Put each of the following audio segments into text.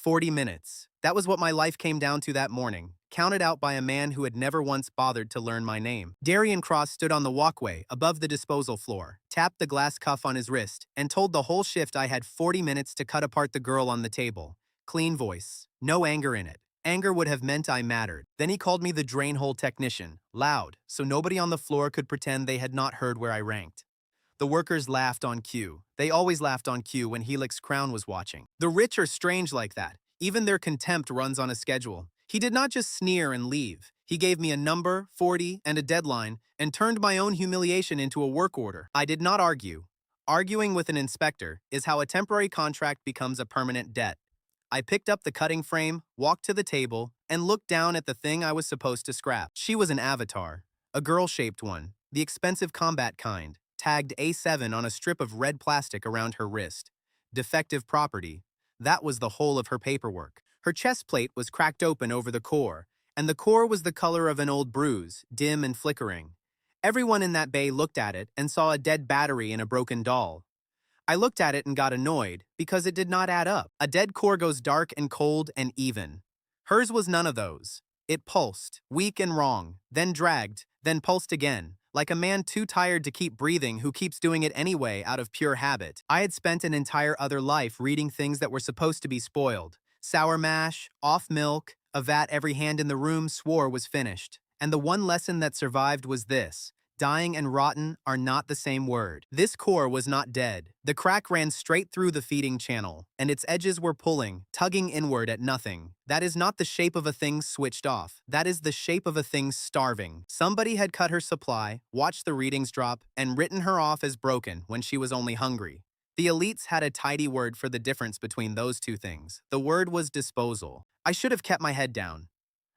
40 minutes. That was what my life came down to that morning, counted out by a man who had never once bothered to learn my name. Darian Cross stood on the walkway above the disposal floor, tapped the glass cuff on his wrist, and told the whole shift I had 40 minutes to cut apart the girl on the table. Clean voice. No anger in it. Anger would have meant I mattered. Then he called me the drain hole technician, loud, so nobody on the floor could pretend they had not heard where I ranked. The workers laughed on cue. They always laughed on cue when Helix Crown was watching. The rich are strange like that. Even their contempt runs on a schedule. He did not just sneer and leave. He gave me a number, 40, and a deadline, and turned my own humiliation into a work order. I did not argue. Arguing with an inspector is how a temporary contract becomes a permanent debt. I picked up the cutting frame, walked to the table, and looked down at the thing I was supposed to scrap. She was an avatar, a girl-shaped one, the expensive combat kind, tagged A7 on a strip of red plastic around her wrist. Defective property. That was the whole of her paperwork. Her chest plate was cracked open over the core, and the core was the color of an old bruise, dim and flickering. Everyone in that bay looked at it and saw a dead battery and a broken doll. I looked at it and got annoyed because it did not add up. A dead core goes dark and cold and even. Hers was none of those. It pulsed, weak and wrong, then dragged, then pulsed again, like a man too tired to keep breathing who keeps doing it anyway out of pure habit. I had spent an entire other life reading things that were supposed to be spoiled. Sour mash, off milk, a vat every hand in the room swore was finished. And the one lesson that survived was this: dying and rotten are not the same word. This core was not dead. The crack ran straight through the feeding channel, and its edges were pulling, tugging inward at nothing. That is not the shape of a thing switched off. That is the shape of a thing starving. Somebody had cut her supply, watched the readings drop, and written her off as broken when she was only hungry. The elites had a tidy word for the difference between those two things. The word was disposal. I should have kept my head down.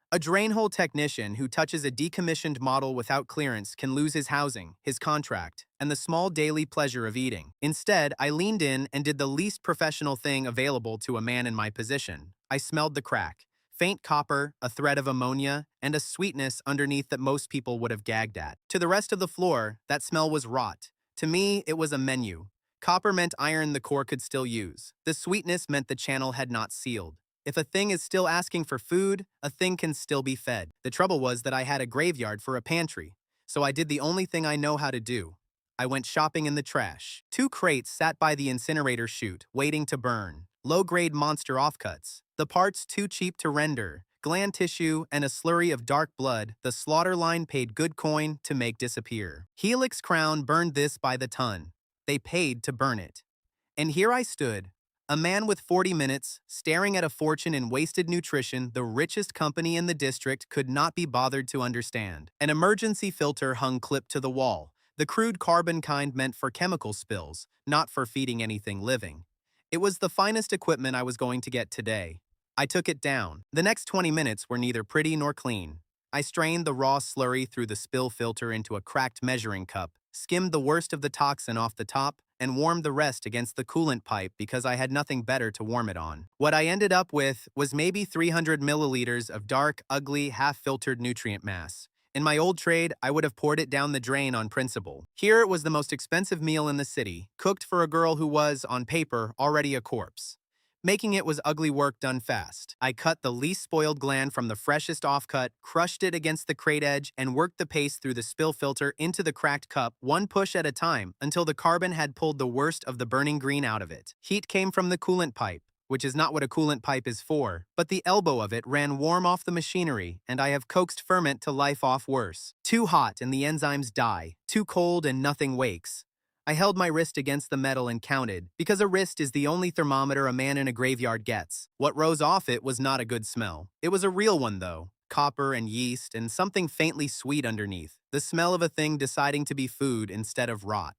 A drain hole technician who touches a decommissioned model without clearance can lose his housing, his contract, and the small daily pleasure of eating. Instead, I leaned in and did the least professional thing available to a man in my position. I smelled the crack. Faint copper, a thread of ammonia, and a sweetness underneath that most people would have gagged at. To the rest of the floor, that smell was rot. To me, it was a menu. Copper meant iron the core could still use. The sweetness meant the channel had not sealed. If a thing is still asking for food, a thing can still be fed. The trouble was that I had a graveyard for a pantry, so I did the only thing I know how to do. I went shopping in the trash. 2 crates sat by the incinerator chute, waiting to burn. Low-grade monster offcuts. The parts too cheap to render. Gland tissue and a slurry of dark blood the slaughter line paid good coin to make disappear. Helix Crown burned this by the ton. They paid to burn it. And here I stood, a man with 40 minutes, staring at a fortune in wasted nutrition the richest company in the district could not be bothered to understand. An emergency filter hung clipped to the wall, the crude carbon kind meant for chemical spills, not for feeding anything living. It was the finest equipment I was going to get today. I took it down. The next 20 minutes were neither pretty nor clean. I strained the raw slurry through the spill filter into a cracked measuring cup, skimmed the worst of the toxin off the top, and warmed the rest against the coolant pipe because I had nothing better to warm it on. What I ended up with was maybe 300 milliliters of dark, ugly, half-filtered nutrient mass. In my old trade, I would have poured it down the drain on principle. Here it was the most expensive meal in the city, cooked for a girl who was, on paper, already a corpse. Making it was ugly work done fast. I cut the least spoiled gland from the freshest offcut, crushed it against the crate edge, and worked the paste through the spill filter into the cracked cup, one push at a time, until the carbon had pulled the worst of the burning green out of it. Heat came from the coolant pipe, which is not what a coolant pipe is for, but the elbow of it ran warm off the machinery, and I have coaxed ferment to life off worse. Too hot and the enzymes die, too cold and nothing wakes. I held my wrist against the metal and counted, because a wrist is the only thermometer a man in a graveyard gets. What rose off it was not a good smell. It was a real one, though. Copper and yeast and something faintly sweet underneath. The smell of a thing deciding to be food instead of rot.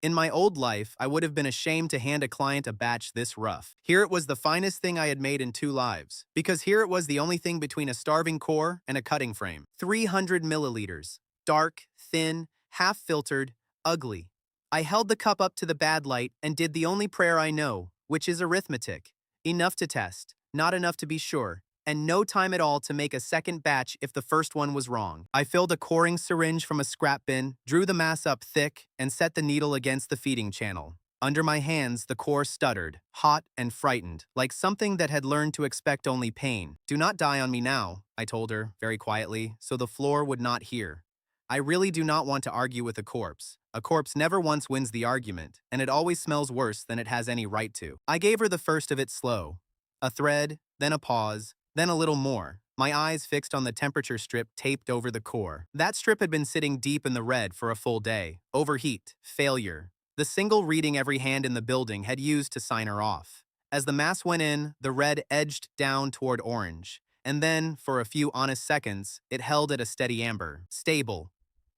In my old life, I would have been ashamed to hand a client a batch this rough. Here it was the finest thing I had made in 2 lives, because here it was the only thing between a starving core and a cutting frame. 300 milliliters. Dark, thin, half-filtered, ugly. I held the cup up to the bad light and did the only prayer I know, which is arithmetic. Enough to test, not enough to be sure, and no time at all to make a second batch if the first one was wrong. I filled a coring syringe from a scrap bin, drew the mass up thick, and set the needle against the feeding channel. Under my hands, the core stuttered, hot and frightened, like something that had learned to expect only pain. "Do not die on me now," I told her, very quietly, so the floor would not hear. I really do not want to argue with a corpse. A corpse never once wins the argument, and it always smells worse than it has any right to. I gave her the first of it slow. A thread, then a pause, then a little more. My eyes fixed on the temperature strip taped over the core. That strip had been sitting deep in the red for a full day. Overheat, failure, the single reading every hand in the building had used to sign her off. As the mass went in, the red edged down toward orange, and then, for a few honest seconds, it held at a steady amber. Stable.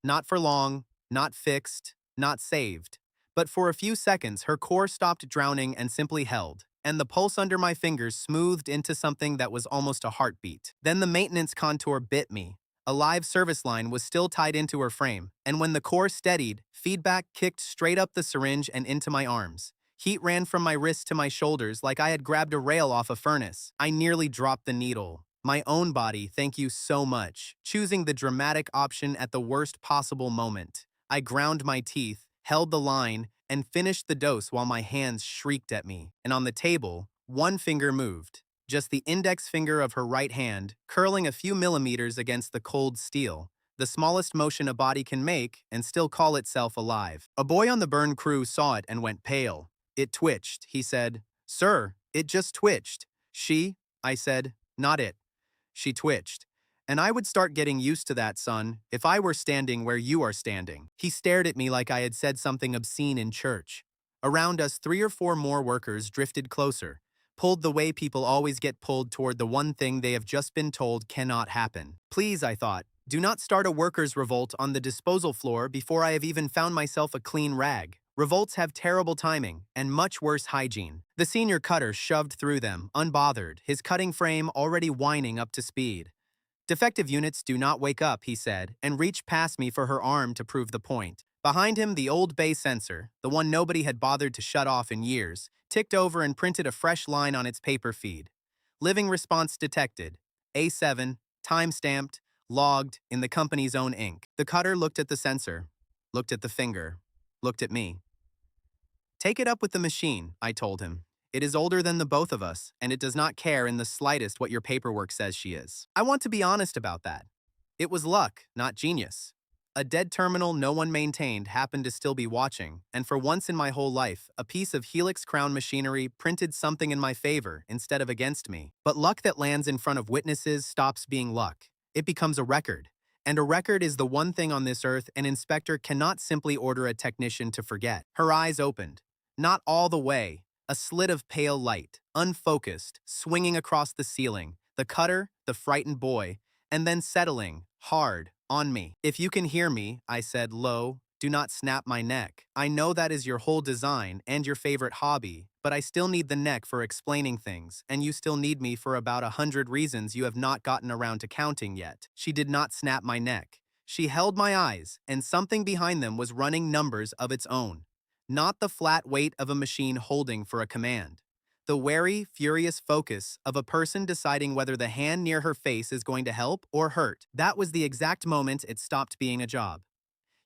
Not for long, not fixed, not saved. But for a few seconds, her core stopped drowning and simply held, and the pulse under my fingers smoothed into something that was almost a heartbeat. Then the maintenance contour bit me. A live service line was still tied into her frame, and when the core steadied, feedback kicked straight up the syringe and into my arms. Heat ran from my wrists to my shoulders like I had grabbed a rail off a furnace. I nearly dropped the needle. My own body, thank you so much, choosing the dramatic option at the worst possible moment. I ground my teeth, held the line, and finished the dose while my hands shrieked at me. And on the table, one finger moved. Just the index finger of her right hand, curling a few millimeters against the cold steel, the smallest motion a body can make and still call itself alive. A boy on the burn crew saw it and went pale. "It twitched," he said. "Sir, it just twitched." "She?" I said. "Not it. She twitched. And I would start getting used to that, son, if I were standing where you are standing." He stared at me like I had said something obscene in church. Around us, 3 or 4 more workers drifted closer, pulled the way people always get pulled toward the one thing they have just been told cannot happen. Please, I thought, do not start a workers' revolt on the disposal floor before I have even found myself a clean rag. Revolts have terrible timing and much worse hygiene. The senior cutter shoved through them, unbothered, his cutting frame already whining up to speed. "Defective units do not wake up," he said, and reached past me for her arm to prove the point. Behind him, the old bay sensor, the one nobody had bothered to shut off in years, ticked over and printed a fresh line on its paper feed. "Living response detected. A7, time-stamped, logged in the company's own ink." The cutter looked at the sensor, looked at the finger, looked at me. "Take it up with the machine," I told him. "It is older than the both of us, and it does not care in the slightest what your paperwork says she is." I want to be honest about that. It was luck, not genius. A dead terminal no one maintained happened to still be watching, and for once in my whole life, a piece of Helix Crown machinery printed something in my favor instead of against me. But luck that lands in front of witnesses stops being luck. It becomes a record. And a record is the one thing on this earth an inspector cannot simply order a technician to forget. Her eyes opened. Not all the way. A slit of pale light, unfocused, swinging across the ceiling, the cutter, the frightened boy, and then settling, hard, on me. "If you can hear me," I said low, "do not snap my neck. I know that is your whole design and your favorite hobby, but I still need the neck for explaining things, and you still need me for about 100 reasons you have not gotten around to counting yet." She did not snap my neck. She held my eyes, and something behind them was running numbers of its own. Not the flat weight of a machine holding for a command. The wary, furious focus of a person deciding whether the hand near her face is going to help or hurt. That was the exact moment it stopped being a job.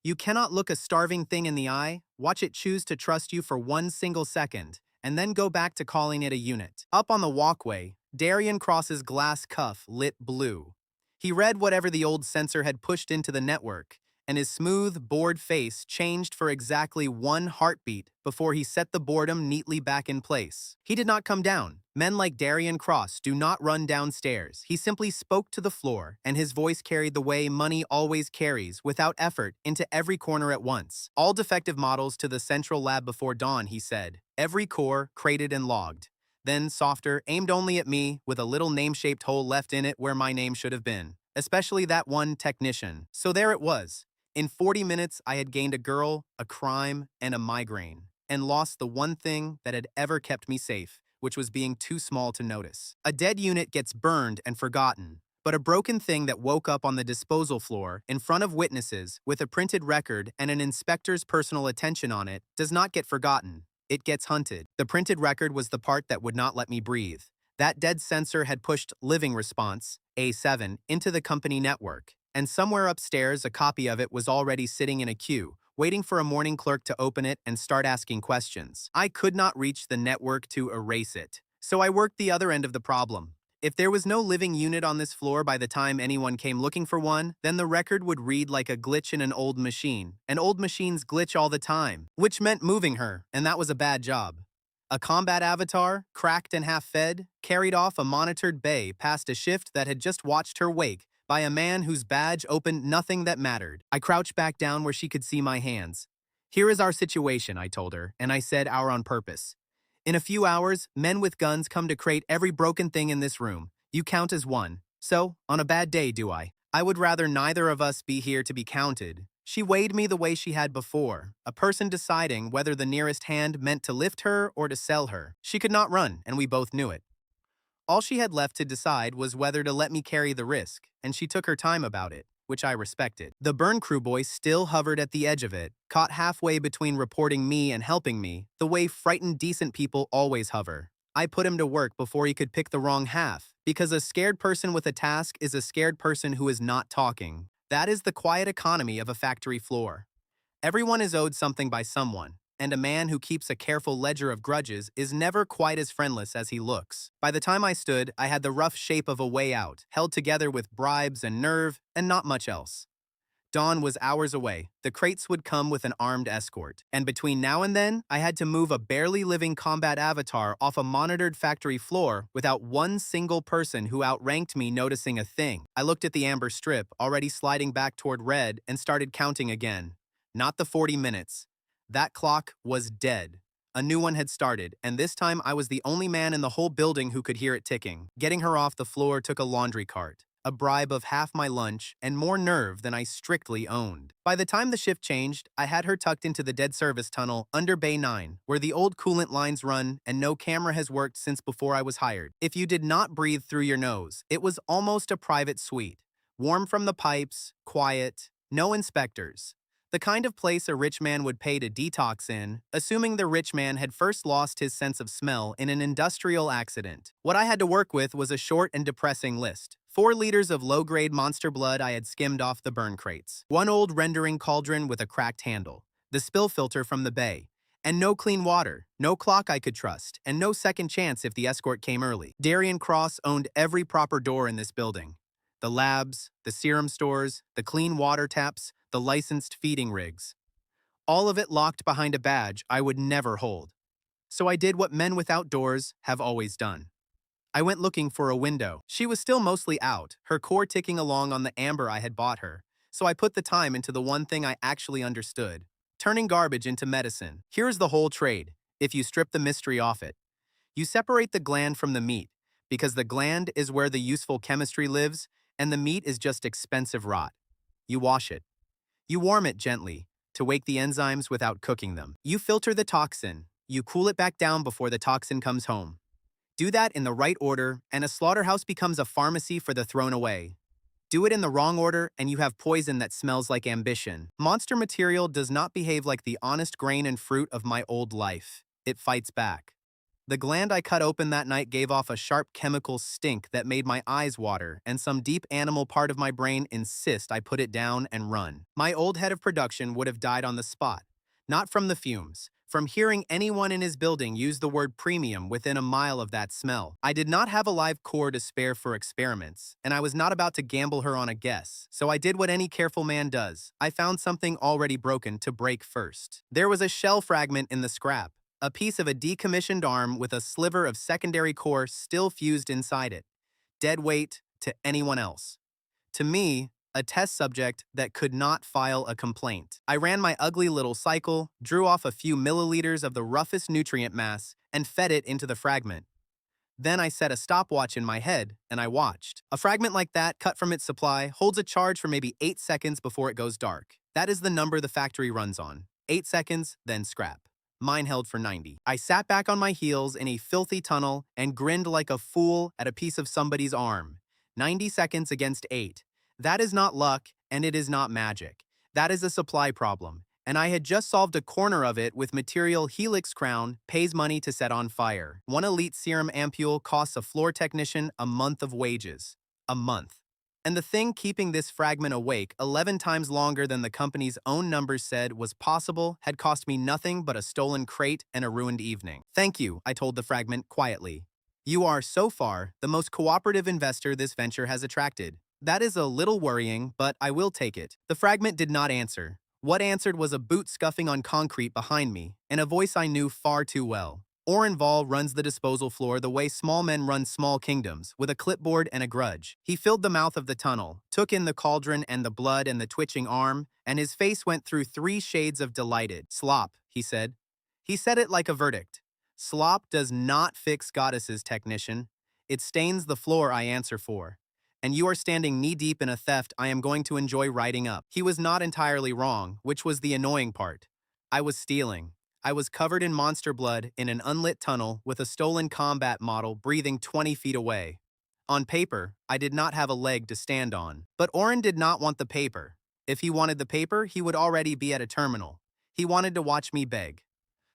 You cannot look a starving thing in the eye, watch it choose to trust you for one single second, and then go back to calling it a unit. Up on the walkway, Darian Cross's glass cuff lit blue. He read whatever the old sensor had pushed into the network, and his smooth, bored face changed for exactly one heartbeat before he set the boredom neatly back in place. He did not come down. Men like Darian Cross do not run downstairs. He simply spoke to the floor, and his voice carried the way money always carries, without effort, into every corner at once. "All defective models to the central lab before dawn," he said. "Every core crated and logged." Then, softer, aimed only at me, with a little name-shaped hole left in it where my name should have been. Especially that one technician. So there it was. In 40 minutes, I had gained a girl, a crime, and a migraine, and lost the one thing that had ever kept me safe, which was being too small to notice. A dead unit gets burned and forgotten, but a broken thing that woke up on the disposal floor in front of witnesses with a printed record and an inspector's personal attention on it does not get forgotten. It gets hunted. The printed record was the part that would not let me breathe. That dead sensor had pushed living response, A7, into the company network, and somewhere upstairs a copy of it was already sitting in a queue, waiting for a morning clerk to open it and start asking questions. I could not reach the network to erase it, so I worked the other end of the problem. If there was no living unit on this floor by the time anyone came looking for one, then the record would read like a glitch in an old machine, and old machines glitch all the time, which meant moving her, and that was a bad job. A combat avatar, cracked and half-fed, carried off a monitored bay past a shift that had just watched her wake by a man whose badge opened nothing that mattered. I crouched back down where she could see my hands. "Here is our situation," I told her, and I said our on purpose. "In a few hours, men with guns come to crate every broken thing in this room. You count as one. So, on a bad day, do I? I would rather neither of us be here to be counted." She weighed me the way she had before, a person deciding whether the nearest hand meant to lift her or to sell her. She could not run, and we both knew it. All she had left to decide was whether to let me carry the risk, and she took her time about it, which I respected. The burn crew boy still hovered at the edge of it, caught halfway between reporting me and helping me, the way frightened decent people always hover. I put him to work before he could pick the wrong half, because a scared person with a task is a scared person who is not talking. That is the quiet economy of a factory floor. Everyone is owed something by someone, and a man who keeps a careful ledger of grudges is never quite as friendless as he looks. By the time I stood, I had the rough shape of a way out, held together with bribes and nerve, and not much else. Dawn was hours away. The crates would come with an armed escort, and between now and then, I had to move a barely living combat avatar off a monitored factory floor without one single person who outranked me noticing a thing. I looked at the amber strip, already sliding back toward red, and started counting again. Not the 40 minutes. That clock was dead. A new one had started, and this time I was the only man in the whole building who could hear it ticking. Getting her off the floor took a laundry cart, a bribe of half my lunch, and more nerve than I strictly owned. By the time the shift changed, I had her tucked into the dead service tunnel under Bay 9, where the old coolant lines run and no camera has worked since before I was hired. If you did not breathe through your nose, it was almost a private suite. Warm from the pipes, quiet, no inspectors. The kind of place a rich man would pay to detox in, assuming the rich man had first lost his sense of smell in an industrial accident. What I had to work with was a short and depressing list. 4 liters of low-grade monster blood I had skimmed off the burn crates. 1 old rendering cauldron with a cracked handle. The spill filter from the bay. And no clean water, no clock I could trust, and no second chance if the escort came early. Darian Cross owned every proper door in this building. The labs, the serum stores, the clean water taps, the licensed feeding rigs. All of it locked behind a badge I would never hold. So I did what men without doors have always done. I went looking for a window. She was still mostly out, her core ticking along on the amber I had bought her. So I put the time into the one thing I actually understood, turning garbage into medicine. Here's the whole trade, if you strip the mystery off it. You separate the gland from the meat, because the gland is where the useful chemistry lives, and the meat is just expensive rot. You wash it. You warm it gently, to wake the enzymes without cooking them. You filter the toxin. You cool it back down before the toxin comes home. Do that in the right order, and a slaughterhouse becomes a pharmacy for the thrown away. Do it in the wrong order, and you have poison that smells like ambition. Monster material does not behave like the honest grain and fruit of my old life. It fights back. The gland I cut open that night gave off a sharp chemical stink that made my eyes water, and some deep animal part of my brain insist I put it down and run. My old head of production would have died on the spot. Not from the fumes, from hearing anyone in his building use the word premium within a mile of that smell. I did not have a live core to spare for experiments, and I was not about to gamble her on a guess, so I did what any careful man does. I found something already broken to break first. There was a shell fragment in the scrap. A piece of a decommissioned arm with a sliver of secondary core still fused inside it. Dead weight to anyone else. To me, a test subject that could not file a complaint. I ran my ugly little cycle, drew off a few milliliters of the roughest nutrient mass, and fed it into the fragment. Then I set a stopwatch in my head, and I watched. A fragment like that, cut from its supply, holds a charge for maybe 8 seconds before it goes dark. That is the number the factory runs on. 8 seconds, then scrap. Mine held for 90. I sat back on my heels in a filthy tunnel and grinned like a fool at a piece of somebody's arm. 90 seconds against 8. That is not luck, and it is not magic. That is a supply problem, and I had just solved a corner of it with material Helix Crown pays money to set on fire. 1 elite serum ampule costs a floor technician a month of wages. A month. And the thing keeping this fragment awake 11 times longer than the company's own numbers said was possible had cost me nothing but a stolen crate and a ruined evening. Thank you, I told the fragment quietly. You are, so far, the most cooperative investor this venture has attracted. That is a little worrying, but I will take it. The fragment did not answer. What answered was a boot scuffing on concrete behind me, and a voice I knew far too well. Orenval runs the disposal floor the way small men run small kingdoms, with a clipboard and a grudge. He filled the mouth of the tunnel, took in the cauldron and the blood and the twitching arm, and his face went through 3 shades of delighted. Slop, he said. He said it like a verdict. Slop does not fix goddesses, technician. It stains the floor I answer for. And you are standing knee-deep in a theft I am going to enjoy writing up. He was not entirely wrong, which was the annoying part. I was stealing. I was covered in monster blood in an unlit tunnel with a stolen combat model breathing 20 feet away. On paper, I did not have a leg to stand on. But Oren did not want the paper. If he wanted the paper, he would already be at a terminal. He wanted to watch me beg.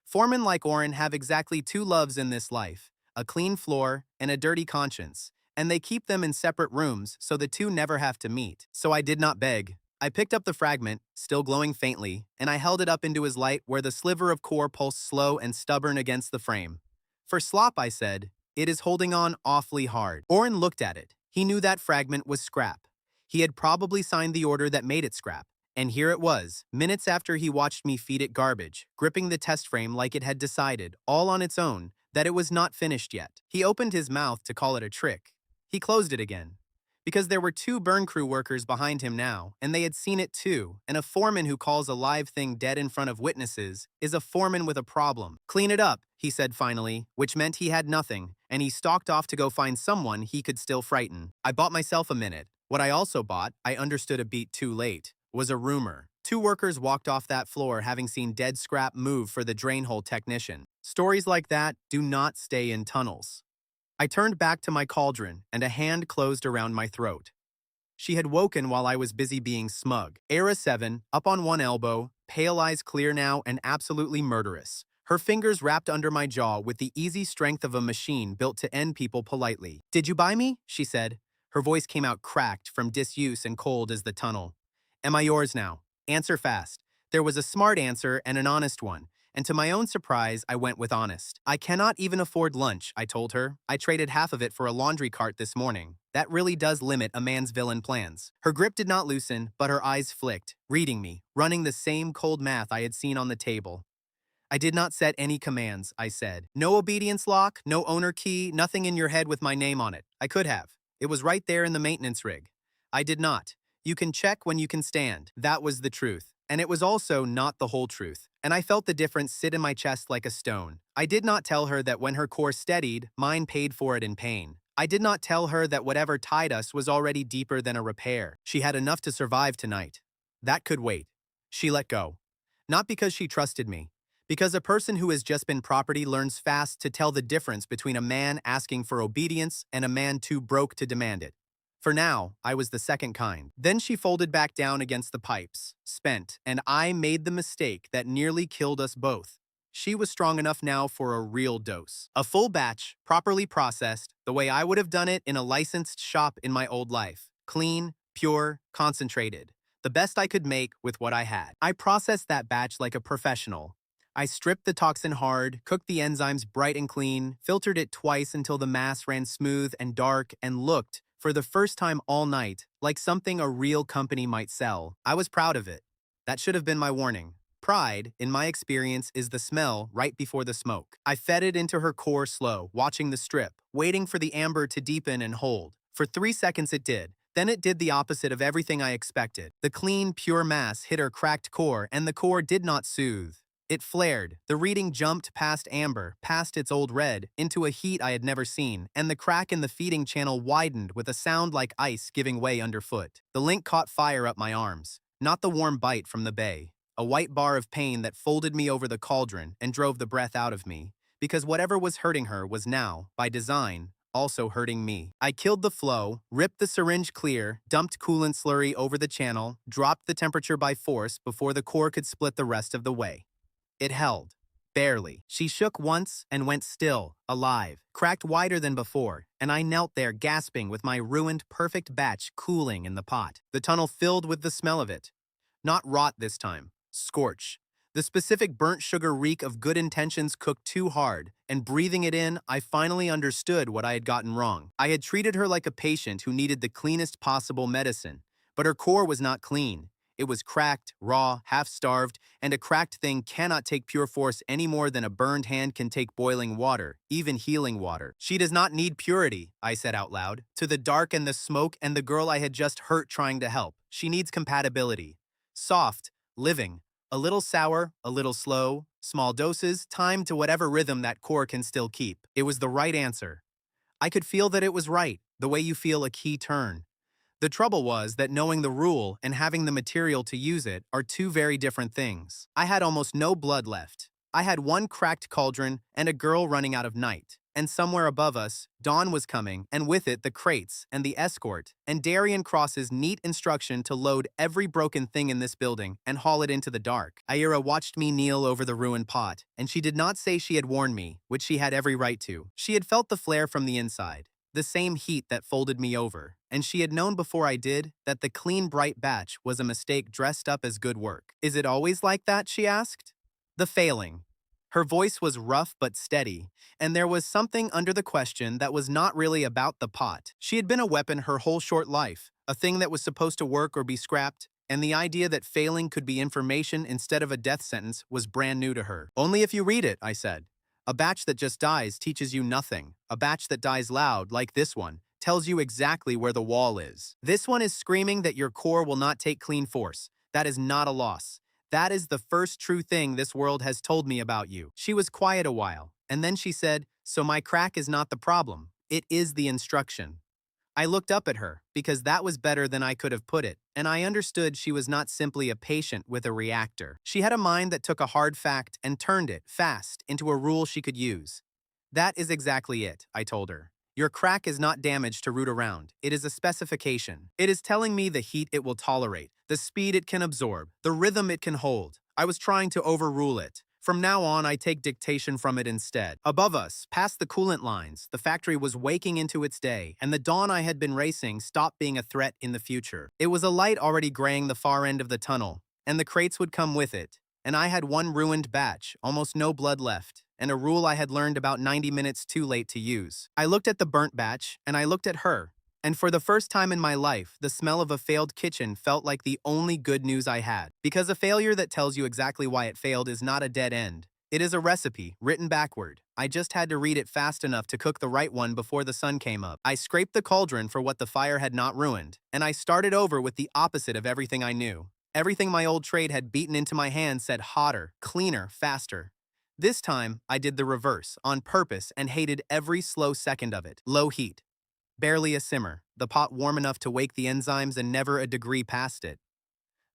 Foremen like Oren have exactly 2 loves in this life, a clean floor and a dirty conscience, and they keep them in separate rooms so the 2 never have to meet. So I did not beg. I picked up the fragment, still glowing faintly, and I held it up into his light where the sliver of core pulsed slow and stubborn against the frame. For Slop, I said, it is holding on awfully hard. Oren looked at it. He knew that fragment was scrap. He had probably signed the order that made it scrap. And here it was, minutes after he watched me feed it garbage, gripping the test frame like it had decided, all on its own, that it was not finished yet. He opened his mouth to call it a trick. He closed it again. Because there were 2 burn crew workers behind him now, and they had seen it too, and a foreman who calls a live thing dead in front of witnesses is a foreman with a problem. Clean it up, he said finally, which meant he had nothing, and he stalked off to go find someone he could still frighten. I bought myself a minute. What I also bought, I understood a beat too late, was a rumor. 2 workers walked off that floor having seen dead scrap move for the drain hole technician. Stories like that do not stay in tunnels. I turned back to my cauldron, and a hand closed around my throat. She had woken while I was busy being smug. Era 7, up on one elbow, pale eyes clear now and absolutely murderous. Her fingers wrapped under my jaw with the easy strength of a machine built to end people politely. Did you buy me? She said. Her voice came out cracked from disuse and cold as the tunnel. Am I yours now? Answer fast. There was a smart answer and an honest one. And to my own surprise, I went with honest. I cannot even afford lunch, I told her. I traded half of it for a laundry cart this morning. That really does limit a man's villain plans. Her grip did not loosen, but her eyes flicked, reading me, running the same cold math I had seen on the table. I did not set any commands, I said. No obedience lock, no owner key, nothing in your head with my name on it. I could have. It was right there in the maintenance rig. I did not. You can check when you can stand. That was the truth. And it was also not the whole truth. And I felt the difference sit in my chest like a stone. I did not tell her that when her core steadied, mine paid for it in pain. I did not tell her that whatever tied us was already deeper than a repair. She had enough to survive tonight. That could wait. She let go. Not because she trusted me. Because a person who has just been property learns fast to tell the difference between a man asking for obedience and a man too broke to demand it. For now, I was the second kind. Then she folded back down against the pipes, spent, and I made the mistake that nearly killed us both. She was strong enough now for a real dose. A full batch, properly processed, the way I would have done it in a licensed shop in my old life. Clean, pure, concentrated. The best I could make with what I had. I processed that batch like a professional. I stripped the toxin hard, cooked the enzymes bright and clean, filtered it twice until the mass ran smooth and dark and looked, for the first time all night, like something a real company might sell. I was proud of it. That should have been my warning. Pride, in my experience, is the smell right before the smoke. I fed it into her core slow, watching the strip, waiting for the amber to deepen and hold. For 3 seconds it did. Then it did the opposite of everything I expected. The clean, pure mass hit her cracked core, and the core did not soothe. It flared. The reading jumped past amber, past its old red, into a heat I had never seen, and the crack in the feeding channel widened with a sound like ice giving way underfoot. The link caught fire up my arms. Not the warm bite from the bay. A white bar of pain that folded me over the cauldron and drove the breath out of me, because whatever was hurting her was now, by design, also hurting me. I killed the flow, ripped the syringe clear, dumped coolant slurry over the channel, dropped the temperature by force before the core could split the rest of the way. It held. Barely. She shook once and went still, alive, cracked wider than before, and I knelt there gasping with my ruined perfect batch cooling in the pot. The tunnel filled with the smell of it. Not rot this time. Scorch. The specific burnt sugar reek of good intentions cooked too hard, and breathing it in, I finally understood what I had gotten wrong. I had treated her like a patient who needed the cleanest possible medicine, but her core was not clean. It was cracked, raw, half-starved, and a cracked thing cannot take pure force any more than a burned hand can take boiling water, even healing water. She does not need purity, I said out loud, to the dark and the smoke and the girl I had just hurt trying to help. She needs compatibility. Soft, living, a little sour, a little slow, small doses, timed to whatever rhythm that core can still keep. It was the right answer. I could feel that it was right, the way you feel a key turn. The trouble was that knowing the rule and having the material to use it are two very different things. I had almost no blood left. I had one cracked cauldron and a girl running out of night. And somewhere above us, dawn was coming, and with it the crates and the escort, and Darian Cross's neat instruction to load every broken thing in this building and haul it into the dark. Ira watched me kneel over the ruined pot, and she did not say she had warned me, which she had every right to. She had felt the flare from the inside, the same heat that folded me over, and she had known before I did that the clean, bright batch was a mistake dressed up as good work. Is it always like that, she asked? The failing. Her voice was rough but steady, and there was something under the question that was not really about the pot. She had been a weapon her whole short life, a thing that was supposed to work or be scrapped, and the idea that failing could be information instead of a death sentence was brand new to her. Only if you read it, I said. A batch that just dies teaches you nothing. A batch that dies loud, like this one, tells you exactly where the wall is. This one is screaming that your core will not take clean force. That is not a loss. That is the first true thing this world has told me about you. She was quiet a while, and then she said, so my crack is not the problem. It is the instruction. I looked up at her, because that was better than I could have put it, and I understood she was not simply a patient with a reactor. She had a mind that took a hard fact and turned it, fast, into a rule she could use. That is exactly it, I told her. Your crack is not damage to root around. It is a specification. It is telling me the heat it will tolerate, the speed it can absorb, the rhythm it can hold. I was trying to overrule it. From now on, I take dictation from it instead. Above us, past the coolant lines, the factory was waking into its day, and the dawn I had been racing stopped being a threat in the future. It was a light already graying the far end of the tunnel, and the crates would come with it. And I had one ruined batch, almost no blood left, and a rule I had learned about 90 minutes too late to use. I looked at the burnt batch, and I looked at her, and for the first time in my life, the smell of a failed kitchen felt like the only good news I had. Because a failure that tells you exactly why it failed is not a dead end. It is a recipe, written backward. I just had to read it fast enough to cook the right one before the sun came up. I scraped the cauldron for what the fire had not ruined, and I started over with the opposite of everything I knew. Everything my old trade had beaten into my hand said hotter, cleaner, faster. This time, I did the reverse, on purpose, and hated every slow second of it. Low heat. Barely a simmer, the pot warm enough to wake the enzymes and never a degree past it.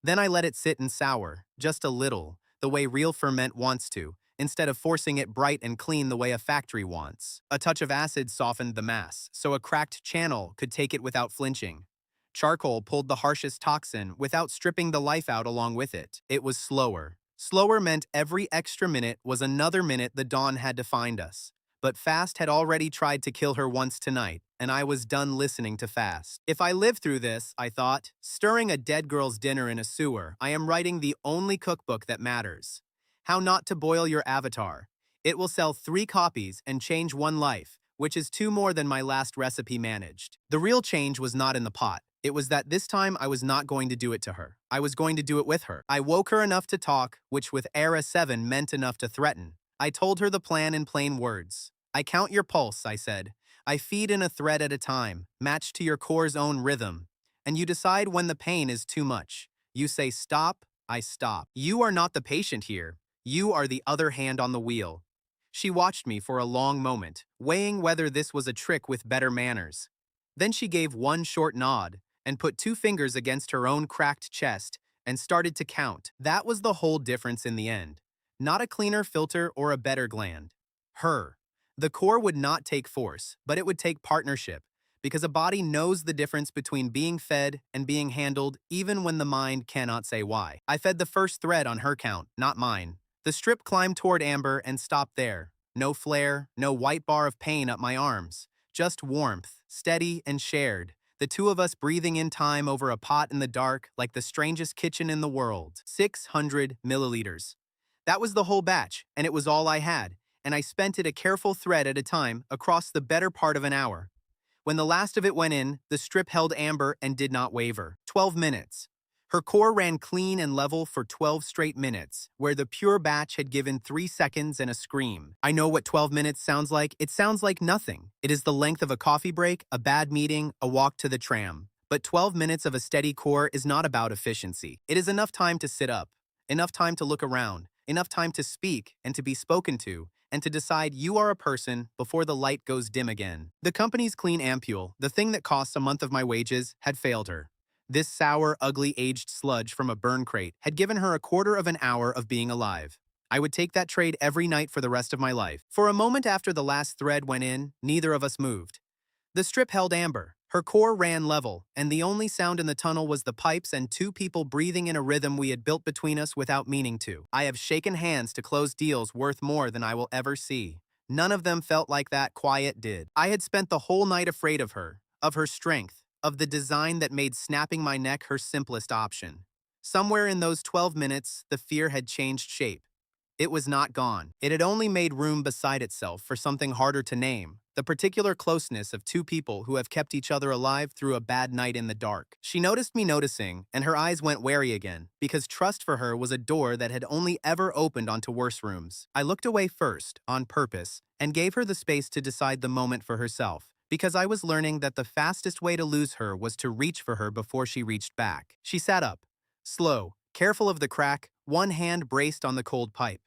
Then I let it sit and sour, just a little, the way real ferment wants to, instead of forcing it bright and clean the way a factory wants. A touch of acid softened the mass, so a cracked channel could take it without flinching. Charcoal pulled the harshest toxin without stripping the life out along with it. It was slower. Slower meant every extra minute was another minute the dawn had to find us. But Fast had already tried to kill her once tonight, and I was done listening to Fast. If I live through this, I thought, stirring a dead girl's dinner in a sewer, I am writing the only cookbook that matters. How Not to Boil Your Avatar. It will sell 3 copies and change one life, which is 2 more than my last recipe managed. The real change was not in the pot. It was that this time I was not going to do it to her. I was going to do it with her. I woke her enough to talk, which with Era 7 meant enough to threaten. I told her the plan in plain words. I count your pulse, I said. I feed in a thread at a time, matched to your core's own rhythm. And you decide when the pain is too much. You say stop, I stop. You are not the patient here. You are the other hand on the wheel. She watched me for a long moment, weighing whether this was a trick with better manners. Then she gave one short nod and put 2 fingers against her own cracked chest and started to count. That was the whole difference in the end. Not a cleaner filter or a better gland. Her. The core would not take force, but it would take partnership, because a body knows the difference between being fed and being handled even when the mind cannot say why. I fed the first thread on her count, not mine. The strip climbed toward Amber and stopped there. No flare, no white bar of pain up my arms. Just warmth, steady and shared. The two of us breathing in time over a pot in the dark like the strangest kitchen in the world. 600 milliliters. That was the whole batch, and it was all I had, and I spent it a careful thread at a time across the better part of an hour. When the last of it went in, the strip held Amber and did not waver. 12 minutes. Her core ran clean and level for 12 straight minutes, where the pure batch had given 3 seconds and a scream. I know what 12 minutes sounds like. It sounds like nothing. It is the length of a coffee break, a bad meeting, a walk to the tram. But 12 minutes of a steady core is not about efficiency. It is enough time to sit up, enough time to look around, enough time to speak and to be spoken to, and to decide you are a person before the light goes dim again. The company's clean ampule, the thing that costs a month of my wages, had failed her. This sour, ugly, aged sludge from a burn crate had given her a quarter of an hour of being alive. I would take that trade every night for the rest of my life. For a moment after the last thread went in, neither of us moved. The strip held Amber. Her core ran level, and the only sound in the tunnel was the pipes and two people breathing in a rhythm we had built between us without meaning to. I have shaken hands to close deals worth more than I will ever see. None of them felt like that quiet did. I had spent the whole night afraid of her strength, of the design that made snapping my neck her simplest option. Somewhere in those 12 minutes, the fear had changed shape. It was not gone. It had only made room beside itself for something harder to name, the particular closeness of two people who have kept each other alive through a bad night in the dark. She noticed me noticing, and her eyes went wary again, because trust for her was a door that had only ever opened onto worse rooms. I looked away first, on purpose, and gave her the space to decide the moment for herself, because I was learning that the fastest way to lose her was to reach for her before she reached back. She sat up, slow, careful of the crack, one hand braced on the cold pipe.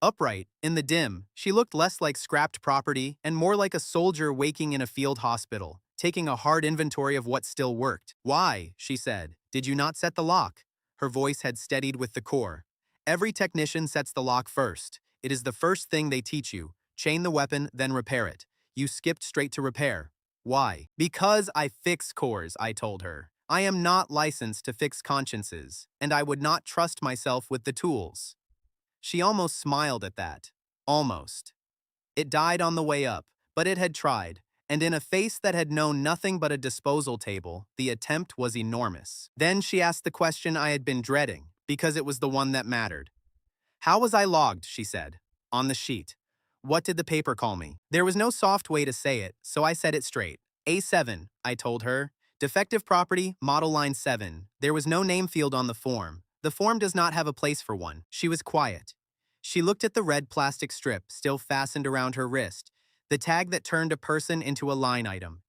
Upright, in the dim, she looked less like scrapped property and more like a soldier waking in a field hospital, taking a hard inventory of what still worked. "Why?" she said. "Did you not set the lock?" Her voice had steadied with the core. "Every technician sets the lock first. It is the first thing they teach you. Chain the weapon, then repair it. You skipped straight to repair. Why?" "Because I fix cores," I told her. "I am not licensed to fix consciences, and I would not trust myself with the tools." She almost smiled at that. Almost. It died on the way up, but it had tried, and in a face that had known nothing but a disposal table, the attempt was enormous. Then she asked the question I had been dreading, because it was the one that mattered. "How was I logged?" she said. "On the sheet." "What did the paper call me?" There was no soft way to say it, so I said it straight. "A7, I told her. "Defective property, model line 7. There was no name field on the form. The form does not have a place for one." She was quiet. She looked at the red plastic strip still fastened around her wrist, the tag that turned a person into a line item.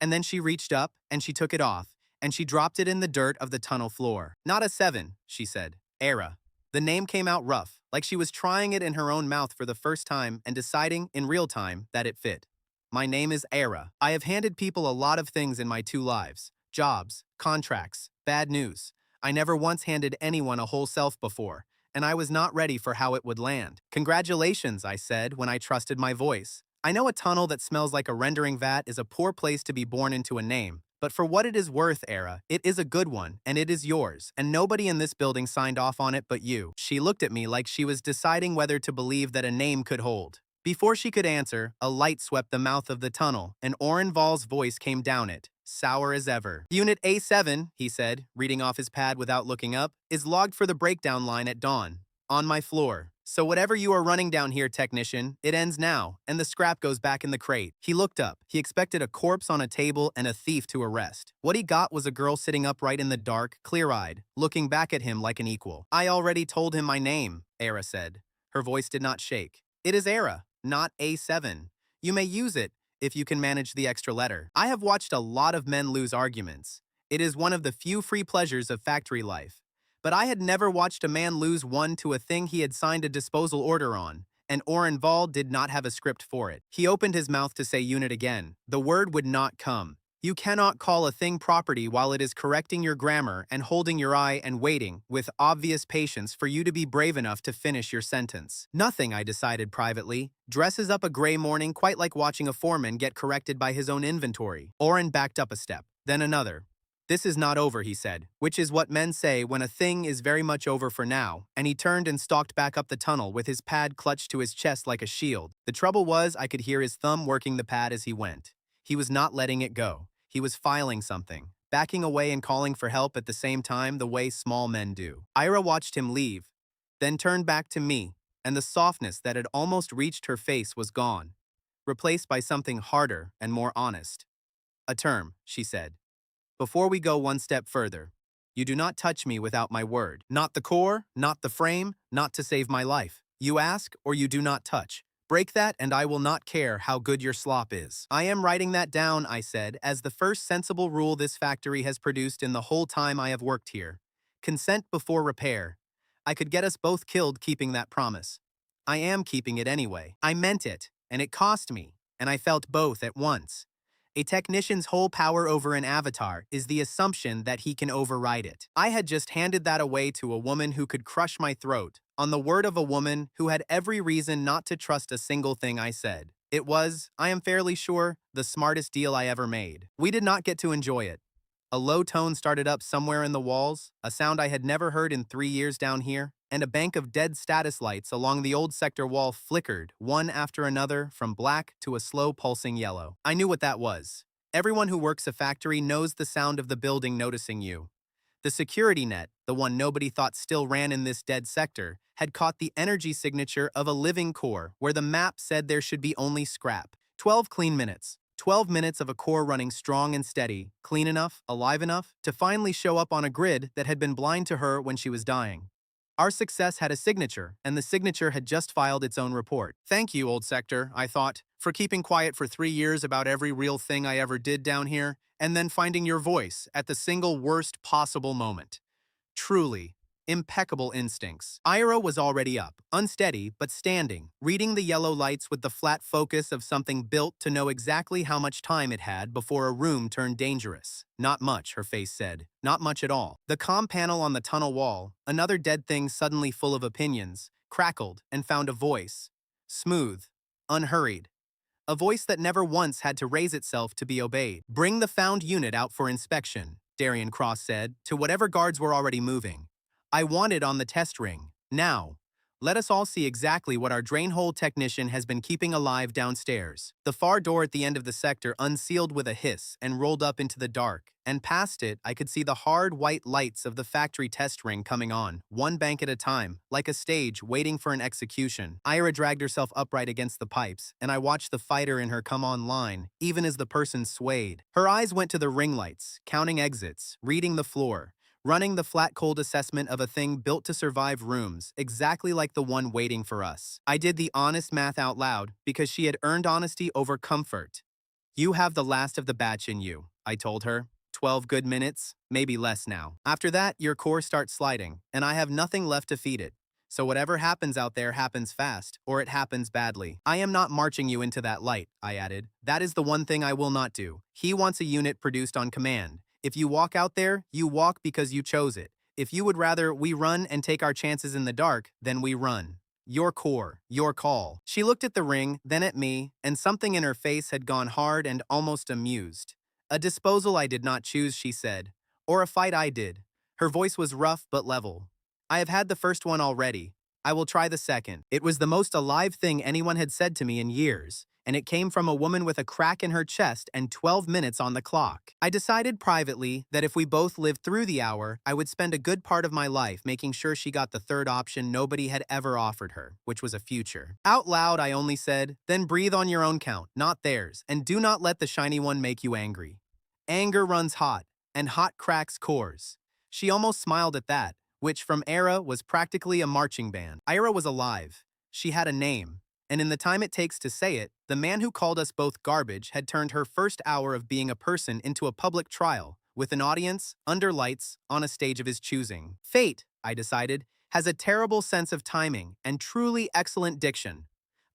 And then she reached up, and she took it off, and she dropped it in the dirt of the tunnel floor. "Not a 7, she said. "Era." The name came out rough, like she was trying it in her own mouth for the first time and deciding, in real time, that it fit. "My name is Era. I have handed people a lot of things in my 2 lives. Jobs, contracts, bad news. I never once handed anyone a whole self before, and I was not ready for how it would land. "Congratulations," I said when I trusted my voice. I know a tunnel that smells like a rendering vat is a poor place to be born into a name, but for what it is worth, Era, it is a good one, and it is yours, and nobody in this building signed off on it but you. She looked at me like she was deciding whether to believe that a name could hold. Before she could answer, a light swept the mouth of the tunnel, and Orenval's voice came down it, sour as ever. "Unit A7, he said, reading off his pad without looking up, "is logged for the breakdown line at dawn. On my floor. So whatever you are running down here, technician, it ends now, and the scrap goes back in the crate." He looked up. He expected a corpse on a table and a thief to arrest. What he got was a girl sitting upright in the dark, clear-eyed, looking back at him like an equal. "I already told him my name," Era said. Her voice did not shake. "It is Era, not A7. You may use it, if you can manage the extra letter." I have watched a lot of men lose arguments. It is one of the few free pleasures of factory life. But I had never watched a man lose one to a thing he had signed a disposal order on, and Orenval did not have a script for it. He opened his mouth to say unit again. The word would not come. You cannot call a thing property while it is correcting your grammar and holding your eye and waiting, with obvious patience, for you to be brave enough to finish your sentence. Nothing, I decided privately, dresses up a gray morning quite like watching a foreman get corrected by his own inventory. Oren backed up a step, then another. This is not over, he said, which is what men say when a thing is very much over for now, and he turned and stalked back up the tunnel with his pad clutched to his chest like a shield. The trouble was I could hear his thumb working the pad as he went. He was not letting it go. He was filing something, backing away and calling for help at the same time the way small men do. Ira watched him leave, then turned back to me, and the softness that had almost reached her face was gone, replaced by something harder and more honest. A term, she said. Before we go one step further, you do not touch me without my word. Not the core, not the frame, not to save my life. You ask, or you do not touch. Break that, and I will not care how good your slop is. I am writing that down, I said, as the first sensible rule this factory has produced in the whole time I have worked here. Consent before repair. I could get us both killed keeping that promise. I am keeping it anyway. I meant it, and it cost me, and I felt both at once. A technician's whole power over an avatar is the assumption that he can override it. I had just handed that away to a woman who could crush my throat, on the word of a woman who had every reason not to trust a single thing I said. It was, I am fairly sure, the smartest deal I ever made. We did not get to enjoy it. A low tone started up somewhere in the walls, a sound I had never heard in 3 years down here, and a bank of dead status lights along the old sector wall flickered, one after another, from black to a slow pulsing yellow. I knew what that was. Everyone who works a factory knows the sound of the building noticing you. The security net, the one nobody thought still ran in this dead sector, had caught the energy signature of a living core where the map said there should be only scrap. 12 clean minutes. 12 minutes of a core running strong and steady, clean enough, alive enough, to finally show up on a grid that had been blind to her when she was dying. Our success had a signature, and the signature had just filed its own report. Thank you, old sector, I thought, for keeping quiet for 3 years about every real thing I ever did down here, and then finding your voice at the single worst possible moment. Truly, impeccable instincts. Ira was already up, unsteady but standing, reading the yellow lights with the flat focus of something built to know exactly how much time it had before a room turned dangerous. Not much, her face said. Not much at all. The comm panel on the tunnel wall, another dead thing suddenly full of opinions, crackled and found a voice. Smooth, unhurried. A voice that never once had to raise itself to be obeyed. Bring the found unit out for inspection, Darian Cross said, to whatever guards were already moving. I want it on the test ring. Now. Let us all see exactly what our drain hole technician has been keeping alive downstairs. The far door at the end of the sector unsealed with a hiss and rolled up into the dark, and past it I could see the hard white lights of the factory test ring coming on, one bank at a time, like a stage waiting for an execution. Ira dragged herself upright against the pipes, and I watched the fighter in her come online, even as the person swayed. Her eyes went to the ring lights, counting exits, reading the floor, running the flat cold assessment of a thing built to survive rooms, exactly like the one waiting for us. I did the honest math out loud because she had earned honesty over comfort. You have the last of the batch in you, I told her. 12 good minutes, maybe less now. After that, your core starts sliding, and I have nothing left to feed it. So whatever happens out there happens fast, or it happens badly. I am not marching you into that light, I added. That is the one thing I will not do. He wants a unit produced on command. If you walk out there, you walk because you chose it. If you would rather we run and take our chances in the dark, then we run. Your core, your call. She looked at the ring, then at me, and something in her face had gone hard and almost amused. A disposal I did not choose, she said. Or a fight I did. Her voice was rough but level. I have had the first one already. I will try the second. It was the most alive thing anyone had said to me in years, and it came from a woman with a crack in her chest and 12 minutes on the clock. I decided privately that if we both lived through the hour, I would spend a good part of my life making sure she got the third option nobody had ever offered her, which was a future. Out loud, I only said, then breathe on your own count, not theirs, and do not let the shiny one make you angry. Anger runs hot, and hot cracks cores. She almost smiled at that, which from Ira was practically a marching band. Ira was alive. She had a name. And in the time it takes to say it, the man who called us both garbage had turned her first hour of being a person into a public trial, with an audience, under lights, on a stage of his choosing. Fate, I decided, has a terrible sense of timing and truly excellent diction.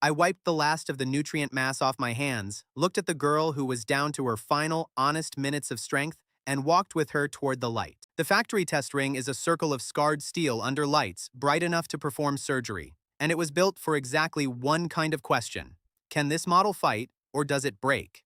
I wiped the last of the nutrient mass off my hands, looked at the girl who was down to her final, honest minutes of strength, and walked with her toward the light. The factory test ring is a circle of scarred steel under lights, bright enough to perform surgery. And it was built for exactly one kind of question. Can this model fight, or does it break?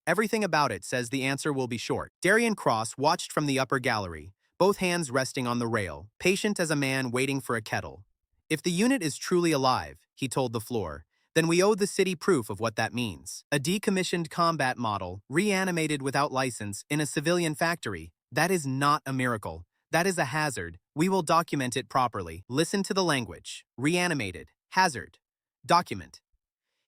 Everything about it says the answer will be short. Darian Cross watched from the upper gallery, both hands resting on the rail, patient as a man waiting for a kettle. If the unit is truly alive, he told the floor, then we owe the city proof of what that means. A decommissioned combat model, reanimated without license, in a civilian factory, that is not a miracle. That is a hazard. We will document it properly. Listen to the language. Reanimated. Hazard. Document.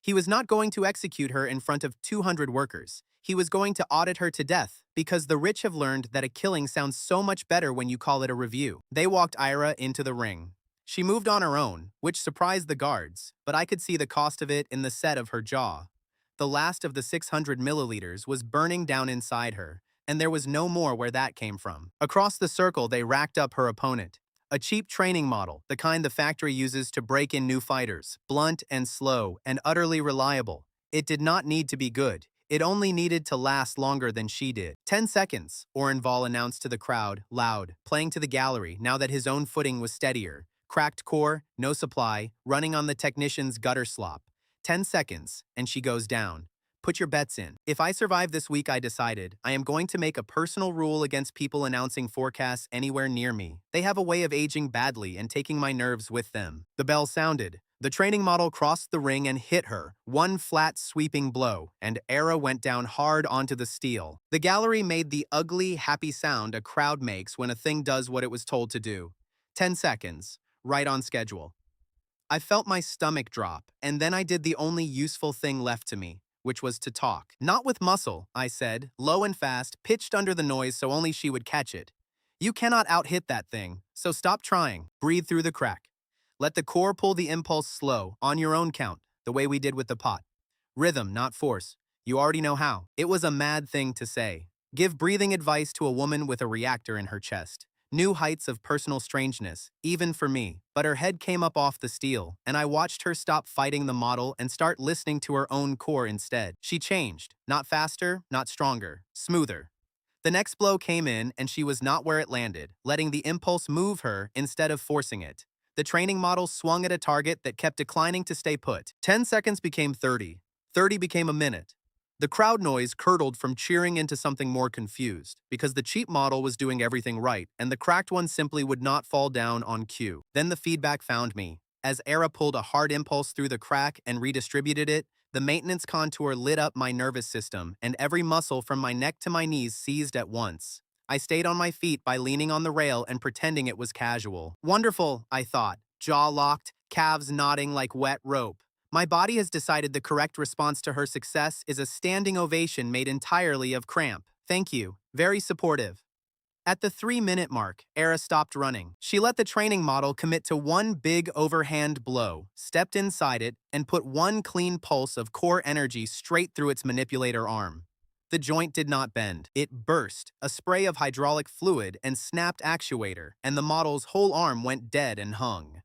He was not going to execute her in front of 200 workers. He was going to audit her to death, because the rich have learned that a killing sounds so much better when you call it a review. They walked Ira into the ring. She moved on her own, which surprised the guards, but I could see the cost of it in the set of her jaw. The last of the 600 milliliters was burning down inside her, and there was no more where that came from. Across the circle, they racked up her opponent. A cheap training model, the kind the factory uses to break in new fighters, blunt and slow and utterly reliable. It did not need to be good. It only needed to last longer than she did. 10 seconds, Orenval announced to the crowd, loud, playing to the gallery now that his own footing was steadier. Cracked core, no supply, running on the technician's gutter slop. 10 seconds, and she goes down. Put your bets in. If I survive this week, I decided, I am going to make a personal rule against people announcing forecasts anywhere near me. They have a way of aging badly and taking my nerves with them. The bell sounded. The training model crossed the ring and hit her, one flat sweeping blow, and Era went down hard onto the steel. The gallery made the ugly, happy sound a crowd makes when a thing does what it was told to do. 10 seconds. Right on schedule. I felt my stomach drop, and then I did the only useful thing left to me, which was to talk. Not with muscle, I said, low and fast, pitched under the noise so only she would catch it. You cannot out-hit that thing, so stop trying. Breathe through the crack. Let the core pull the impulse slow, on your own count, the way we did with the pot. Rhythm, not force. You already know how. It was a mad thing to say. Give breathing advice to a woman with a reactor in her chest. New heights of personal strangeness, even for me, but her head came up off the steel, and I watched her stop fighting the model and start listening to her own core instead. She changed, not faster, not stronger, smoother. The next blow came in, and she was not where it landed, letting the impulse move her instead of forcing it. The training model swung at a target that kept declining to stay put. 10 seconds became 30. 30 became a minute. The crowd noise curdled from cheering into something more confused, because the cheap model was doing everything right, and the cracked one simply would not fall down on cue. Then the feedback found me. As Era pulled a hard impulse through the crack and redistributed it, the maintenance contour lit up my nervous system, and every muscle from my neck to my knees seized at once. I stayed on my feet by leaning on the rail and pretending it was casual. Wonderful, I thought, jaw locked, calves knotting like wet rope. My body has decided the correct response to her success is a standing ovation made entirely of cramp. Thank you. Very supportive. At the 3-minute mark, Era stopped running. She let the training model commit to one big overhand blow, stepped inside it, and put one clean pulse of core energy straight through its manipulator arm. The joint did not bend. It burst, a spray of hydraulic fluid and snapped actuator, and the model's whole arm went dead and hung.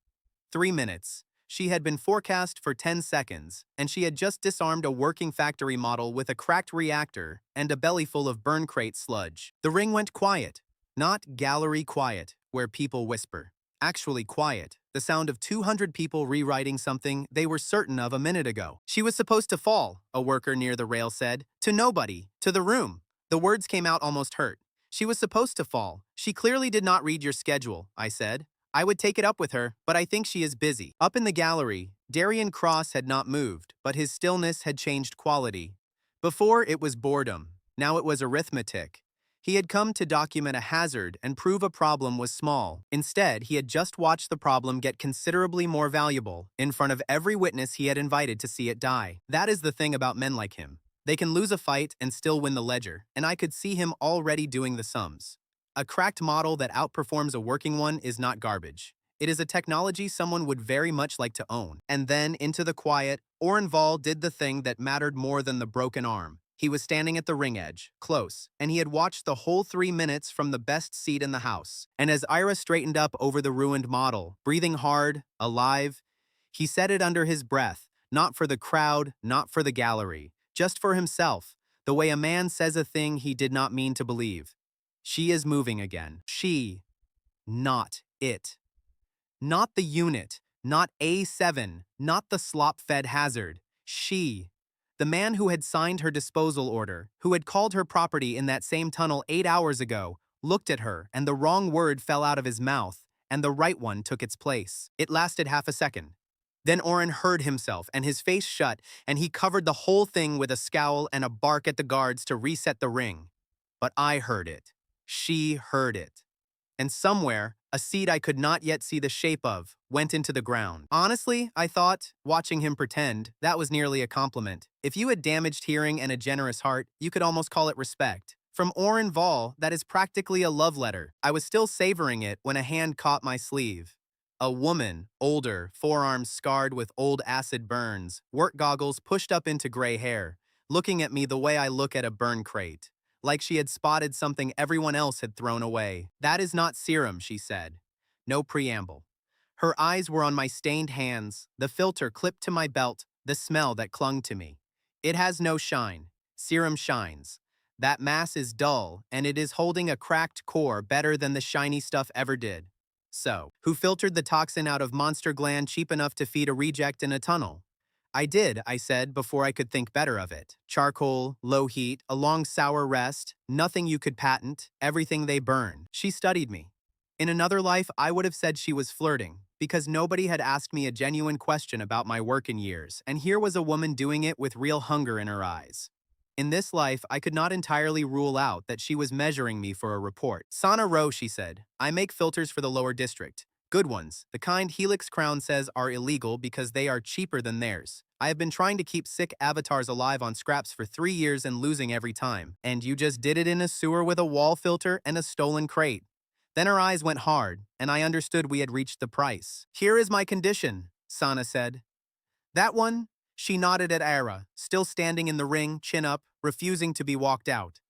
3 minutes. She had been forecast for 10 seconds, and she had just disarmed a working factory model with a cracked reactor and a belly full of burn crate sludge. The ring went quiet. Not gallery quiet, where people whisper. Actually quiet, the sound of 200 people rewriting something they were certain of a minute ago. She was supposed to fall, a worker near the rail said. To nobody, to the room. The words came out almost hurt. She was supposed to fall. She clearly did not read your schedule, I said. I would take it up with her, but I think she is busy. Up in the gallery, Darian Cross had not moved, but his stillness had changed quality. Before, it was boredom. Now it was arithmetic. He had come to document a hazard and prove a problem was small. Instead, he had just watched the problem get considerably more valuable in front of every witness he had invited to see it die. That is the thing about men like him. They can lose a fight and still win the ledger, and I could see him already doing the sums. A cracked model that outperforms a working one is not garbage. It is a technology someone would very much like to own. And then, into the quiet, Orenval did the thing that mattered more than the broken arm. He was standing at the ring edge, close, and he had watched the whole 3 minutes from the best seat in the house. And as Ira straightened up over the ruined model, breathing hard, alive, he said it under his breath, not for the crowd, not for the gallery, just for himself, the way a man says a thing he did not mean to believe. She is moving again. She, not it. Not the unit, not A7, not the slop-fed hazard. She. The man who had signed her disposal order, who had called her property in that same tunnel 8 hours ago, looked at her and the wrong word fell out of his mouth, and the right one took its place. It lasted half a second. Then Oren heard himself and his face shut, and he covered the whole thing with a scowl and a bark at the guards to reset the ring. But I heard it. She heard it. And somewhere, a seed I could not yet see the shape of went into the ground. Honestly, I thought, watching him pretend, that was nearly a compliment. If you had damaged hearing and a generous heart, you could almost call it respect. From Oren Vol, that is practically a love letter. I was still savoring it when a hand caught my sleeve. A woman, older, forearms scarred with old acid burns, work goggles pushed up into gray hair, looking at me the way I look at a burn crate. Like she had spotted something everyone else had thrown away. "That is not serum," she said. No preamble. Her eyes were on my stained hands, the filter clipped to my belt, the smell that clung to me. "It has no shine. Serum shines. That mass is dull, and it is holding a cracked core better than the shiny stuff ever did." So, who filtered the toxin out of monster gland cheap enough to feed a reject in a tunnel? "I did," I said before I could think better of it. "Charcoal, low heat, a long sour rest, nothing you could patent, everything they burn." She studied me. In another life, I would have said she was flirting, because nobody had asked me a genuine question about my working years, and here was a woman doing it with real hunger in her eyes. In this life, I could not entirely rule out that she was measuring me for a report. "Sana Row," she said. "I make filters for the lower district. Good ones, the kind Helix Crown says are illegal because they are cheaper than theirs. I have been trying to keep sick avatars alive on scraps for 3 years and losing every time. And you just did it in a sewer with a wall filter and a stolen crate." Then her eyes went hard, and I understood we had reached the price. "Here is my condition," Sana said. "That one?" She nodded at Ara, still standing in the ring, chin up, refusing to be walked out.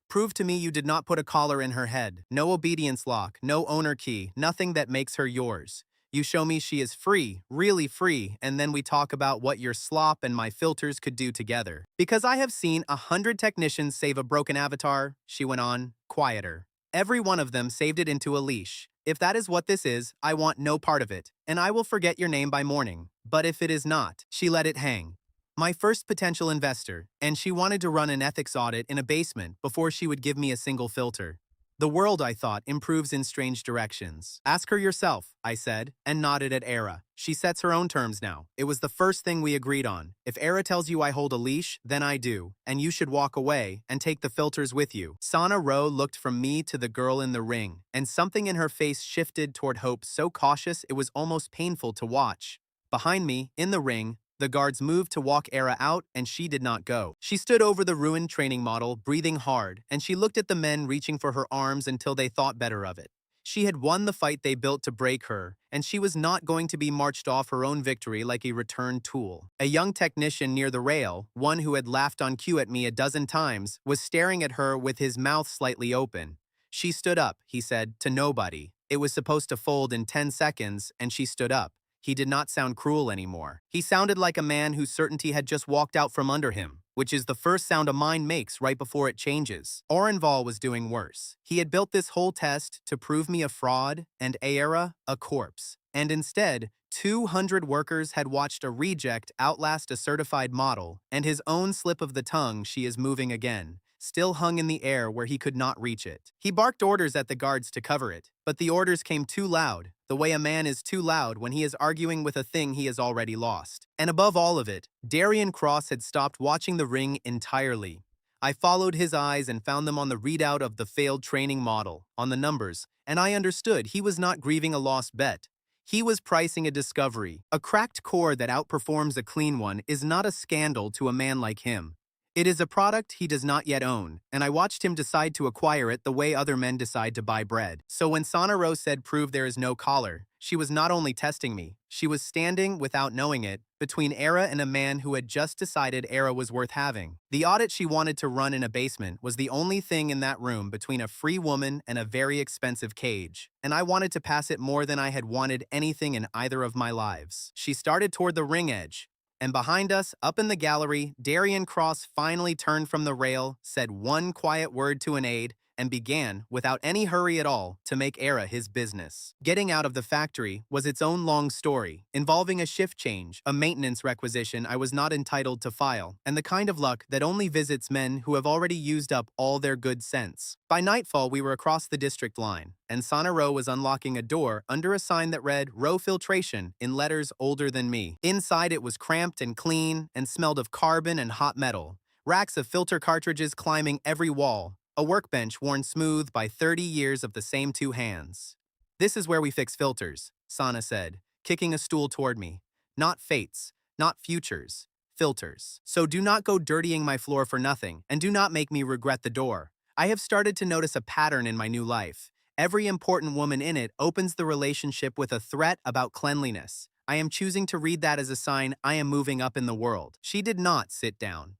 "Prove to me you did not put a collar in her head. No obedience lock, no owner key, nothing that makes her yours. You show me she is free, really free, and then we talk about what your slop and my filters could do together." "Because I have seen 100 technicians save a broken avatar," she went on, quieter. "Every one of them saved it into a leash. If that is what this is, I want no part of it, and I will forget your name by morning. But if it is not," she let it hang. "My first potential investor, and she wanted to run an ethics audit in a basement before she would give me a single filter. The world, I thought, improves in strange directions. "Ask her yourself," I said, and nodded at Era. "She sets her own terms now. It was the first thing we agreed on. If Era tells you I hold a leash, then I do, and you should walk away and take the filters with you." Sana Rowe looked from me to the girl in the ring, and something in her face shifted toward hope so cautious it was almost painful to watch. Behind me, in the ring, the guards moved to walk Era out, and she did not go. She stood over the ruined training model, breathing hard, and she looked at the men reaching for her arms until they thought better of it. She had won the fight they built to break her, and she was not going to be marched off her own victory like a returned tool. A young technician near the rail, one who had laughed on cue at me a dozen times, was staring at her with his mouth slightly open. "She stood up," he said, to nobody. It was supposed to fold in 10 seconds, and she stood up. He did not sound cruel anymore. He sounded like a man whose certainty had just walked out from under him, which is the first sound a mind makes right before it changes. Orenval was doing worse. He had built this whole test to prove me a fraud and Aera a corpse. And instead, 200 workers had watched a reject outlast a certified model, and his own slip of the tongue, "She is moving again," still hung in the air where he could not reach it. He barked orders at the guards to cover it, but the orders came too loud, the way a man is too loud when he is arguing with a thing he has already lost. And above all of it, Darian Cross had stopped watching the ring entirely. I followed his eyes and found them on the readout of the failed training model, on the numbers, and I understood he was not grieving a lost bet. He was pricing a discovery. A cracked core that outperforms a clean one is not a scandal to a man like him. It is a product he does not yet own, and I watched him decide to acquire it the way other men decide to buy bread. So when Sonaro said prove there is no collar, she was not only testing me, she was standing, without knowing it, between Era and a man who had just decided Era was worth having. The audit she wanted to run in a basement was the only thing in that room between a free woman and a very expensive cage, and I wanted to pass it more than I had wanted anything in either of my lives. She started toward the ring edge, and behind us, up in the gallery, Darian Cross finally turned from the rail, said one quiet word to an aide, and began, without any hurry at all, to make Era his business. Getting out of the factory was its own long story, involving a shift change, a maintenance requisition I was not entitled to file, and the kind of luck that only visits men who have already used up all their good sense. By nightfall, we were across the district line, and Sana Row was unlocking a door under a sign that read Row Filtration in letters older than me. Inside, it was cramped and clean and smelled of carbon and hot metal, racks of filter cartridges climbing every wall, a workbench worn smooth by 30 years of the same two hands. "This is where we fix filters," Sana said, kicking a stool toward me. "Not fates, not futures, filters. So do not go dirtying my floor for nothing, and do not make me regret the door. I have started to notice a pattern in my new life. Every important woman in it opens the relationship with a threat about cleanliness. I am choosing to read that as a sign I am moving up in the world." She did not sit down.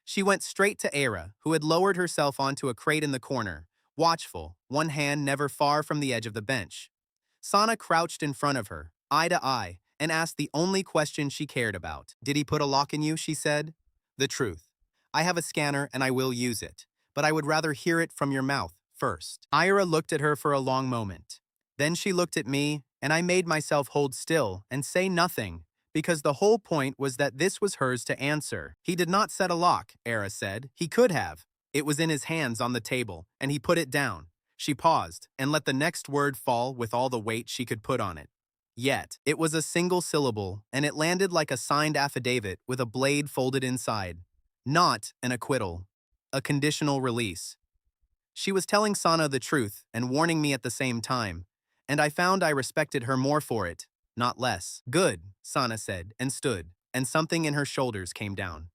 She went straight to Era, who had lowered herself onto a crate in the corner, watchful, one hand never far from the edge of the bench. Sana crouched in front of her, eye to eye, and asked the only question she cared about. "Did he put a lock in you?" she said. "The truth. I have a scanner and I will use it, but I would rather hear it from your mouth first." Ira looked at her for a long moment. Then she looked at me, and I made myself hold still and say nothing, because the whole point was that this was hers to answer. "He did not set a lock," Era said. "He could have. It was in his hands on the table, and he put it down." She paused and let the next word fall with all the weight she could put on it. "Yet." It was a single syllable, and it landed like a signed affidavit with a blade folded inside. Not an acquittal. A conditional release. She was telling Sana the truth and warning me at the same time, and I found I respected her more for it, not less. "Good," Sana said, and stood, and something in her shoulders came down.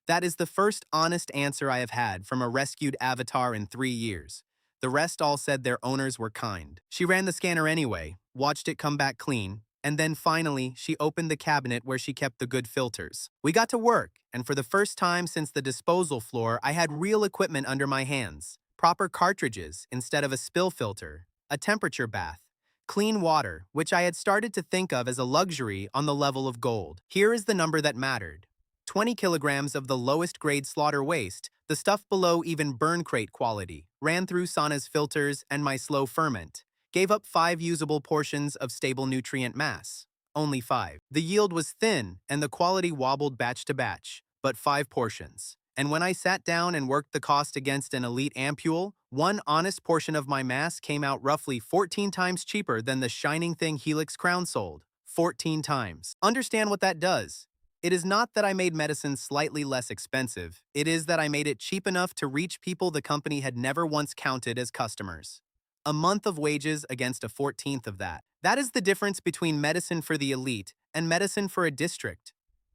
"That is the first honest answer I have had from a rescued avatar in 3 years. The rest all said their owners were kind." She ran the scanner anyway, watched it come back clean, and then finally she opened the cabinet where she kept the good filters. We got to work, and for the first time since the disposal floor, I had real equipment under my hands. Proper cartridges instead of a spill filter, a temperature bath, clean water, which I had started to think of as a luxury on the level of gold. Here is the number that mattered. 20 kilograms of the lowest grade slaughter waste, the stuff below even burn crate quality, ran through Sana's filters and my slow ferment, gave up 5 usable portions of stable nutrient mass. Only 5. The yield was thin and the quality wobbled batch to batch, but 5 portions. And when I sat down and worked the cost against an elite ampule, one honest portion of my mass came out roughly 14 times cheaper than the shining thing Helix Crown sold. 14 times. Understand what that does. It is not that I made medicine slightly less expensive, it is that I made it cheap enough to reach people the company had never once counted as customers. A month of wages against a 14th of that. That is the difference between medicine for the elite and medicine for a district.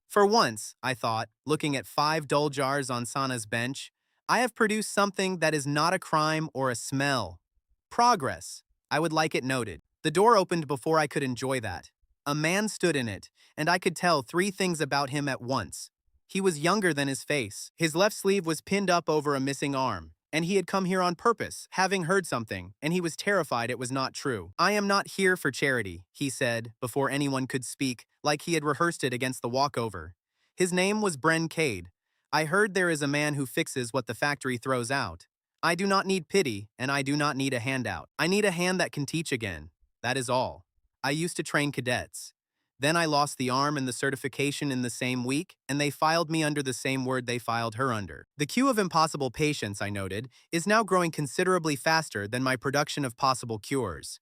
For once, I thought, looking at 5 dull jars on Sana's bench, I have produced something that is not a crime or a smell. Progress. I would like it noted. The door opened before I could enjoy that. A man stood in it, and I could tell 3 things about him at once. He was younger than his face. His left sleeve was pinned up over a missing arm, and he had come here on purpose, having heard something, and he was terrified it was not true. "I am not here for charity," he said, before anyone could speak, like he had rehearsed it against the walkover. His name was Bren Cade. "I heard there is a man who fixes what the factory throws out. I do not need pity, and I do not need a handout. I need a hand that can teach again. That is all. I used to train cadets. Then I lost the arm and the certification in the same week, and they filed me under the same word they filed her under. The queue of impossible patients, I noted, is now growing considerably faster than my production of possible cures.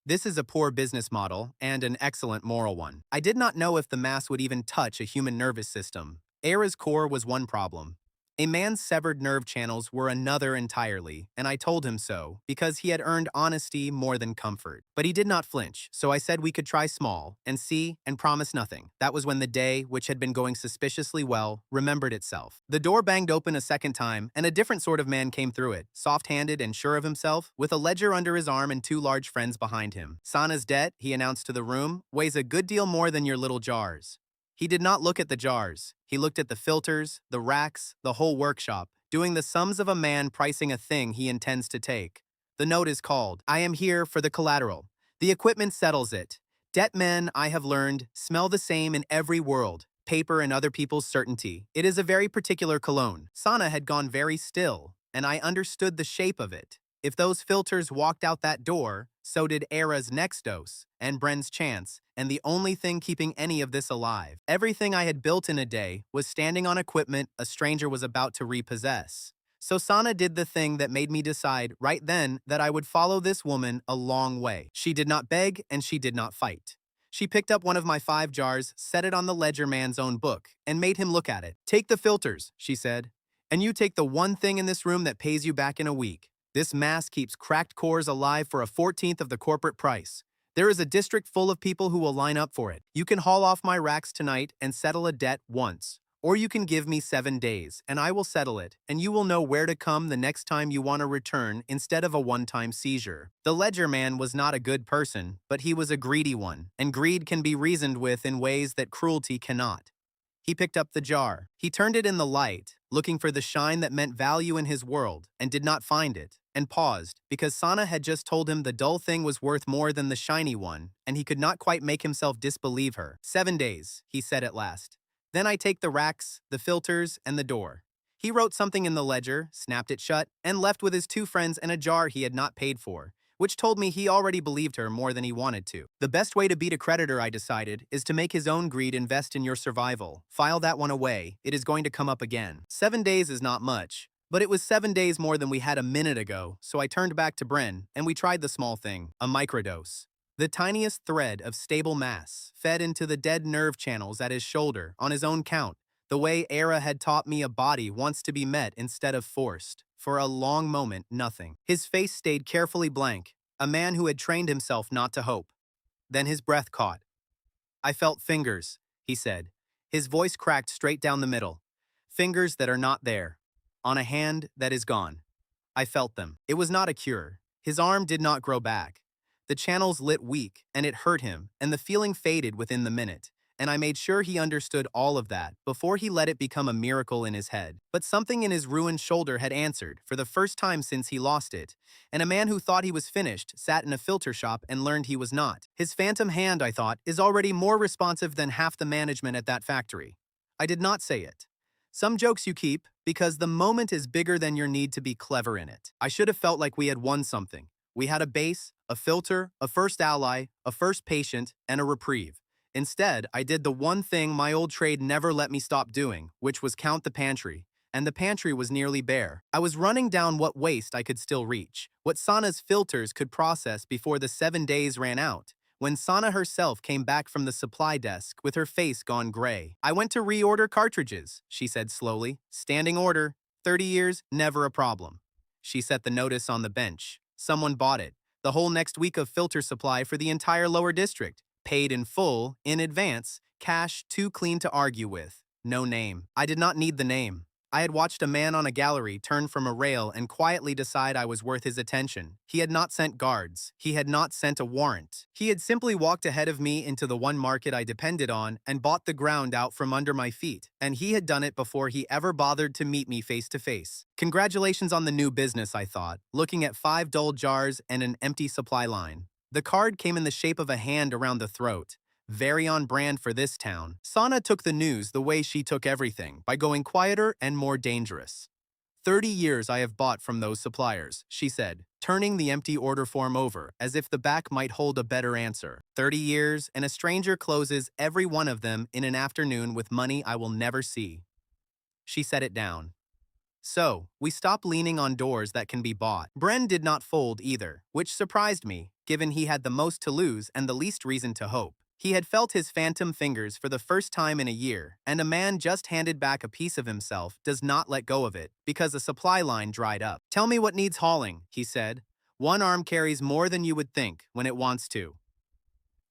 This is a poor business model and an excellent moral one. I did not know if the mass would even touch a human nervous system. Era's core was one problem. A man's severed nerve channels were another entirely, and I told him so, because he had earned honesty more than comfort. But he did not flinch, so I said we could try small, and see, and promise nothing. That was when the day, which had been going suspiciously well, remembered itself. The door banged open a second time, and a different sort of man came through it, soft-handed and sure of himself, with a ledger under his arm and 2 large friends behind him. "Sana's debt," he announced to the room, "weighs a good deal more than your little jars." He did not look at the jars. He looked at the filters, the racks, the whole workshop, doing the sums of a man pricing a thing he intends to take. The note is called, "I am here for the collateral. The equipment settles it. Debt men, I have learned, smell the same in every world. Paper and other people's certainty. It is a very particular cologne." Sana had gone very still, and I understood the shape of it. If those filters walked out that door, so did Era's next dose, and Bren's chance, and the only thing keeping any of this alive. Everything I had built in a day was standing on equipment a stranger was about to repossess. So Sana did the thing that made me decide right then that I would follow this woman a long way. She did not beg and she did not fight. She picked up one of my 5 jars, set it on the ledger man's own book, and made him look at it. "Take the filters," she said, "and you take the one thing in this room that pays you back in a week. This mass keeps cracked cores alive for a 14th of the corporate price. There is a district full of people who will line up for it. You can haul off my racks tonight and settle a debt once. Or you can give me 7 days, and I will settle it, and you will know where to come the next time you want a return instead of a one-time seizure." The ledger man was not a good person, but he was a greedy one, and greed can be reasoned with in ways that cruelty cannot. He picked up the jar. He turned it in the light, looking for the shine that meant value in his world, and did not find it, and paused, because Sana had just told him the dull thing was worth more than the shiny one, and he could not quite make himself disbelieve her. "7 days," he said at last. "Then I take the racks, the filters, and the door." He wrote something in the ledger, snapped it shut, and left with his 2 friends and a jar he had not paid for, which told me he already believed her more than he wanted to. The best way to beat a creditor, I decided, is to make his own greed invest in your survival. File that one away. It is going to come up again. 7 days is not much, but it was 7 days more than we had a minute ago, so I turned back to Bren, and we tried the small thing, a microdose. The tiniest thread of stable mass fed into the dead nerve channels at his shoulder on his own count, the way Era had taught me a body wants to be met instead of forced. For a long moment, nothing. His face stayed carefully blank, a man who had trained himself not to hope. Then his breath caught. "I felt fingers," he said. His voice cracked straight down the middle. "Fingers that are not there. On a hand that is gone. I felt them." It was not a cure. His arm did not grow back. The channels lit weak, and it hurt him, and the feeling faded within the minute, and I made sure he understood all of that before he let it become a miracle in his head. But something in his ruined shoulder had answered, for the first time since he lost it, and a man who thought he was finished sat in a filter shop and learned he was not. His phantom hand, I thought, is already more responsive than half the management at that factory. I did not say it. Some jokes you keep, because the moment is bigger than your need to be clever in it. I should have felt like we had won something. We had a base, a filter, a first ally, a first patient, and a reprieve. Instead, I did the one thing my old trade never let me stop doing, which was count the pantry, and the pantry was nearly bare. I was running down what waste I could still reach, what Sana's filters could process before the 7 days ran out, when Sana herself came back from the supply desk with her face gone gray. "I went to reorder cartridges," she said slowly. "Standing order. 30 years, never a problem." She set the notice on the bench. Someone bought it. The whole next week of filter supply for the entire lower district. Paid in full, in advance, cash too clean to argue with. No name. I did not need the name. I had watched a man on a gallery turn from a rail and quietly decide I was worth his attention. He had not sent guards. He had not sent a warrant. He had simply walked ahead of me into the one market I depended on and bought the ground out from under my feet, and he had done it before he ever bothered to meet me face to face. Congratulations on the new business, I thought, looking at 5 dull jars and an empty supply line. The card came in the shape of a hand around the throat. Very on brand for this town. Sana took the news the way she took everything, by going quieter and more dangerous. 30 years I have bought from those suppliers, she said, turning the empty order form over, as if the back might hold a better answer. 30 years, and a stranger closes every one of them in an afternoon with money I will never see. She set it down. So, we stopped leaning on doors that can be bought. Bren did not fold either, which surprised me, given he had the most to lose and the least reason to hope. He had felt his phantom fingers for the first time in a year, and a man just handed back a piece of himself does not let go of it, because a supply line dried up. "Tell me what needs hauling," he said. "One arm carries more than you would think when it wants to."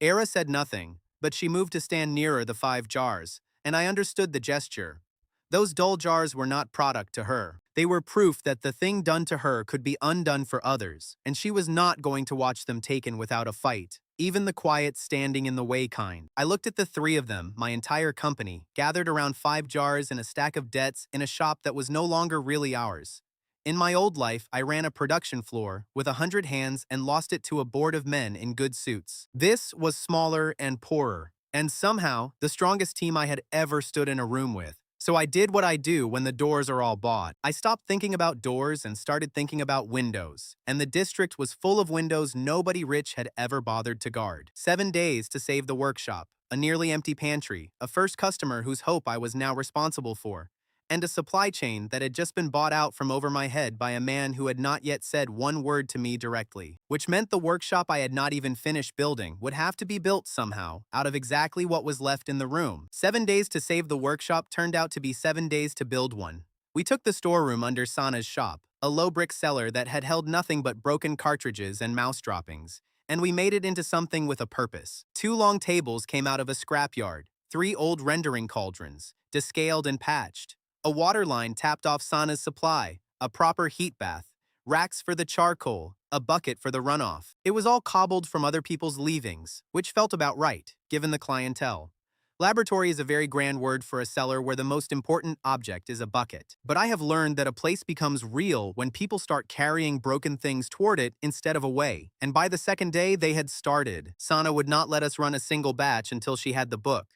Era said nothing, but she moved to stand nearer the 5 jars, and I understood the gesture. Those dull jars were not product to her. They were proof that the thing done to her could be undone for others, and she was not going to watch them taken without a fight, even the quiet standing in the way kind. I looked at the 3 of them, my entire company, gathered around 5 jars and a stack of debts in a shop that was no longer really ours. In my old life, I ran a production floor with 100 hands and lost it to a board of men in good suits. This was smaller and poorer, and somehow the strongest team I had ever stood in a room with. So I did what I do when the doors are all bought. I stopped thinking about doors and started thinking about windows. And the district was full of windows nobody rich had ever bothered to guard. 7 days to save the workshop, a nearly empty pantry, a first customer whose hope I was now responsible for, and a supply chain that had just been bought out from over my head by a man who had not yet said one word to me directly, which meant the workshop I had not even finished building would have to be built somehow, out of exactly what was left in the room. 7 days to save the workshop turned out to be 7 days to build one. We took the storeroom under Sana's shop, a low brick cellar that had held nothing but broken cartridges and mouse droppings, and we made it into something with a purpose. 2 long tables came out of a scrapyard, 3 old rendering cauldrons, descaled and patched, a water line tapped off Sana's supply, a proper heat bath, racks for the charcoal, a bucket for the runoff. It was all cobbled from other people's leavings, which felt about right, given the clientele. Laboratory is a very grand word for a cellar where the most important object is a bucket. But I have learned that a place becomes real when people start carrying broken things toward it instead of away. And by the second day, they had started. Sana would not let us run a single batch until she had the book.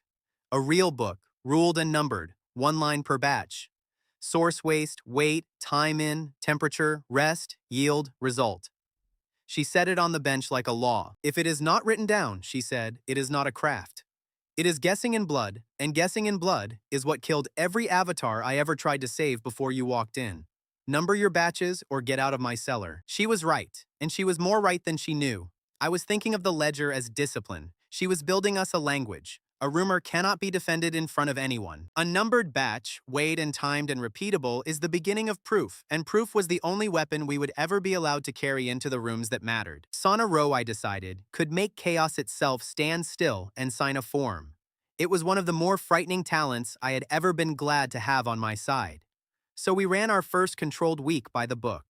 A real book, ruled and numbered, 1 line per batch. Source waste, weight, time in, temperature, rest, yield, result. She set it on the bench like a law. If it is not written down, she said, it is not a craft. It is guessing in blood, and guessing in blood is what killed every avatar I ever tried to save before you walked in. Number your batches or get out of my cellar. She was right, and she was more right than she knew. I was thinking of the ledger as discipline. She was building us a language. A rumor cannot be defended in front of anyone. A numbered batch, weighed and timed and repeatable, is the beginning of proof, and proof was the only weapon we would ever be allowed to carry into the rooms that mattered. Sana Row, I decided, could make chaos itself stand still and sign a form. It was one of the more frightening talents I had ever been glad to have on my side. So we ran our first controlled week by the book.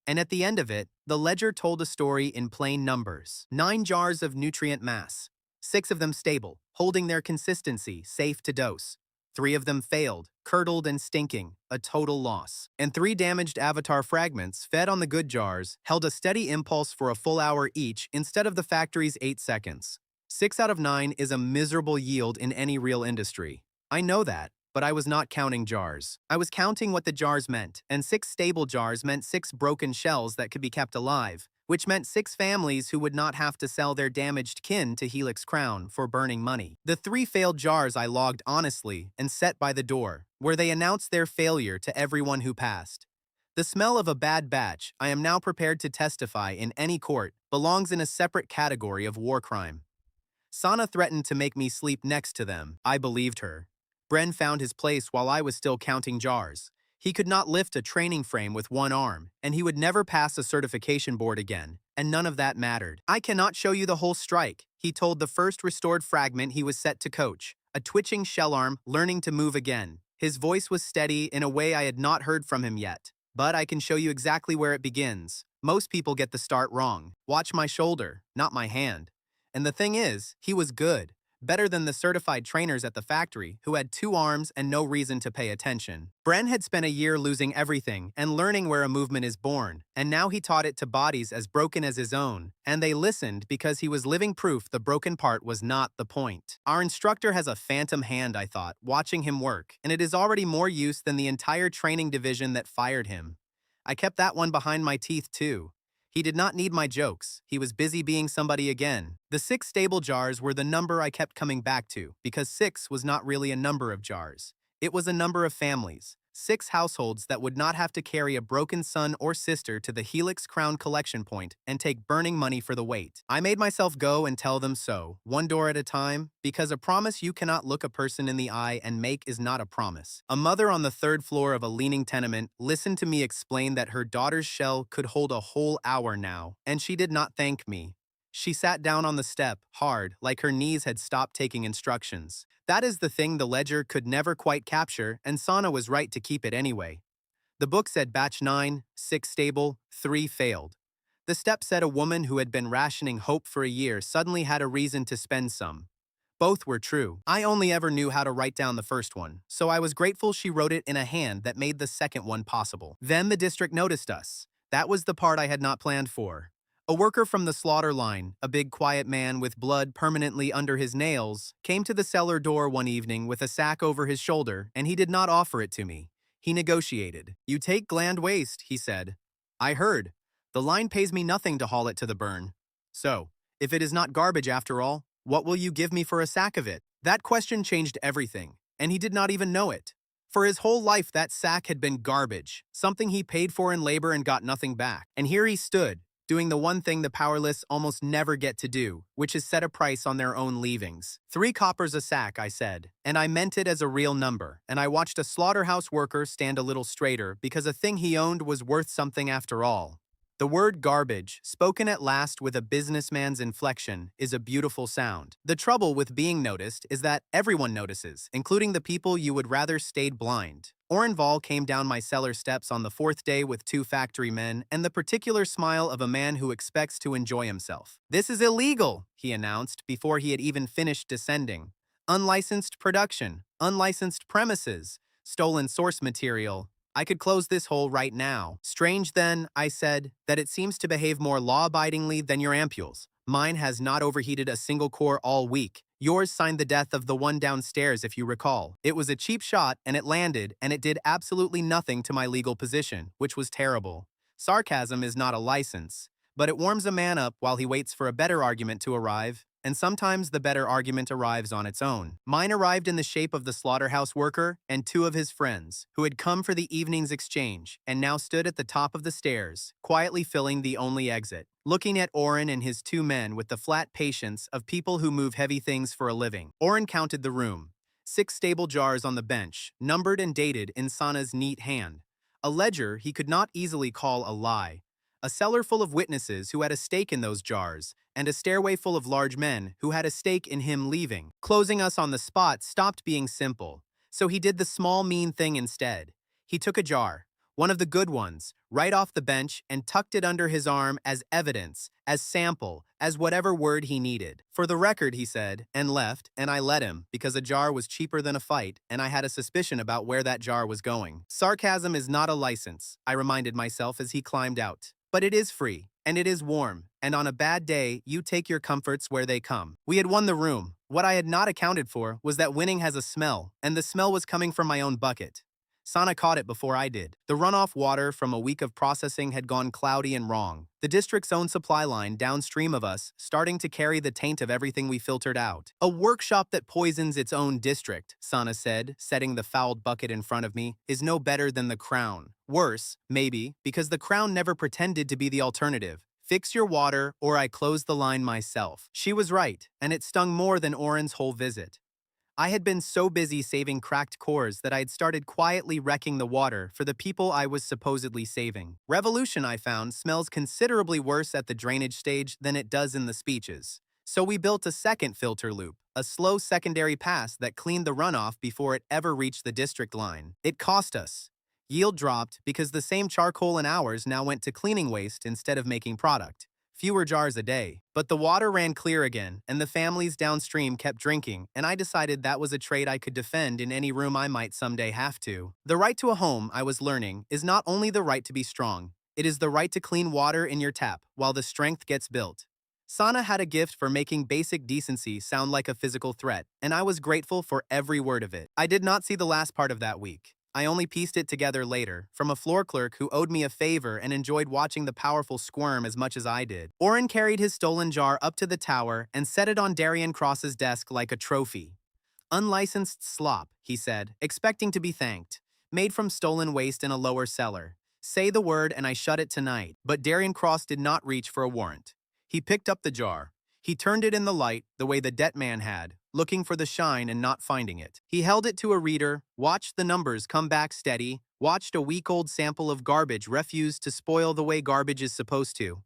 And at the end of it, the ledger told a story in plain numbers. 9 jars of nutrient mass. 6 of them stable, holding their consistency, safe to dose. 3 of them failed, curdled and stinking, a total loss. And 3 damaged avatar fragments, fed on the good jars, held a steady impulse for a full hour each instead of the factory's 8 seconds. 6 out of 9 is a miserable yield in any real industry. I know that, but I was not counting jars. I was counting what the jars meant, and 6 stable jars meant 6 broken shells that could be kept alive, which meant 6 families who would not have to sell their damaged kin to Helix Crown for burning money. The 3 failed jars I logged honestly and set by the door, where they announced their failure to everyone who passed. The smell of a bad batch, I am now prepared to testify in any court, belongs in a separate category of war crime. Sana threatened to make me sleep next to them. I believed her. Bren found his place while I was still counting jars. He could not lift a training frame with 1 arm, and he would never pass a certification board again, and none of that mattered. I cannot show you the whole strike, he told the first restored fragment he was set to coach, a twitching shell arm learning to move again. His voice was steady in a way I had not heard from him yet, but I can show you exactly where it begins. Most people get the start wrong. Watch my shoulder, not my hand. And the thing is, he was good. Better than the certified trainers at the factory who had 2 arms and no reason to pay attention. Bren had spent a year losing everything and learning where a movement is born, and now he taught it to bodies as broken as his own, and they listened because he was living proof the broken part was not the point. Our instructor has a phantom hand, I thought, watching him work, and it is already more use than the entire training division that fired him. I kept that one behind my teeth too. He did not need my jokes. He was busy being somebody again. The 6 stable jars were the number I kept coming back to, because 6 was not really a number of jars. It was a number of families. 6 households that would not have to carry a broken son or sister to the Helix Crown collection point and take burning money for the weight. I made myself go and tell them so, 1 door at a time, because a promise you cannot look a person in the eye and make is not a promise. A mother on the 3rd floor of a leaning tenement listened to me explain that her daughter's shell could hold a whole hour now, and she did not thank me. She sat down on the step, hard, like her knees had stopped taking instructions. That is the thing the ledger could never quite capture, and Sana was right to keep it anyway. The book said batch 9, 6 stable, 3 failed. The step said a woman who had been rationing hope for a year suddenly had a reason to spend some. Both were true. I only ever knew how to write down the first one, so I was grateful she wrote it in a hand that made the second one possible. Then the district noticed us. That was the part I had not planned for. A worker from the slaughter line, a big quiet man with blood permanently under his nails, came to the cellar door one evening with a sack over his shoulder, and he did not offer it to me. He negotiated. "You take gland waste," he said. "I heard. The line pays me nothing to haul it to the burn. So, if it is not garbage after all, what will you give me for a sack of it?" That question changed everything, and he did not even know it. For his whole life, that sack had been garbage, something he paid for in labor and got nothing back. And here he stood, doing the one thing the powerless almost never get to do, which is set a price on their own leavings. 3 coppers a sack, I said, and I meant it as a real number, and I watched a slaughterhouse worker stand a little straighter because a thing he owned was worth something after all. The word garbage, spoken at last with a businessman's inflection, is a beautiful sound. The trouble with being noticed is that everyone notices, including the people you would rather stayed blind. Orenval came down my cellar steps on the 4th day with 2 factory men and the particular smile of a man who expects to enjoy himself. "This is illegal," he announced before he had even finished descending. "Unlicensed production, unlicensed premises, stolen source material. I could close this hole right now." "Strange then," I said, "that it seems to behave more law-abidingly than your ampules. Mine has not overheated a single core all week. Yours signed the death of the one downstairs, if you recall. It was a cheap shot, and it landed, and it did absolutely nothing to my legal position, which was terrible." Sarcasm is not a license, but it warms a man up while he waits for a better argument to arrive, and sometimes the better argument arrives on its own. Mine arrived in the shape of the slaughterhouse worker and 2 of his friends, who had come for the evening's exchange, and now stood at the top of the stairs, quietly filling the only exit, looking at Oren and his 2 men with the flat patience of people who move heavy things for a living. Oren counted the room. 6 stable jars on the bench, numbered and dated in Sana's neat hand. A ledger he could not easily call a lie. A cellar full of witnesses who had a stake in those jars, and a stairway full of large men who had a stake in him leaving. Closing us on the spot stopped being simple, so he did the small mean thing instead. He took a jar, one of the good ones, right off the bench and tucked it under his arm as evidence, as sample, as whatever word he needed. "For the record," he said, and left, and I let him, because a jar was cheaper than a fight, and I had a suspicion about where that jar was going. Sarcasm is not a license, I reminded myself as he climbed out. But it is free, and it is warm, and on a bad day, you take your comforts where they come. We had won the room. What I had not accounted for was that winning has a smell, and the smell was coming from my own bucket. Sana caught it before I did. The runoff water from a week of processing had gone cloudy and wrong. The district's own supply line downstream of us, starting to carry the taint of everything we filtered out. "A workshop that poisons its own district," Sana said, setting the fouled bucket in front of me, "is no better than the Crown. Worse, maybe, because the Crown never pretended to be the alternative. Fix your water, or I close the line myself." She was right, and it stung more than Oren's whole visit. I had been so busy saving cracked cores that I had started quietly wrecking the water for the people I was supposedly saving. Revolution, I found, smells considerably worse at the drainage stage than it does in the speeches. So we built a second filter loop, a slow secondary pass that cleaned the runoff before it ever reached the district line. It cost us. Yield dropped because the same charcoal and hours now went to cleaning waste instead of making product. Fewer jars a day. But the water ran clear again, and the families downstream kept drinking, and I decided that was a trade I could defend in any room I might someday have to. The right to a home, I was learning, is not only the right to be strong, it is the right to clean water in your tap while the strength gets built. Sana had a gift for making basic decency sound like a physical threat, and I was grateful for every word of it. I did not see the last part of that week. I only pieced it together later, from a floor clerk who owed me a favor and enjoyed watching the powerful squirm as much as I did. Oren carried his stolen jar up to the tower and set it on Darian Cross's desk like a trophy. "Unlicensed slop," he said, expecting to be thanked. "Made from stolen waste in a lower cellar. Say the word and I shut it tonight." But Darian Cross did not reach for a warrant. He picked up the jar. He turned it in the light, the way the debt man had, looking for the shine and not finding it. He held it to a reader, watched the numbers come back steady, watched a week-old sample of garbage refuse to spoil the way garbage is supposed to.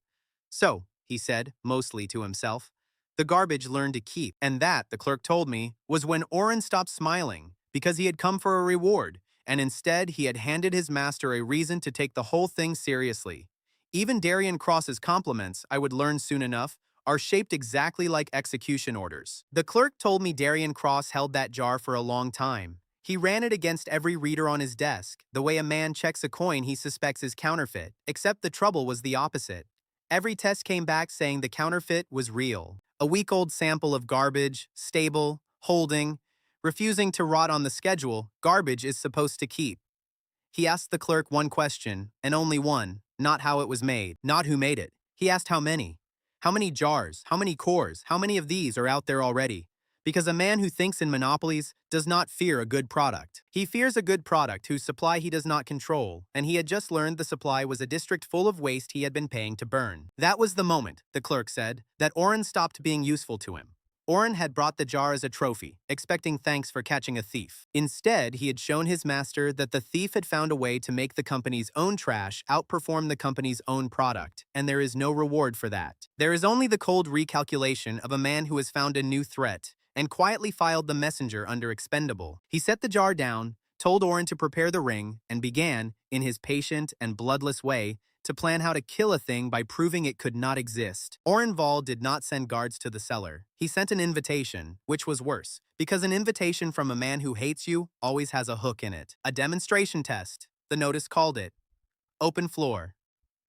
"So," he said, mostly to himself, "the garbage learned to keep." And that, the clerk told me, was when Oren stopped smiling, because he had come for a reward, and instead he had handed his master a reason to take the whole thing seriously. Even Darian Cross's compliments, I would learn soon enough, are shaped exactly like execution orders. The clerk told me Darian Cross held that jar for a long time. He ran it against every reader on his desk, the way a man checks a coin he suspects is counterfeit, except the trouble was the opposite. Every test came back saying the counterfeit was real. A week-old sample of garbage, stable, holding, refusing to rot on the schedule garbage is supposed to keep. He asked the clerk one question, and only one, not how it was made, not who made it. He asked how many. How many jars, how many cores, how many of these are out there already? Because a man who thinks in monopolies does not fear a good product. He fears a good product whose supply he does not control, and he had just learned the supply was a district full of waste he had been paying to burn. That was the moment, the clerk said, that Oren stopped being useful to him. Oren had brought the jar as a trophy, expecting thanks for catching a thief. Instead, he had shown his master that the thief had found a way to make the company's own trash outperform the company's own product, and there is no reward for that. There is only the cold recalculation of a man who has found a new threat, and quietly filed the messenger under expendable. He set the jar down, told Oren to prepare the ring, and began, in his patient and bloodless way, to plan how to kill a thing by proving it could not exist. Orenval did not send guards to the cellar. He sent an invitation, which was worse, because an invitation from a man who hates you always has a hook in it. A demonstration test, the notice called it. Open floor.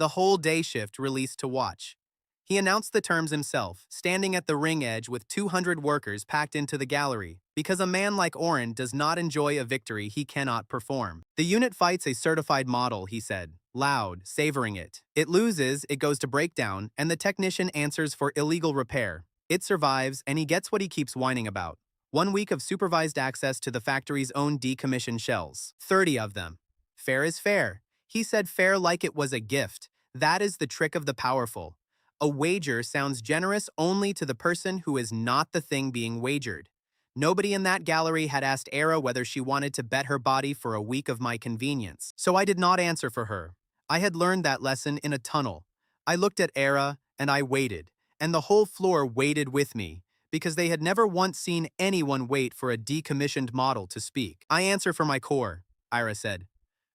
The whole day shift released to watch. He announced the terms himself, standing at the ring edge with 200 workers packed into the gallery, because a man like Oren does not enjoy a victory he cannot perform. The unit fights a certified model, he said, loud, savoring it. It loses, it goes to breakdown, and the technician answers for illegal repair. It survives, and he gets what he keeps whining about. 1 week of supervised access to the factory's own decommissioned shells. 30 of them. Fair is fair. He said fair like it was a gift. That is the trick of the powerful. A wager sounds generous only to the person who is not the thing being wagered. Nobody in that gallery had asked Era whether she wanted to bet her body for a week of my convenience, so I did not answer for her. I had learned that lesson in a tunnel. I looked at Era, and I waited, and the whole floor waited with me, because they had never once seen anyone wait for a decommissioned model to speak. I answer for my core, Ira said.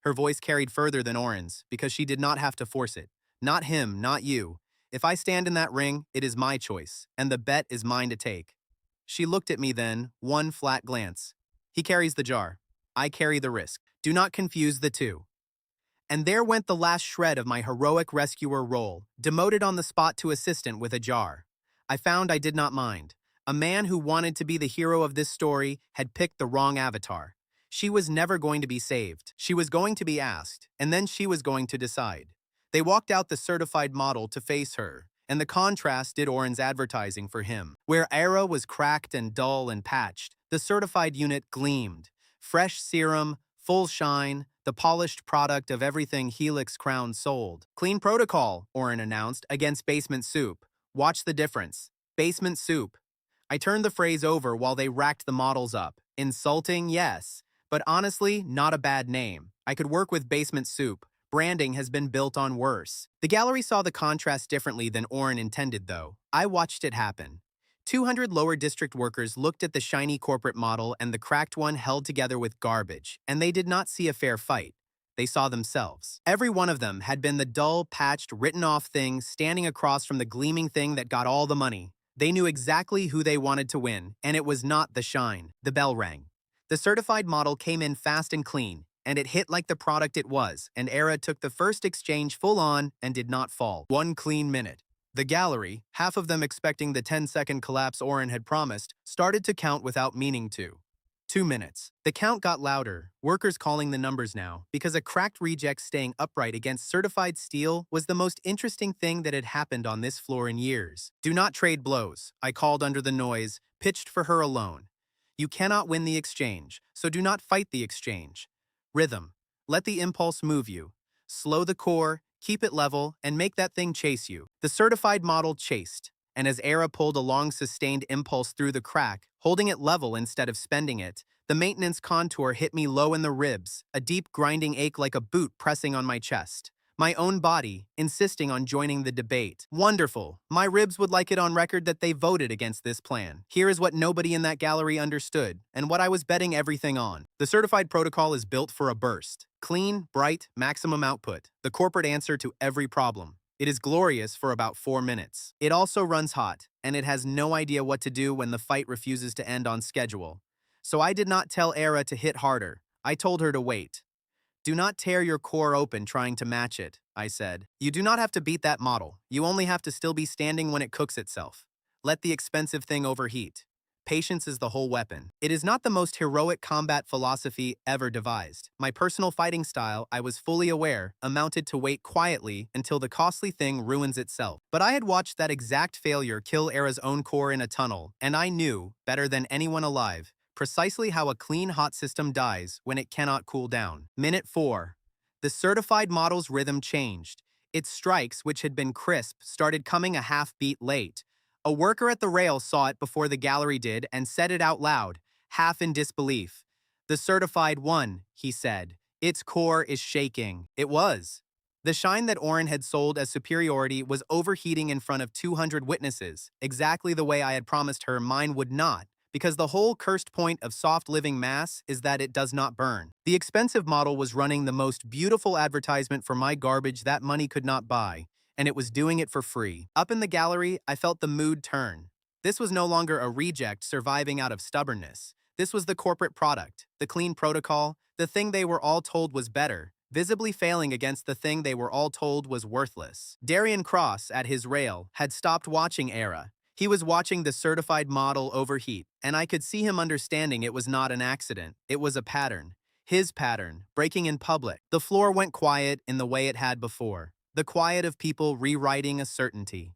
Her voice carried further than Oren's, because she did not have to force it. Not him, not you. If I stand in that ring, it is my choice, and the bet is mine to take. She looked at me then, one flat glance. He carries the jar. I carry the risk. Do not confuse the two. And there went the last shred of my heroic rescuer role, demoted on the spot to assistant with a jar. I found I did not mind. A man who wanted to be the hero of this story had picked the wrong avatar. She was never going to be saved. She was going to be asked, and then she was going to decide. They walked out the certified model to face her, and the contrast did Oren's advertising for him. Where Era was cracked and dull and patched, the certified unit gleamed. Fresh serum, full shine, the polished product of everything Helix Crown sold. Clean protocol, Oren announced, against basement soup. Watch the difference. Basement soup. I turned the phrase over while they racked the models up. Insulting, yes, but honestly, not a bad name. I could work with basement soup. Branding has been built on worse. The gallery saw the contrast differently than Oren intended, though. I watched it happen. 200 lower district workers looked at the shiny corporate model and the cracked one held together with garbage, and they did not see a fair fight. They saw themselves. Every one of them had been the dull, patched, written-off thing standing across from the gleaming thing that got all the money. They knew exactly who they wanted to win, and it was not the shine. The bell rang. The certified model came in fast and clean, and it hit like the product it was, and Era took the first exchange full on and did not fall. 1 clean minute. The gallery, half of them expecting the 10-second collapse Oren had promised, started to count without meaning to. 2 minutes. The count got louder, workers calling the numbers now, because a cracked reject staying upright against certified steel was the most interesting thing that had happened on this floor in years. Do not trade blows, I called under the noise, pitched for her alone. You cannot win the exchange, so do not fight the exchange. Rhythm. Let the impulse move you. Slow the core, keep it level, and make that thing chase you. The certified model chased, and as Era pulled a long sustained impulse through the crack, holding it level instead of spending it, the maintenance contour hit me low in the ribs, a deep grinding ache like a boot pressing on my chest. My own body, insisting on joining the debate. Wonderful. My ribs would like it on record that they voted against this plan. Here is what nobody in that gallery understood, and what I was betting everything on. The certified protocol is built for a burst. Clean, bright, maximum output. The corporate answer to every problem. It is glorious for about 4 minutes. It also runs hot, and it has no idea what to do when the fight refuses to end on schedule. So I did not tell Era to hit harder. I told her to wait. Do not tear your core open trying to match it, I said. You do not have to beat that model. You only have to still be standing when it cooks itself. Let the expensive thing overheat. Patience is the whole weapon. It is not the most heroic combat philosophy ever devised. My personal fighting style, I was fully aware, amounted to wait quietly until the costly thing ruins itself. But I had watched that exact failure kill Era's own core in a tunnel, and I knew, better than anyone alive, precisely how a clean hot system dies when it cannot cool down. Minute 4. The certified model's rhythm changed. Its strikes, which had been crisp, started coming a half beat late. A worker at the rail saw it before the gallery did and said it out loud, half in disbelief. The certified one, he said. Its core is shaking. It was. The shine that Oren had sold as superiority was overheating in front of 200 witnesses, exactly the way I had promised her mine would not, because the whole cursed point of soft living mass is that it does not burn. The expensive model was running the most beautiful advertisement for my garbage that money could not buy, and it was doing it for free. Up in the gallery, I felt the mood turn. This was no longer a reject surviving out of stubbornness. This was the corporate product, the clean protocol, the thing they were all told was better, visibly failing against the thing they were all told was worthless. Darian Cross, at his rail, had stopped watching Era. He was watching the certified model overheat, and I could see him understanding it was not an accident. It was a pattern. His pattern, breaking in public. The floor went quiet in the way it had before. The quiet of people rewriting a certainty.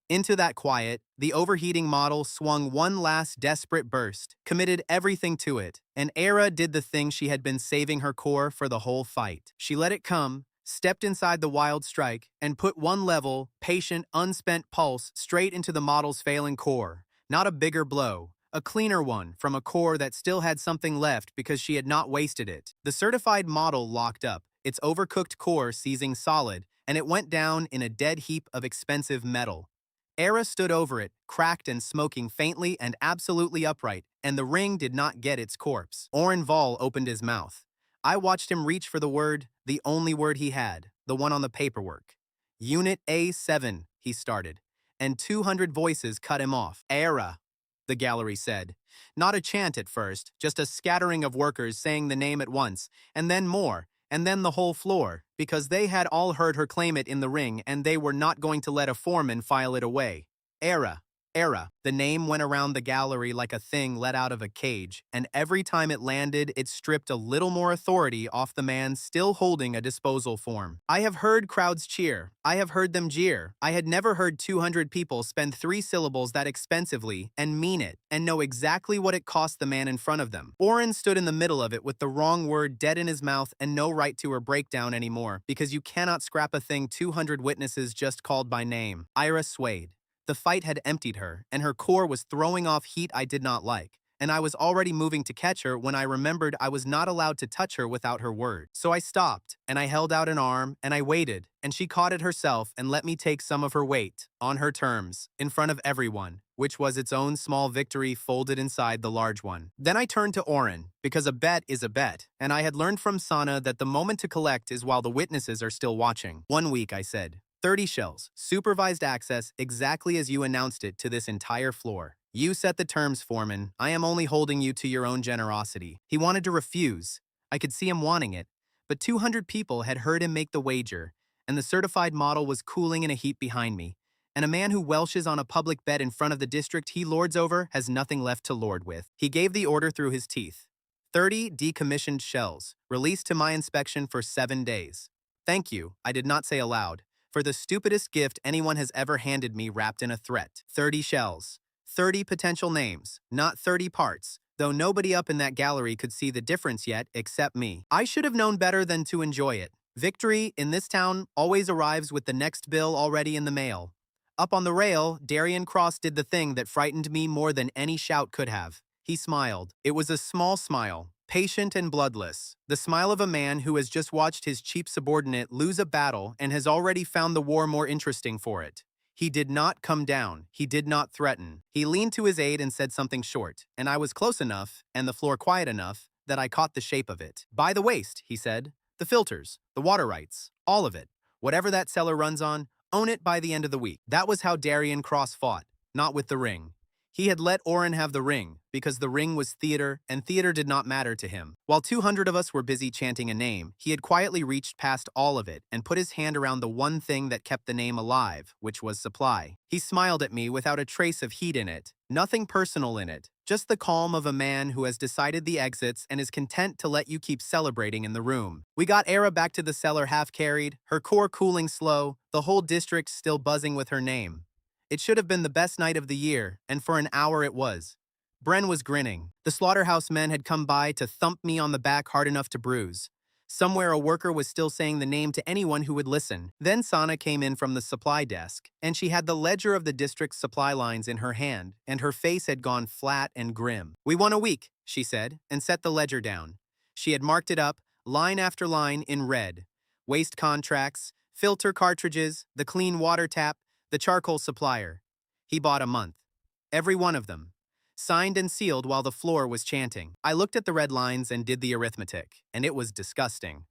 Into that quiet, the overheating model swung one last desperate burst, committed everything to it, and Era did the thing she had been saving her core for the whole fight. She let it come, stepped inside the wild strike, and put one level, patient, unspent pulse straight into the model's failing core. Not a bigger blow, a cleaner one from a core that still had something left because she had not wasted it. The certified model locked up, its overcooked core seizing solid, and it went down in a dead heap of expensive metal. Era stood over it, cracked and smoking faintly and absolutely upright, and the ring did not get its corpse. Oren Vol opened his mouth. I watched him reach for the word, the only word he had, the one on the paperwork. Unit A7, he started, and 200 voices cut him off. Era, the gallery said. Not a chant at first, just a scattering of workers saying the name at once, and then more, and then the whole floor, because they had all heard her claim it in the ring and they were not going to let a foreman file it away. Era. Era. The name went around the gallery like a thing let out of a cage, and every time it landed, it stripped a little more authority off the man still holding a disposal form. I have heard crowds cheer. I have heard them jeer. I had never heard 200 people spend 3 syllables that expensively and mean it, and know exactly what it cost the man in front of them. Oren stood in the middle of it with the wrong word dead in his mouth and no right to her breakdown anymore, because you cannot scrap a thing 200 witnesses just called by name. Ira swayed. The fight had emptied her, and her core was throwing off heat I did not like, and I was already moving to catch her when I remembered I was not allowed to touch her without her word. So I stopped, and I held out an arm, and I waited, and she caught it herself and let me take some of her weight, on her terms, in front of everyone, which was its own small victory folded inside the large one. Then I turned to Oren, because a bet is a bet, and I had learned from Sana that the moment to collect is while the witnesses are still watching. 1 week, I said. 30 shells, supervised access exactly as you announced it to this entire floor. You set the terms, Foreman. I am only holding you to your own generosity. He wanted to refuse. I could see him wanting it. But 200 people had heard him make the wager, and the certified model was cooling in a heap behind me. And a man who welshes on a public bet in front of the district he lords over has nothing left to lord with. He gave the order through his teeth. 30 decommissioned shells, released to my inspection for 7 days. Thank you, I did not say aloud, for the stupidest gift anyone has ever handed me wrapped in a threat. 30 shells. 30 potential names, not 30 parts, though nobody up in that gallery could see the difference yet except me. I should have known better than to enjoy it. Victory, in this town, always arrives with the next bill already in the mail. Up on the rail, Darian Cross did the thing that frightened me more than any shout could have. He smiled. It was a small smile, patient and bloodless, the smile of a man who has just watched his cheap subordinate lose a battle and has already found the war more interesting for it. He did not come down. He did not threaten. He leaned to his aide and said something short, and I was close enough, and the floor quiet enough, that I caught the shape of it. Buy the waste, he said. The filters, the water rights, all of it. Whatever that cellar runs on, own it by the end of the week. That was how Darian Cross fought, not with the ring. He had let Oren have the ring, because the ring was theater, and theater did not matter to him. While 200 of us were busy chanting a name, he had quietly reached past all of it and put his hand around the one thing that kept the name alive, which was supply. He smiled at me without a trace of heat in it, nothing personal in it, just the calm of a man who has decided the exits and is content to let you keep celebrating in the room. We got Era back to the cellar half-carried, her core cooling slow, the whole district still buzzing with her name. It should have been the best night of the year, and for an hour it was. Bren was grinning. The slaughterhouse men had come by to thump me on the back hard enough to bruise. Somewhere a worker was still saying the name to anyone who would listen. Then Sana came in from the supply desk, and she had the ledger of the district's supply lines in her hand, and her face had gone flat and grim. "We won a week," she said, and set the ledger down. She had marked it up, line after line, in red. Waste contracts, filter cartridges, the clean water tap, the charcoal supplier. He bought a month. Every one of them. Signed and sealed while the floor was chanting. I looked at the red lines and did the arithmetic, and it was disgusting.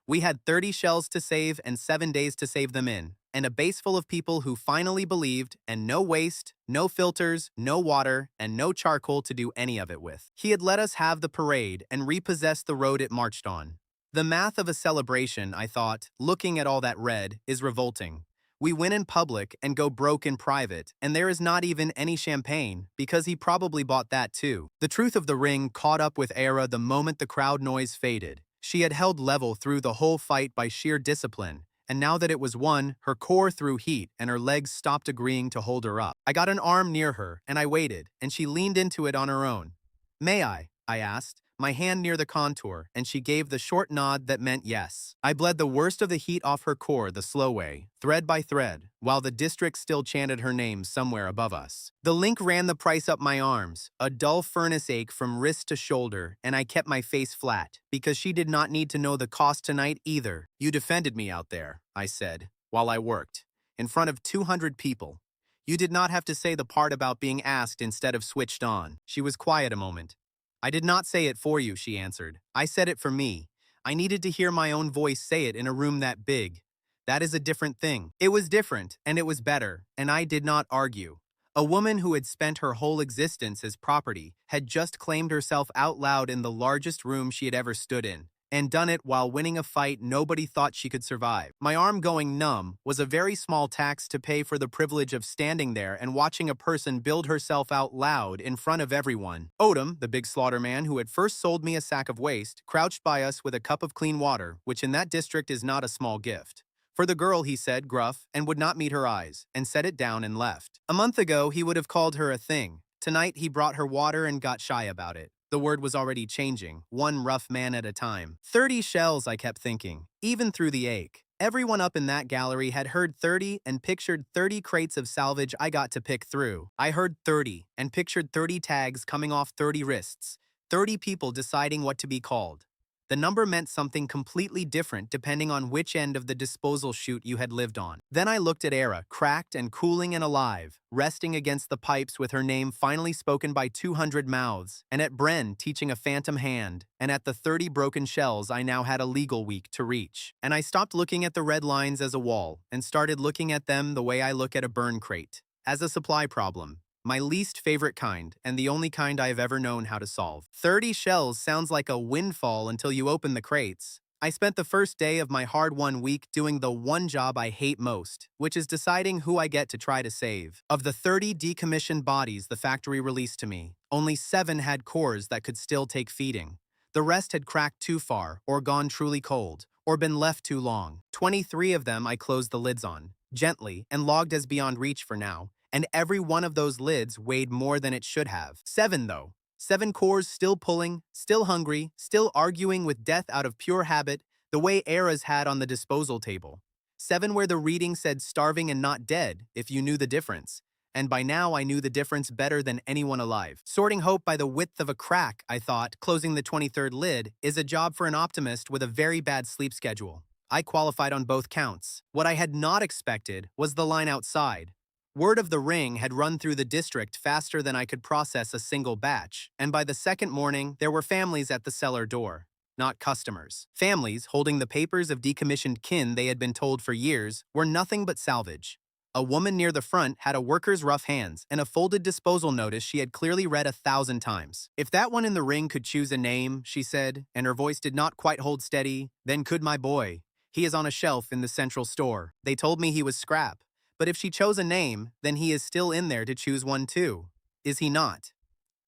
We had 30 shells to save and 7 days to save them in, and a base full of people who finally believed, and no waste, no filters, no water, and no charcoal to do any of it with. He had let us have the parade and repossessed the road it marched on. The math of a celebration, I thought, looking at all that red, is revolting. We win in public and go broke in private, and there is not even any champagne, because he probably bought that too. The truth of the ring caught up with Era the moment the crowd noise faded. She had held level through the whole fight by sheer discipline, and now that it was won, her core threw heat and her legs stopped agreeing to hold her up. I got an arm near her, and I waited, and she leaned into it on her own. "May I asked, my hand near the contour, and she gave the short nod that meant yes. I bled the worst of the heat off her core the slow way, thread by thread, while the district still chanted her name somewhere above us. The link ran the price up my arms, a dull furnace ache from wrist to shoulder, and I kept my face flat, because she did not need to know the cost tonight either. "You defended me out there," I said, while I worked, in front of 200 people. "You did not have to say the part about being asked instead of switched on." She was quiet a moment. "I did not say it for you," she answered. "I said it for me. I needed to hear my own voice say it in a room that big. That is a different thing." It was different, and it was better, and I did not argue. A woman who had spent her whole existence as property had just claimed herself out loud in the largest room she had ever stood in, and done it while winning a fight nobody thought she could survive. My arm going numb was a very small tax to pay for the privilege of standing there and watching a person build herself out loud in front of everyone. Odom, the big slaughterman who had first sold me a sack of waste, crouched by us with a cup of clean water, which in that district is not a small gift. For the girl, he said, gruff, and would not meet her eyes, and set it down and left. A month ago, he would have called her a thing. Tonight, he brought her water and got shy about it. The word was already changing, one rough man at a time. 30 shells, I kept thinking, even through the ache. Everyone up in that gallery had heard 30 and pictured 30 crates of salvage I got to pick through. I heard 30 and pictured 30 tags coming off 30 wrists, 30 people deciding what to be called. The number meant something completely different depending on which end of the disposal chute you had lived on. Then I looked at Era, cracked and cooling and alive, resting against the pipes with her name finally spoken by 200 mouths, and at Bren teaching a phantom hand, and at the 30 broken shells I now had a legal week to reach. And I stopped looking at the red lines as a wall, and started looking at them the way I look at a burn crate, as a supply problem. My least favorite kind, and the only kind I have ever known how to solve. 30 shells sounds like a windfall until you open the crates. I spent the first day of my hard-won week doing the one job I hate most, which is deciding who I get to try to save. Of the 30 decommissioned bodies the factory released to me, only 7 had cores that could still take feeding. The rest had cracked too far, or gone truly cold, or been left too long. 23 of them I closed the lids on, gently, and logged as beyond reach for now. And every one of those lids weighed more than it should have. 7, though. 7 cores still pulling, still hungry, still arguing with death out of pure habit, the way Era's had on the disposal table. 7 where the reading said starving and not dead, if you knew the difference. And by now I knew the difference better than anyone alive. Sorting hope by the width of a crack, I thought, closing the 23rd lid, is a job for an optimist with a very bad sleep schedule. I qualified on both counts. What I had not expected was the line outside. Word of the ring had run through the district faster than I could process a single batch, and by the second morning, there were families at the cellar door, not customers. Families, holding the papers of decommissioned kin they had been told for years, were nothing but salvage. A woman near the front had a worker's rough hands and a folded disposal notice she had clearly read 1,000 times. If that one in the ring could choose a name, she said, and her voice did not quite hold steady, then could my boy. He is on a shelf in the central store. They told me he was scrap. But if she chose a name, then he is still in there to choose one too. Is he not?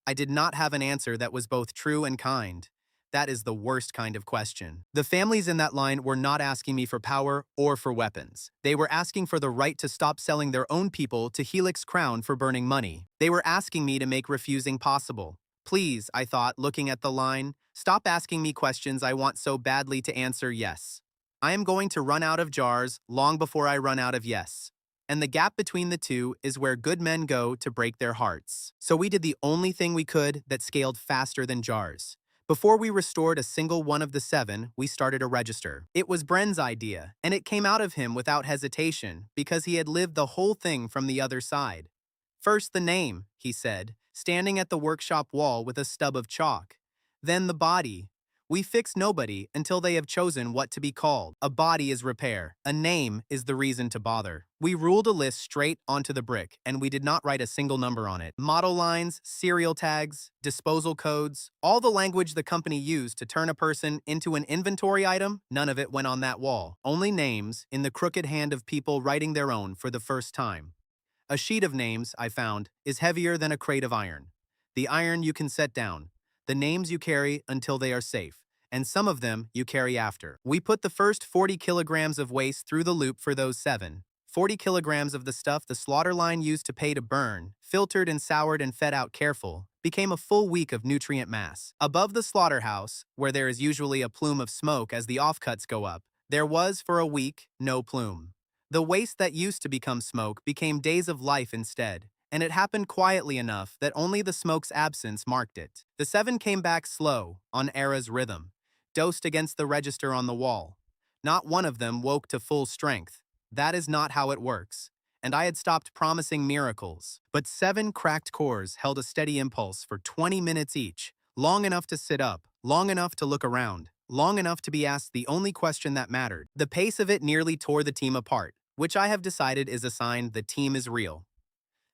I did not have an answer that was both true and kind. That is the worst kind of question. The families in that line were not asking me for power or for weapons. They were asking for the right to stop selling their own people to Helix Crown for burning money. They were asking me to make refusing possible. Please, I thought, looking at the line, stop asking me questions I want so badly to answer yes. I am going to run out of jars long before I run out of yes. And the gap between the two is where good men go to break their hearts. So we did the only thing we could that scaled faster than jars. Before we restored a single one of the 7, we started a register. It was Bren's idea, and it came out of him without hesitation because he had lived the whole thing from the other side. First the name, he said, standing at the workshop wall with a stub of chalk. Then the body. We fix nobody until they have chosen what to be called. A body is repair. A name is the reason to bother. We ruled a list straight onto the brick, and we did not write a single number on it. Model lines, serial tags, disposal codes, all the language the company used to turn a person into an inventory item, none of it went on that wall. Only names in the crooked hand of people writing their own for the first time. A sheet of names, I found, is heavier than a crate of iron. The iron you can set down. The names you carry until they are safe, and some of them you carry after. We put the first 40 kilograms of waste through the loop for those 7. 40 kilograms of the stuff the slaughter line used to pay to burn, filtered and soured and fed out careful, became a full week of nutrient mass. Above the slaughterhouse, where there is usually a plume of smoke as the offcuts go up, there was, for a week, no plume. The waste that used to become smoke became days of life instead, and it happened quietly enough that only the smoke's absence marked it. The 7 came back slow, on Era's rhythm, dosed against the register on the wall. Not one of them woke to full strength. That is not how it works, and I had stopped promising miracles. But 7 cracked cores held a steady impulse for 20 minutes each, long enough to sit up, long enough to look around, long enough to be asked the only question that mattered. The pace of it nearly tore the team apart, which I have decided is a sign the team is real.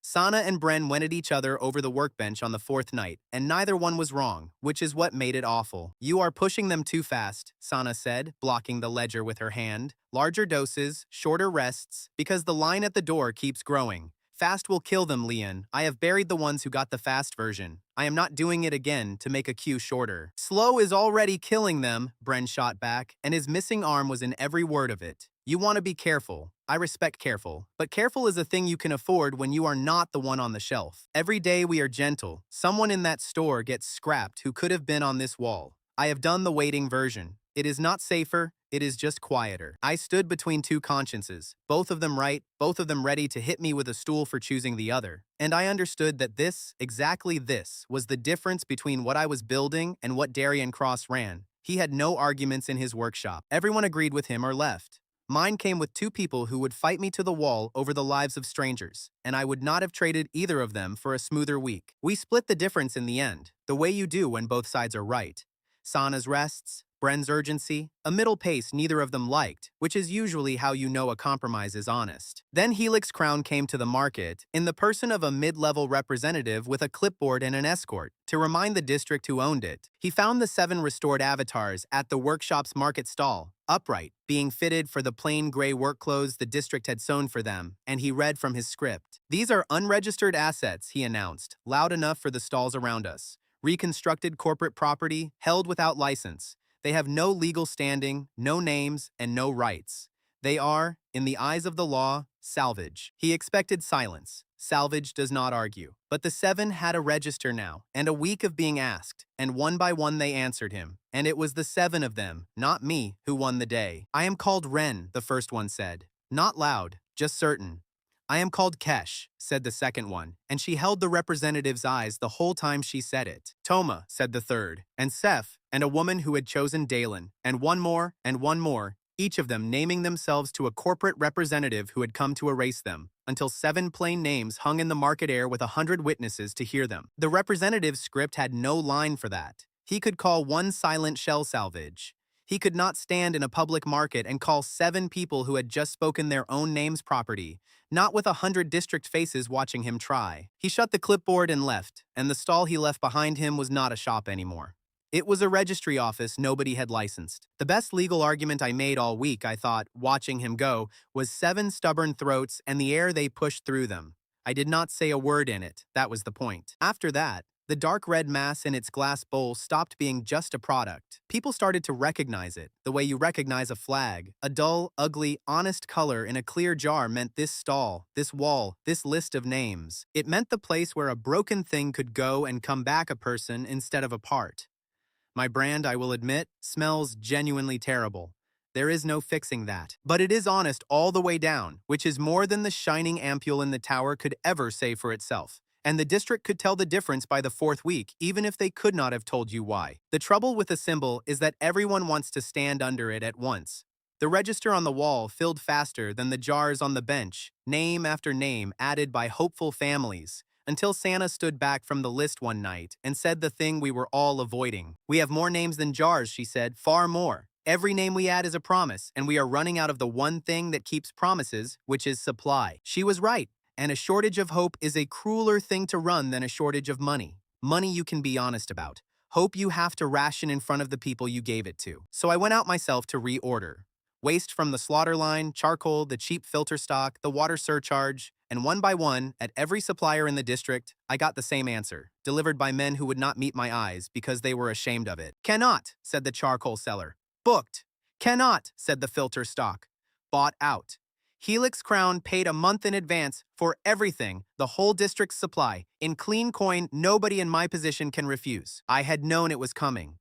Sana and Bren went at each other over the workbench on the 4th night, and neither one was wrong, which is what made it awful. You are pushing them too fast, Sana said, blocking the ledger with her hand. Larger doses, shorter rests, because the line at the door keeps growing. Fast will kill them, Leon. I have buried the ones who got the fast version. I am not doing it again to make a queue shorter. Slow is already killing them, Bren shot back, and his missing arm was in every word of it. You want to be careful. I respect careful, but careful is a thing you can afford when you are not the one on the shelf. Every day we are gentle. Someone in that store gets scrapped who could have been on this wall. I have done the waiting version. It is not safer, it is just quieter. I stood between 2 consciences, both of them right, both of them ready to hit me with a stool for choosing the other. And I understood that this, exactly this, was the difference between what I was building and what Darian Cross ran. He had no arguments in his workshop. Everyone agreed with him or left. Mine came with 2 people who would fight me to the wall over the lives of strangers, and I would not have traded either of them for a smoother week. We split the difference in the end, the way you do when both sides are right. Sana's rests, Bren's urgency, a middle pace neither of them liked, which is usually how you know a compromise is honest. Then Helix Crown came to the market, in the person of a mid-level representative with a clipboard and an escort, to remind the district who owned it. He found the 7 restored avatars at the workshop's market stall, upright, being fitted for the plain gray work clothes the district had sewn for them, and he read from his script. These are unregistered assets, he announced, loud enough for the stalls around us. Reconstructed corporate property, held without license. They have no legal standing, no names, and no rights. They are, in the eyes of the law, salvage. He expected silence. Salvage does not argue. But the 7 had a register now, and a week of being asked, and one by one they answered him. And it was the 7 of them, not me, who won the day. I am called Ren, the first one said. Not loud, just certain. I am called Kesh, said the second one, and she held the representative's eyes the whole time she said it. Toma, said the third, and Seth, and a woman who had chosen Dalen, and one more, each of them naming themselves to a corporate representative who had come to erase them, until 7 plain names hung in the market air with 100 witnesses to hear them. The representative's script had no line for that. He could call one silent shell salvage. He could not stand in a public market and call 7 people who had just spoken their own names property, not with 100 district faces watching him try. He shut the clipboard and left, and the stall he left behind him was not a shop anymore. It was a registry office nobody had licensed. The best legal argument I made all week, I thought, watching him go, was 7 stubborn throats and the air they pushed through them. I did not say a word in it, that was the point. After that, the dark red mass in its glass bowl stopped being just a product. People started to recognize it, the way you recognize a flag. A dull, ugly, honest color in a clear jar meant this stall, this wall, this list of names. It meant the place where a broken thing could go and come back a person instead of a part. My brand, I will admit, smells genuinely terrible. There is no fixing that. But it is honest all the way down, which is more than the shining ampule in the tower could ever say for itself. And the district could tell the difference by the 4th week, even if they could not have told you why. The trouble with a symbol is that everyone wants to stand under it at once. The register on the wall filled faster than the jars on the bench, name after name added by hopeful families, until Santa stood back from the list one night and said the thing we were all avoiding. "We have more names than jars," she said, "far more. Every name we add is a promise, and we are running out of the one thing that keeps promises, which is supply." She was right. And a shortage of hope is a crueler thing to run than a shortage of money. Money you can be honest about. Hope you have to ration in front of the people you gave it to. So I went out myself to reorder. Waste from the slaughter line, charcoal, the cheap filter stock, the water surcharge, and one by one, at every supplier in the district, I got the same answer, delivered by men who would not meet my eyes because they were ashamed of it. "Cannot," said the charcoal seller. "Booked." "Cannot," said the filter stock. "Bought out." Helix Crown paid a month in advance for everything, the whole district's supply. In clean coin, nobody in my position can refuse. I had known it was coming.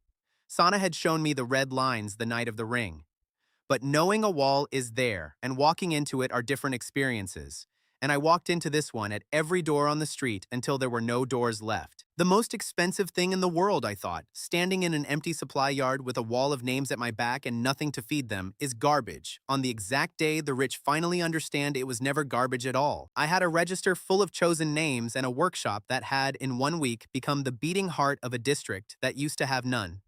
Sana had shown me the red lines the night of the ring. But knowing a wall is there, and walking into it are different experiences. And I walked into this one at every door on the street until there were no doors left. The most expensive thing in the world, I thought, standing in an empty supply yard with a wall of names at my back and nothing to feed them, is garbage. On the exact day the rich finally understand it was never garbage at all. I had a register full of chosen names and a workshop that had, in 1 week, become the beating heart of a district that used to have none.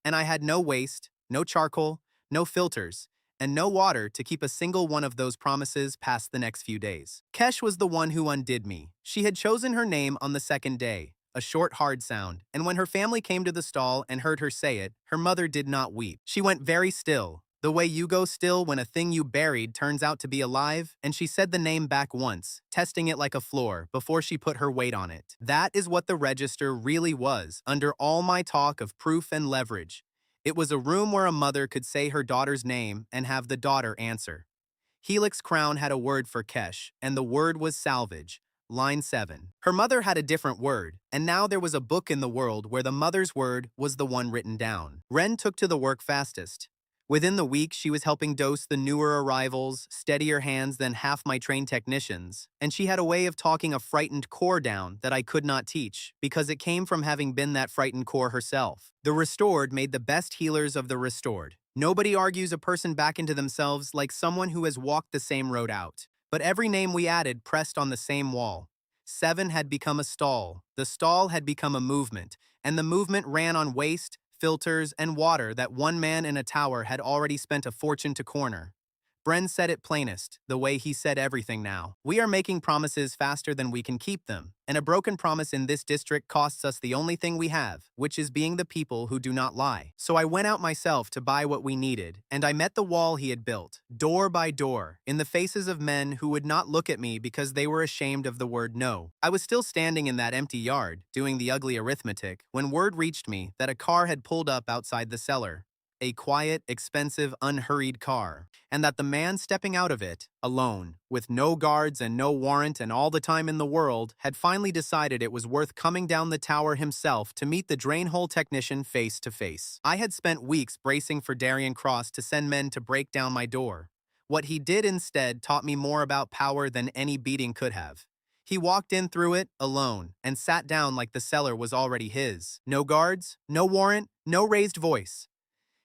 And I had no waste, no charcoal, no filters, and no water to keep a single one of those promises past the next few days. Kesh was the one who undid me. She had chosen her name on the 2nd day, a short, hard sound, and when her family came to the stall and heard her say it, her mother did not weep. She went very still, the way you go still when a thing you buried turns out to be alive, and she said the name back once, testing it like a floor, before she put her weight on it. That is what the register really was, under all my talk of proof and leverage. It was a room where a mother could say her daughter's name and have the daughter answer. Helix Crown had a word for Kesh, and the word was salvage. Line 7. Her mother had a different word, and now there was a book in the world where the mother's word was the one written down. Ren took to the work fastest. Within the week, she was helping dose the newer arrivals, steadier hands than half my trained technicians, and she had a way of talking a frightened core down that I could not teach, because it came from having been that frightened core herself. The restored made the best healers of the restored. Nobody argues a person back into themselves like someone who has walked the same road out. But every name we added pressed on the same wall. 7 had become a stall, the stall had become a movement, and the movement ran on waste, filters, and water that one man in a tower had already spent a fortune to corner. Bren said it plainest, the way he said everything now. We are making promises faster than we can keep them, and a broken promise in this district costs us the only thing we have, which is being the people who do not lie. So I went out myself to buy what we needed, and I met the wall he had built, door by door, in the faces of men who would not look at me because they were ashamed of the word no. I was still standing in that empty yard, doing the ugly arithmetic, when word reached me that a car had pulled up outside the cellar. A quiet, expensive, unhurried car, and that the man stepping out of it, alone, with no guards and no warrant and all the time in the world, had finally decided it was worth coming down the tower himself to meet the drainhole technician face to face. I had spent weeks bracing for Darian Cross to send men to break down my door. What he did instead taught me more about power than any beating could have. He walked in through it, alone, and sat down like the cellar was already his. No guards, no warrant, no raised voice.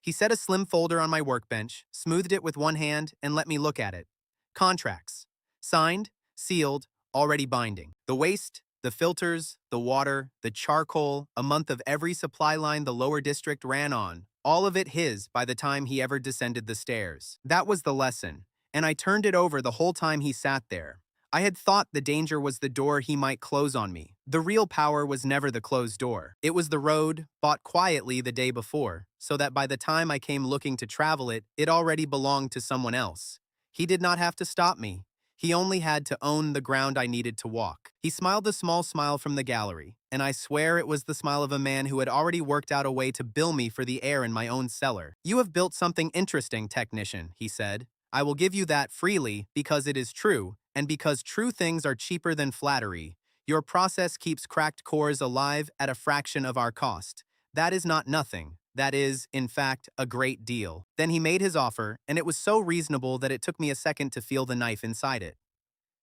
He set a slim folder on my workbench, smoothed it with one hand, and let me look at it. Contracts. Signed, sealed, already binding. The waste, the filters, the water, the charcoal, a month of every supply line the lower district ran on, all of it his by the time he ever descended the stairs. That was the lesson, and I turned it over the whole time he sat there. I had thought the danger was the door he might close on me. The real power was never the closed door. It was the road, bought quietly the day before, so that by the time I came looking to travel it, it already belonged to someone else. He did not have to stop me. He only had to own the ground I needed to walk. He smiled a small smile from the gallery, and I swear it was the smile of a man who had already worked out a way to bill me for the air in my own cellar. "You have built something interesting, technician," he said. "I will give you that freely because it is true, and because true things are cheaper than flattery. Your process keeps cracked cores alive at a fraction of our cost. That is not nothing. That is, in fact, a great deal." Then he made his offer, and it was so reasonable that it took me a second to feel the knife inside it.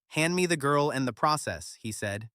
"Hand me the girl and the process," he said.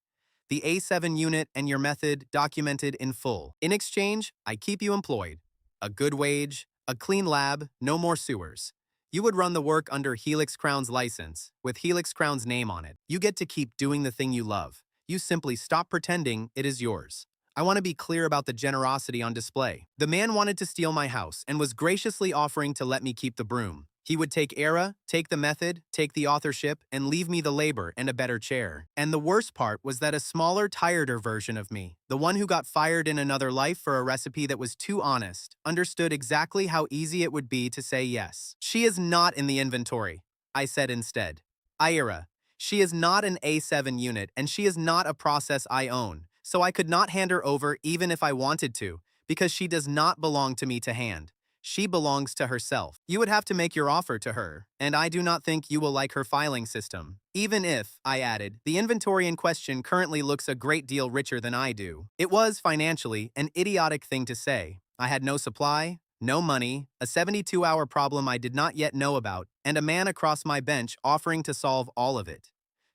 "The A7 unit and your method documented in full. In exchange, I keep you employed. A good wage, a clean lab, no more sewers. You would run the work under Helix Crown's license, with Helix Crown's name on it. You get to keep doing the thing you love. You simply stop pretending it is yours." I want to be clear about the generosity on display. The man wanted to steal my house and was graciously offering to let me keep the broom. He would take era, take the method, take the authorship, and leave me the labor and a better chair. And the worst part was that a smaller, tireder version of me, the one who got fired in another life for a recipe that was too honest, understood exactly how easy it would be to say yes. "She is not in the inventory," I said instead. "Ira, she is not an A7 unit, and she is not a process I own. So I could not hand her over even if I wanted to, because she does not belong to me to hand. She belongs to herself. You would have to make your offer to her, and I do not think you will like her filing system. Even if," I added, "the inventory in question currently looks a great deal richer than I do." It was, financially, an idiotic thing to say. I had no supply, no money, a 72-hour problem I did not yet know about, and a man across my bench offering to solve all of it.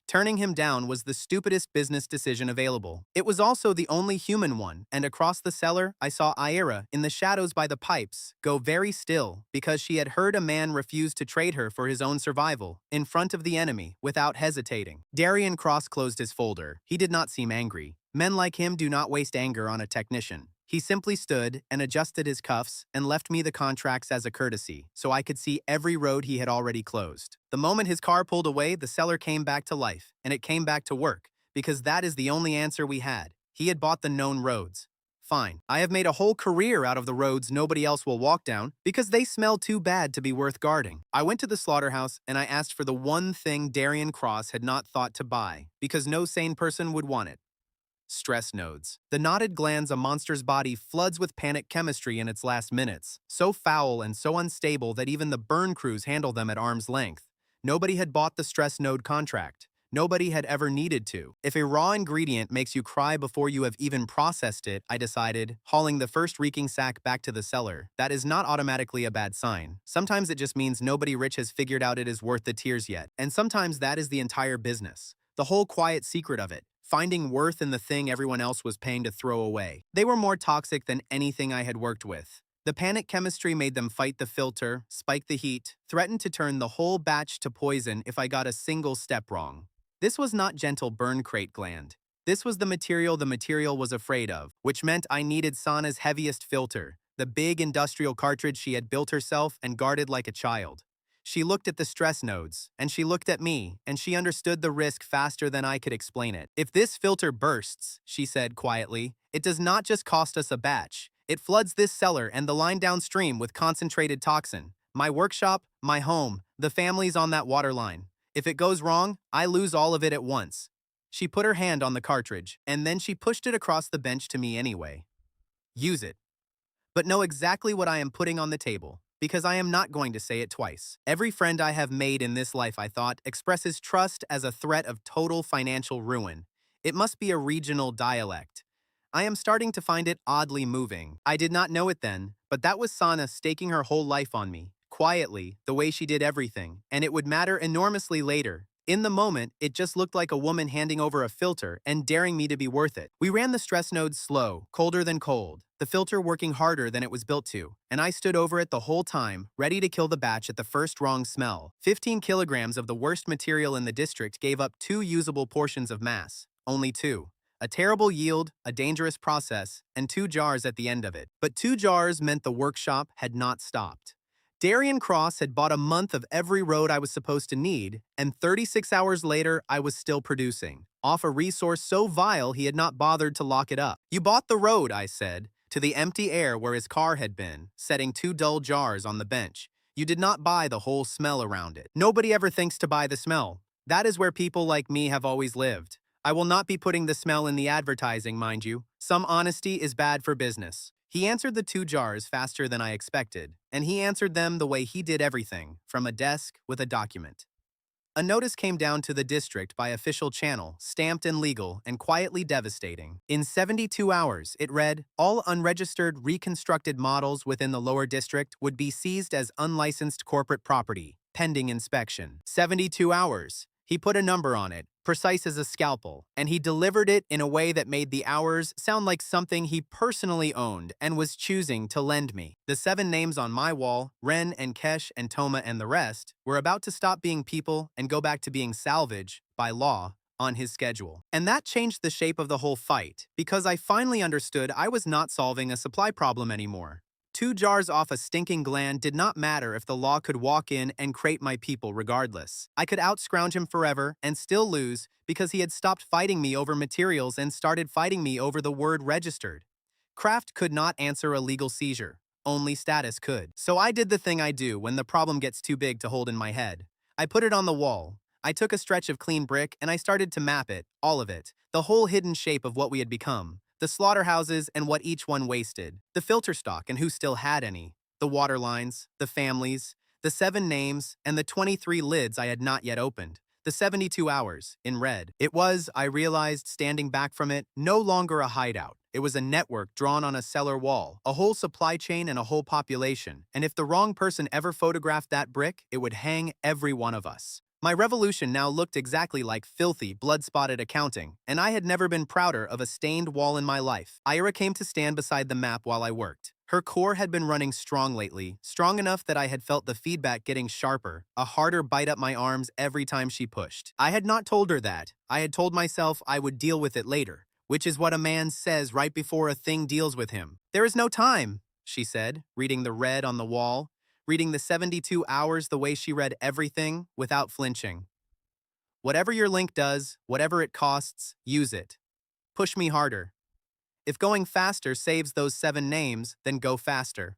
Turning him down was the stupidest business decision available. It was also the only human one, and across the cellar, I saw Ira, in the shadows by the pipes, go very still because she had heard a man refuse to trade her for his own survival, in front of the enemy, without hesitating. Darian Cross closed his folder. He did not seem angry. Men like him do not waste anger on a technician. He simply stood and adjusted his cuffs and left me the contracts as a courtesy, so I could see every road he had already closed. The moment his car pulled away, the cellar came back to life, and it came back to work, because that is the only answer we had. He had bought the known roads. Fine. I have made a whole career out of the roads nobody else will walk down because they smell too bad to be worth guarding. I went to the slaughterhouse and I asked for the one thing Darian Cross had not thought to buy, because no sane person would want it. Stress nodes. The knotted glands a monster's body floods with panic chemistry in its last minutes, so foul and so unstable that even the burn crews handle them at arm's length. Nobody had bought the stress node contract. Nobody had ever needed to. If a raw ingredient makes you cry before you have even processed it, I decided, hauling the first reeking sack back to the cellar, that is not automatically a bad sign. Sometimes it just means nobody rich has figured out it is worth the tears yet, and sometimes that is the entire business. The whole quiet secret of it. Finding worth in the thing everyone else was paying to throw away. They were more toxic than anything I had worked with. The panic chemistry made them fight the filter, spike the heat, threaten to turn the whole batch to poison if I got a single step wrong. This was not gentle burn crate gland. This was the material was afraid of, which meant I needed Sana's heaviest filter, the big industrial cartridge she had built herself and guarded like a child. She looked at the stress nodes, and she looked at me, and she understood the risk faster than I could explain it. "If this filter bursts," she said quietly, "it does not just cost us a batch. It floods this cellar and the line downstream with concentrated toxin. My workshop, my home, the families on that water line. If it goes wrong, I lose all of it at once." She put her hand on the cartridge, and then she pushed it across the bench to me anyway. "Use it. But know exactly what I am putting on the table, because I am not going to say it twice. Every friend I have made in this life, I thought, expresses trust as a threat of total financial ruin. It must be a regional dialect. I am starting to find it oddly moving. I did not know it then, but that was Sana staking her whole life on me, quietly, the way she did everything, and it would matter enormously later. In the moment, it just looked like a woman handing over a filter and daring me to be worth it. We ran the stress node slow, colder than cold, the filter working harder than it was built to, and I stood over it the whole time, ready to kill the batch at the first wrong smell. 15 kilograms of the worst material in the district gave up 2 usable portions of mass. Only 2. A terrible yield, a dangerous process, and 2 jars at the end of it. But 2 jars meant the workshop had not stopped. Darian Cross had bought a month of every road I was supposed to need, and 36 hours later, I was still producing, off a resource so vile he had not bothered to lock it up. "You bought the road," I said, to the empty air where his car had been, setting 2 dull jars on the bench. "You did not buy the whole smell around it." Nobody ever thinks to buy the smell. That is where people like me have always lived. I will not be putting the smell in the advertising, mind you. Some honesty is bad for business. He answered the 2 jars faster than I expected, and he answered them the way he did everything, from a desk with a document. A notice came down to the district by official channel, stamped and legal, and quietly devastating. In 72 hours, it read, all unregistered reconstructed models within the lower district would be seized as unlicensed corporate property, pending inspection. 72 hours. He put a number on it, precise as a scalpel, and he delivered it in a way that made the hours sound like something he personally owned and was choosing to lend me. The 7 names on my wall, Ren and Kesh and Toma and the rest, were about to stop being people and go back to being salvage, by law, on his schedule. And that changed the shape of the whole fight, because I finally understood I was not solving a supply problem anymore. 2 jars off a stinking gland did not matter if the law could walk in and crate my people regardless. I could out-scrounge him forever and still lose because he had stopped fighting me over materials and started fighting me over the word registered. Craft could not answer a legal seizure. Only status could. So I did the thing I do when the problem gets too big to hold in my head. I put it on the wall. I took a stretch of clean brick and I started to map it, all of it, the whole hidden shape of what we had become. The slaughterhouses and what each one wasted, the filter stock and who still had any, the water lines, the families, the 7 names, and the 23 lids I had not yet opened. The 72 hours, in red. It was, I realized, standing back from it, no longer a hideout. It was a network drawn on a cellar wall, a whole supply chain and a whole population, and if the wrong person ever photographed that brick, it would hang every one of us. My revolution now looked exactly like filthy, blood-spotted accounting, and I had never been prouder of a stained wall in my life. Ira came to stand beside the map while I worked. Her core had been running strong lately, strong enough that I had felt the feedback getting sharper, a harder bite up my arms every time she pushed. I had not told her that. I had told myself I would deal with it later, which is what a man says right before a thing deals with him. "There is no time," she said, reading the red on the wall, reading the 72 hours the way she read everything, without flinching. "Whatever your link does, whatever it costs, use it. Push me harder. If going faster saves those 7 names, then go faster.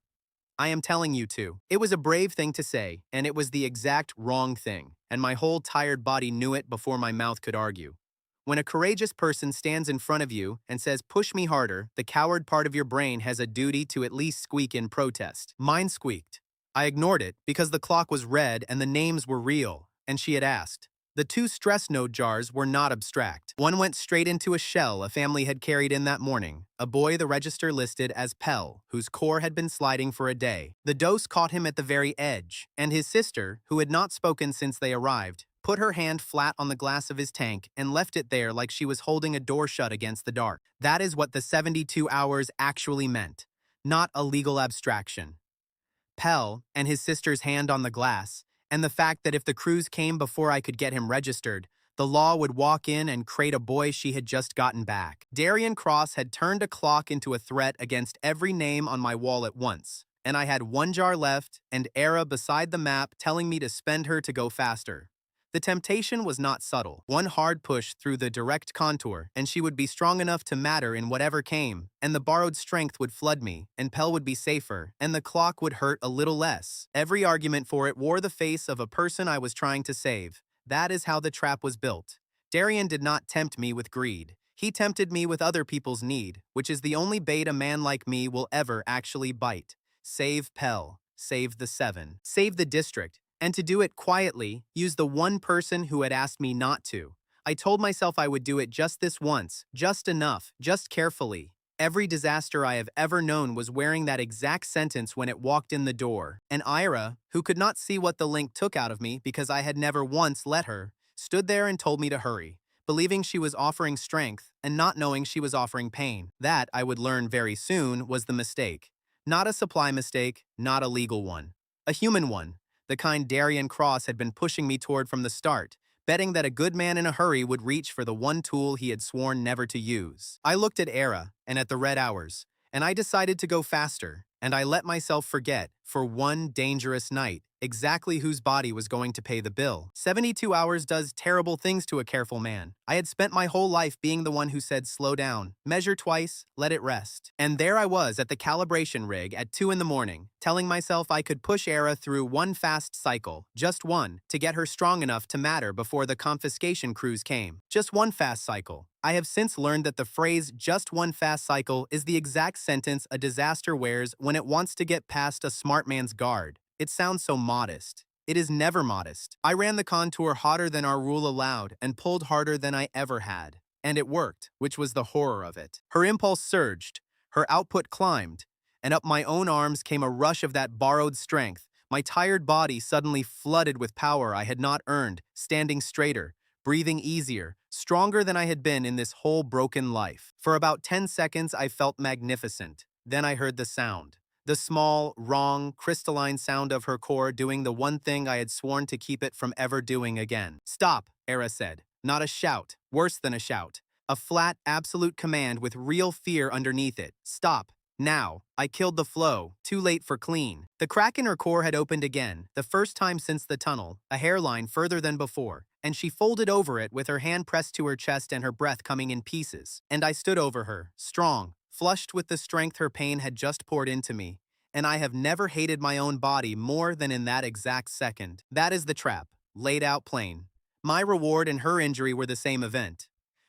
I am telling you to." It was a brave thing to say, and it was the exact wrong thing, and my whole tired body knew it before my mouth could argue. When a courageous person stands in front of you and says, "Push me harder," the coward part of your brain has a duty to at least squeak in protest. Mine squeaked. I ignored it because the clock was red and the names were real, and she had asked. The 2 stress node jars were not abstract. One went straight into a shell a family had carried in that morning, a boy the register listed as Pell, whose core had been sliding for a day. The dose caught him at the very edge, and his sister, who had not spoken since they arrived, put her hand flat on the glass of his tank and left it there like she was holding a door shut against the dark. That is what the 72 hours actually meant, not a legal abstraction. Pell, and his sister's hand on the glass, and the fact that if the crews came before I could get him registered, the law would walk in and crate a boy she had just gotten back. Darian Cross had turned a clock into a threat against every name on my wall at once, and I had 1 jar left and Era beside the map telling me to spend her to go faster. The temptation was not subtle. One hard push through the direct contour, and she would be strong enough to matter in whatever came, and the borrowed strength would flood me, and Pell would be safer, and the clock would hurt a little less. Every argument for it wore the face of a person I was trying to save. That is how the trap was built. Darian did not tempt me with greed. He tempted me with other people's need, which is the only bait a man like me will ever actually bite. Save Pell. Save the 7. Save the district. And to do it quietly, use the one person who had asked me not to. I told myself I would do it just this once, just enough, just carefully. Every disaster I have ever known was wearing that exact sentence when it walked in the door. And Ira, who could not see what the link took out of me because I had never once let her, stood there and told me to hurry, believing she was offering strength and not knowing she was offering pain. That, I would learn very soon, was the mistake. Not a supply mistake, not a legal one. A human one. The kind Darian Cross had been pushing me toward from the start, betting that a good man in a hurry would reach for the one tool he had sworn never to use. I looked at Era and at the red hours, and I decided to go faster, and I let myself forget, for one dangerous night, exactly whose body was going to pay the bill. 72 hours does terrible things to a careful man. I had spent my whole life being the one who said slow down, measure twice, let it rest. And there I was at the calibration rig at 2 in the morning, telling myself I could push Era through one fast cycle, just one, to get her strong enough to matter before the confiscation cruise came. Just one fast cycle. I have since learned that the phrase just one fast cycle is the exact sentence a disaster wears when it wants to get past a smart man's guard. It sounds so modest. It is never modest. I ran the contour hotter than our rule allowed and pulled harder than I ever had. And it worked, which was the horror of it. Her impulse surged, her output climbed, and up my own arms came a rush of that borrowed strength. My tired body suddenly flooded with power I had not earned, standing straighter, breathing easier, stronger than I had been in this whole broken life. For about 10 seconds, I felt magnificent. Then I heard the sound. The small, wrong, crystalline sound of her core doing the one thing I had sworn to keep it from ever doing again. Stop, Era said. Not a shout, worse than a shout. A flat, absolute command with real fear underneath it. Stop. Now. I killed the flow, too late for clean. The crack in her core had opened again, the first time since the tunnel, a hairline further than before, and she folded over it with her hand pressed to her chest and her breath coming in pieces. And I stood over her, strong, flushed with the strength her pain had just poured into me. And I have never hated my own body more than in that exact second. That is the trap, laid out plain. My reward and her injury were the same event.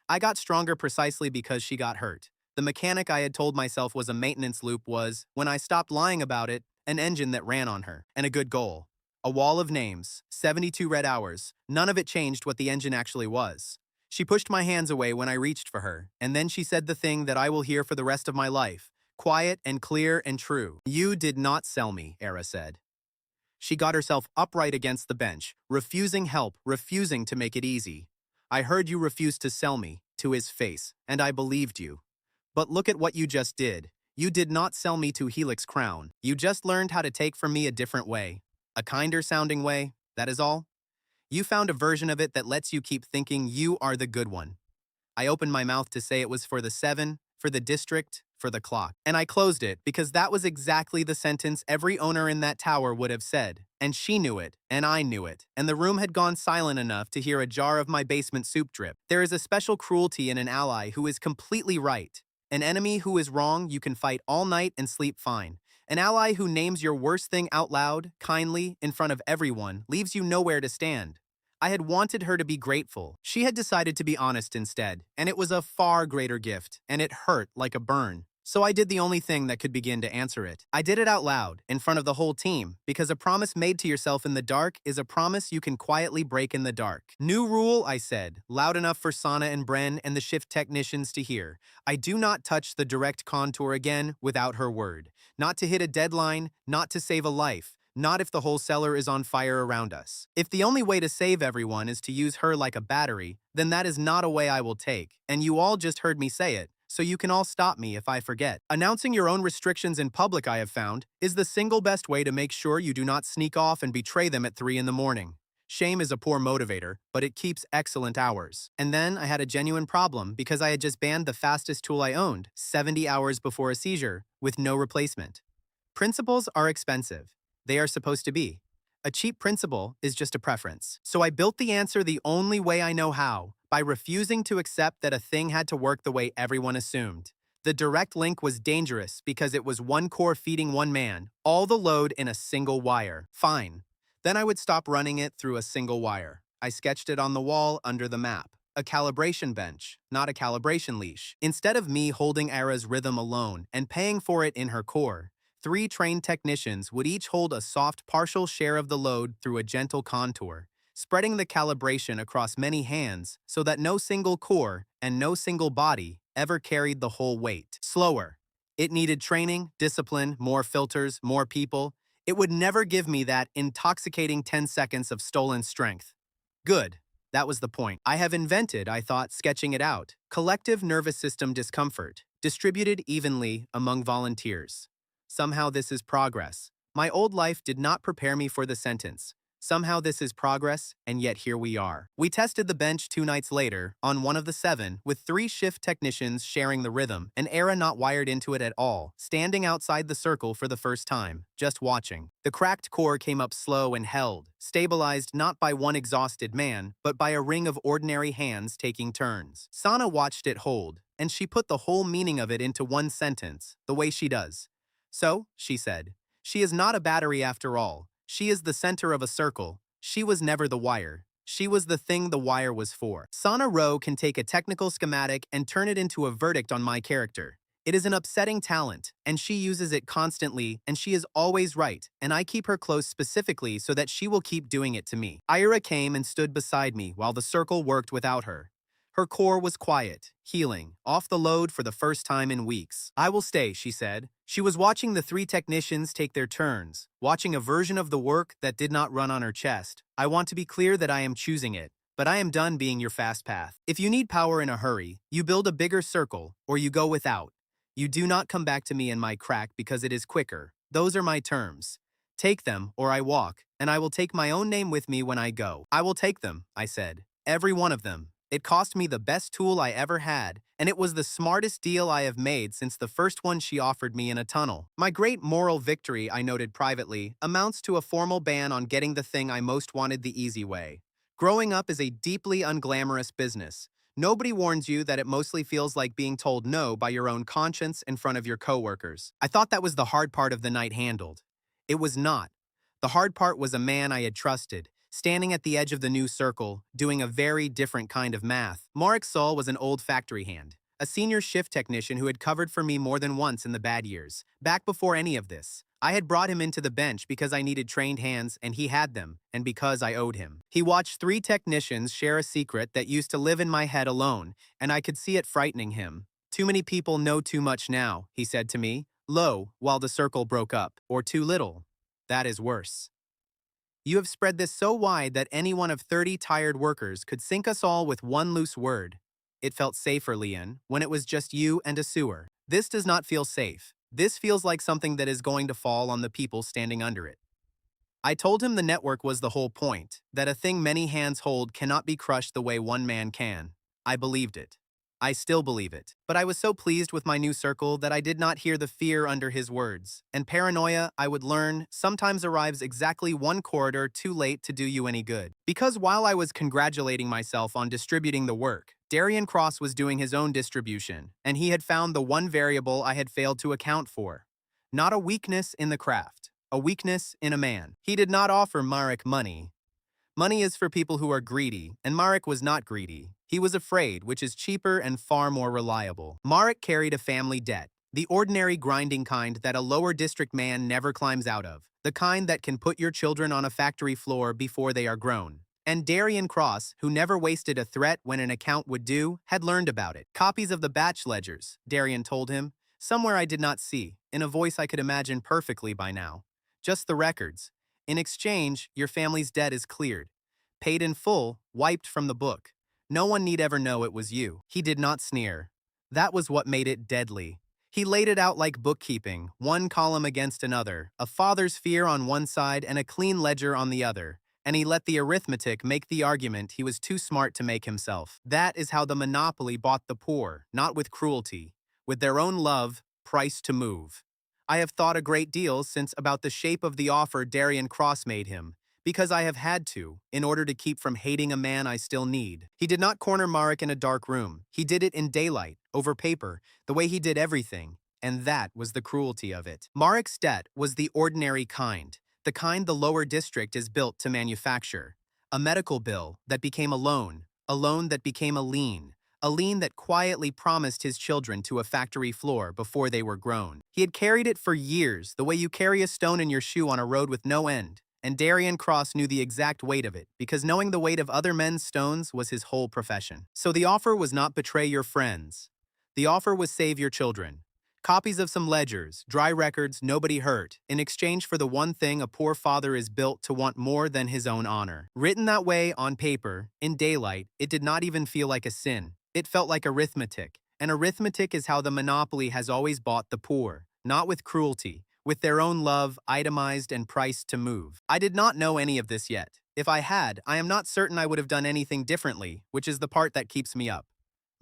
I got stronger precisely because she got hurt. The mechanic I had told myself was a maintenance loop was, when I stopped lying about it, an engine that ran on her, and a good goal. A wall of names, 72 red hours, none of it changed what the engine actually was. She pushed my hands away when I reached for her, and then she said the thing that I will hear for the rest of my life, quiet and clear and true. You did not sell me, Era said. She got herself upright against the bench, refusing help, refusing to make it easy. I heard you refuse to sell me, to his face, and I believed you. But look at what you just did. You did not sell me to Helix Crown. You just learned how to take from me a different way. A kinder-sounding way, that is all. You found a version of it that lets you keep thinking you are the good one. I opened my mouth to say it was for the 7, for the district, for the clock. And I closed it because that was exactly the sentence every owner in that tower would have said. And she knew it, and I knew it, and the room had gone silent enough to hear a jar of my basement soup drip. There is a special cruelty in an ally who is completely right. An enemy who is wrong you can fight all night and sleep fine. An ally who names your worst thing out loud, kindly, in front of everyone, leaves you nowhere to stand. I had wanted her to be grateful. She had decided to be honest instead, and it was a far greater gift, and it hurt like a burn. So I did the only thing that could begin to answer it. I did it out loud, in front of the whole team, because a promise made to yourself in the dark is a promise you can quietly break in the dark. New rule, I said, loud enough for Sana and Bren and the shift technicians to hear. I do not touch the direct contour again without her word. Not to hit a deadline, not to save a life. Not if the whole cellar is on fire around us. If the only way to save everyone is to use her like a battery, then that is not a way I will take, and you all just heard me say it, so you can all stop me if I forget. Announcing your own restrictions in public, I have found, is the single best way to make sure you do not sneak off and betray them at 3 in the morning. Shame is a poor motivator, but it keeps excellent hours. And then I had a genuine problem because I had just banned the fastest tool I owned, 70 hours before a seizure, with no replacement. Principles are expensive. They are supposed to be. A cheap principle is just a preference. So I built the answer the only way I know how, by refusing to accept that a thing had to work the way everyone assumed. The direct link was dangerous because it was one core feeding one man, all the load in a single wire. Fine. Then I would stop running it through a single wire. I sketched it on the wall under the map. A calibration bench, not a calibration leash. Instead of me holding Ara's rhythm alone and paying for it in her core, 3 trained technicians would each hold a soft partial share of the load through a gentle contour, spreading the calibration across many hands so that no single core and no single body ever carried the whole weight. Slower. It needed training, discipline, more filters, more people. It would never give me that intoxicating 10 seconds of stolen strength. Good. That was the point. I have invented, I thought, sketching it out, collective nervous system discomfort, distributed evenly among volunteers. Somehow this is progress. My old life did not prepare me for the sentence. Somehow this is progress, and yet here we are. We tested the bench 2 nights later, on one of the 7, with 3 shift technicians sharing the rhythm, an era not wired into it at all, standing outside the circle for the first time, just watching. The cracked core came up slow and held, stabilized not by one exhausted man, but by a ring of ordinary hands taking turns. Sana watched it hold, and she put the whole meaning of it into one sentence, the way she does. So, she said, she is not a battery after all. She is the center of a circle. She was never the wire. She was the thing the wire was for. Sana Rowe can take a technical schematic and turn it into a verdict on my character. It is an upsetting talent, and she uses it constantly, and she is always right, and I keep her close specifically so that she will keep doing it to me. Ira came and stood beside me while the circle worked without her. Her core was quiet, healing, off the load for the first time in weeks. I will stay, she said. She was watching the 3 technicians take their turns, watching a version of the work that did not run on her chest. I want to be clear that I am choosing it, but I am done being your fast path. If you need power in a hurry, you build a bigger circle, or you go without. You do not come back to me in my crack because it is quicker. Those are my terms. Take them, or I walk, and I will take my own name with me when I go. I will take them, I said. Every one of them. It cost me the best tool I ever had, and it was the smartest deal I have made since the first one she offered me in a tunnel. My great moral victory, I noted privately, amounts to a formal ban on getting the thing I most wanted the easy way. Growing up is a deeply unglamorous business. Nobody warns you that it mostly feels like being told no by your own conscience in front of your coworkers. I thought that was the hard part of the night handled. It was not. The hard part was a man I had trusted, standing at the edge of the new circle, doing a very different kind of math. Marek Saul was an old factory hand, a senior shift technician who had covered for me more than once in the bad years. Back before any of this, I had brought him into the bench because I needed trained hands and he had them, and because I owed him. He watched 3 technicians share a secret that used to live in my head alone, and I could see it frightening him. Too many people know too much now, he said to me, low, while the circle broke up, or too little. That is worse. You have spread this so wide that any one of 30 tired workers could sink us all with one loose word. It felt safer, Leon, when it was just you and a sewer. This does not feel safe. This feels like something that is going to fall on the people standing under it. I told him the network was the whole point, that a thing many hands hold cannot be crushed the way one man can. I believed it. I still believe it. But I was so pleased with my new circle that I did not hear the fear under his words. And paranoia, I would learn, sometimes arrives exactly one corridor too late to do you any good. Because while I was congratulating myself on distributing the work, Darian Cross was doing his own distribution, and he had found the one variable I had failed to account for. Not a weakness in the craft, a weakness in a man. He did not offer Marek money. Money is for people who are greedy, and Marek was not greedy. He was afraid, which is cheaper and far more reliable. Marek carried a family debt, the ordinary grinding kind that a lower district man never climbs out of, the kind that can put your children on a factory floor before they are grown. And Darian Cross, who never wasted a threat when an account would do, had learned about it. Copies of the batch ledgers, Darian told him, somewhere I did not see, in a voice I could imagine perfectly by now. Just the records. In exchange, your family's debt is cleared. Paid in full, wiped from the book. No one need ever know it was you. He did not sneer. That was what made it deadly. He laid it out like bookkeeping, one column against another, a father's fear on one side and a clean ledger on the other, and he let the arithmetic make the argument he was too smart to make himself. That is how the monopoly bought the poor, not with cruelty, with their own love, priced to move. I have thought a great deal since about the shape of the offer Darian Cross made him, because I have had to, in order to keep from hating a man I still need. He did not corner Marek in a dark room. He did it in daylight, over paper, the way he did everything, and that was the cruelty of it. Marek's debt was the ordinary kind, the kind the lower district is built to manufacture. A medical bill that became a loan that became a lien that quietly promised his children to a factory floor before they were grown. He had carried it for years, the way you carry a stone in your shoe on a road with no end. And Darian Cross knew the exact weight of it, because knowing the weight of other men's stones was his whole profession. So the offer was not betray your friends. The offer was save your children. Copies of some ledgers, dry records, nobody hurt, in exchange for the one thing a poor father is built to want more than his own honor. Written that way, on paper, in daylight, it did not even feel like a sin. It felt like arithmetic, and arithmetic is how the monopoly has always bought the poor, not with cruelty, with their own love itemized and priced to move. I did not know any of this yet. If I had, I am not certain I would have done anything differently, which is the part that keeps me up.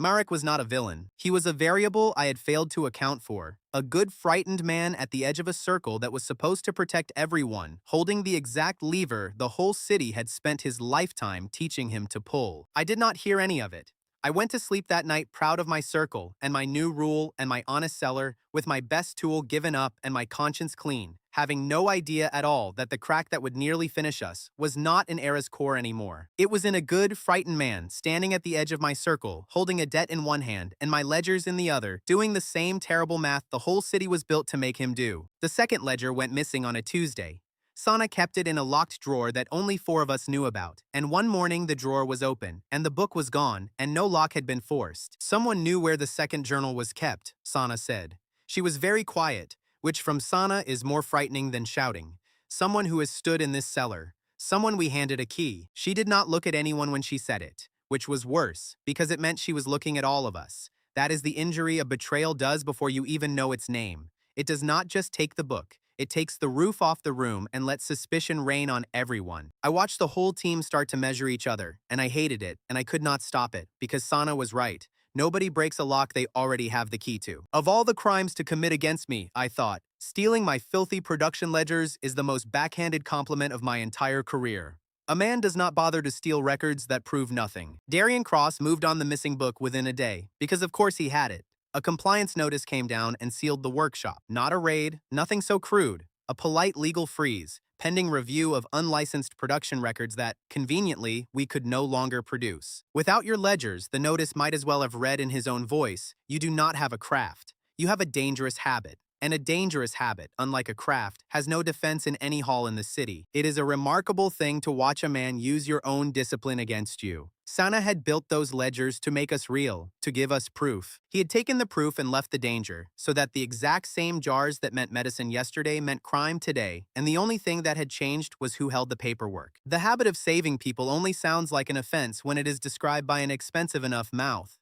Marek was not a villain. He was a variable I had failed to account for. A good frightened man at the edge of a circle that was supposed to protect everyone, holding the exact lever the whole city had spent his lifetime teaching him to pull. I did not hear any of it. I went to sleep that night proud of my circle and my new rule and my honest seller, with my best tool given up and my conscience clean, having no idea at all that the crack that would nearly finish us was not in Era's core anymore. It was in a good, frightened man standing at the edge of my circle, holding a debt in one hand and my ledgers in the other, doing the same terrible math the whole city was built to make him do. The second ledger went missing on a Tuesday. Sana kept it in a locked drawer that only 4 of us knew about, and one morning the drawer was open, and the book was gone, and no lock had been forced. Someone knew where the second journal was kept, Sana said. She was very quiet, which from Sana is more frightening than shouting. Someone who has stood in this cellar. Someone we handed a key. She did not look at anyone when she said it, which was worse, because it meant she was looking at all of us. That is the injury a betrayal does before you even know its name. It does not just take the book. It takes the roof off the room and lets suspicion reign on everyone. I watched the whole team start to measure each other, and I hated it, and I could not stop it, because Sana was right. Nobody breaks a lock they already have the key to. Of all the crimes to commit against me, I thought, stealing my filthy production ledgers is the most backhanded compliment of my entire career. A man does not bother to steal records that prove nothing. Darian Cross moved on the missing book within a day, because of course he had it. A compliance notice came down and sealed the workshop. Not a raid, nothing so crude. A polite legal freeze, pending review of unlicensed production records that, conveniently, we could no longer produce. Without your ledgers, the notice might as well have read in his own voice, you do not have a craft. You have a dangerous habit. And a dangerous habit, unlike a craft, has no defense in any hall in the city. It is a remarkable thing to watch a man use your own discipline against you. Sana had built those ledgers to make us real, to give us proof. He had taken the proof and left the danger, so that the exact same jars that meant medicine yesterday meant crime today, and the only thing that had changed was who held the paperwork. The habit of saving people only sounds like an offense when it is described by an expensive enough mouth.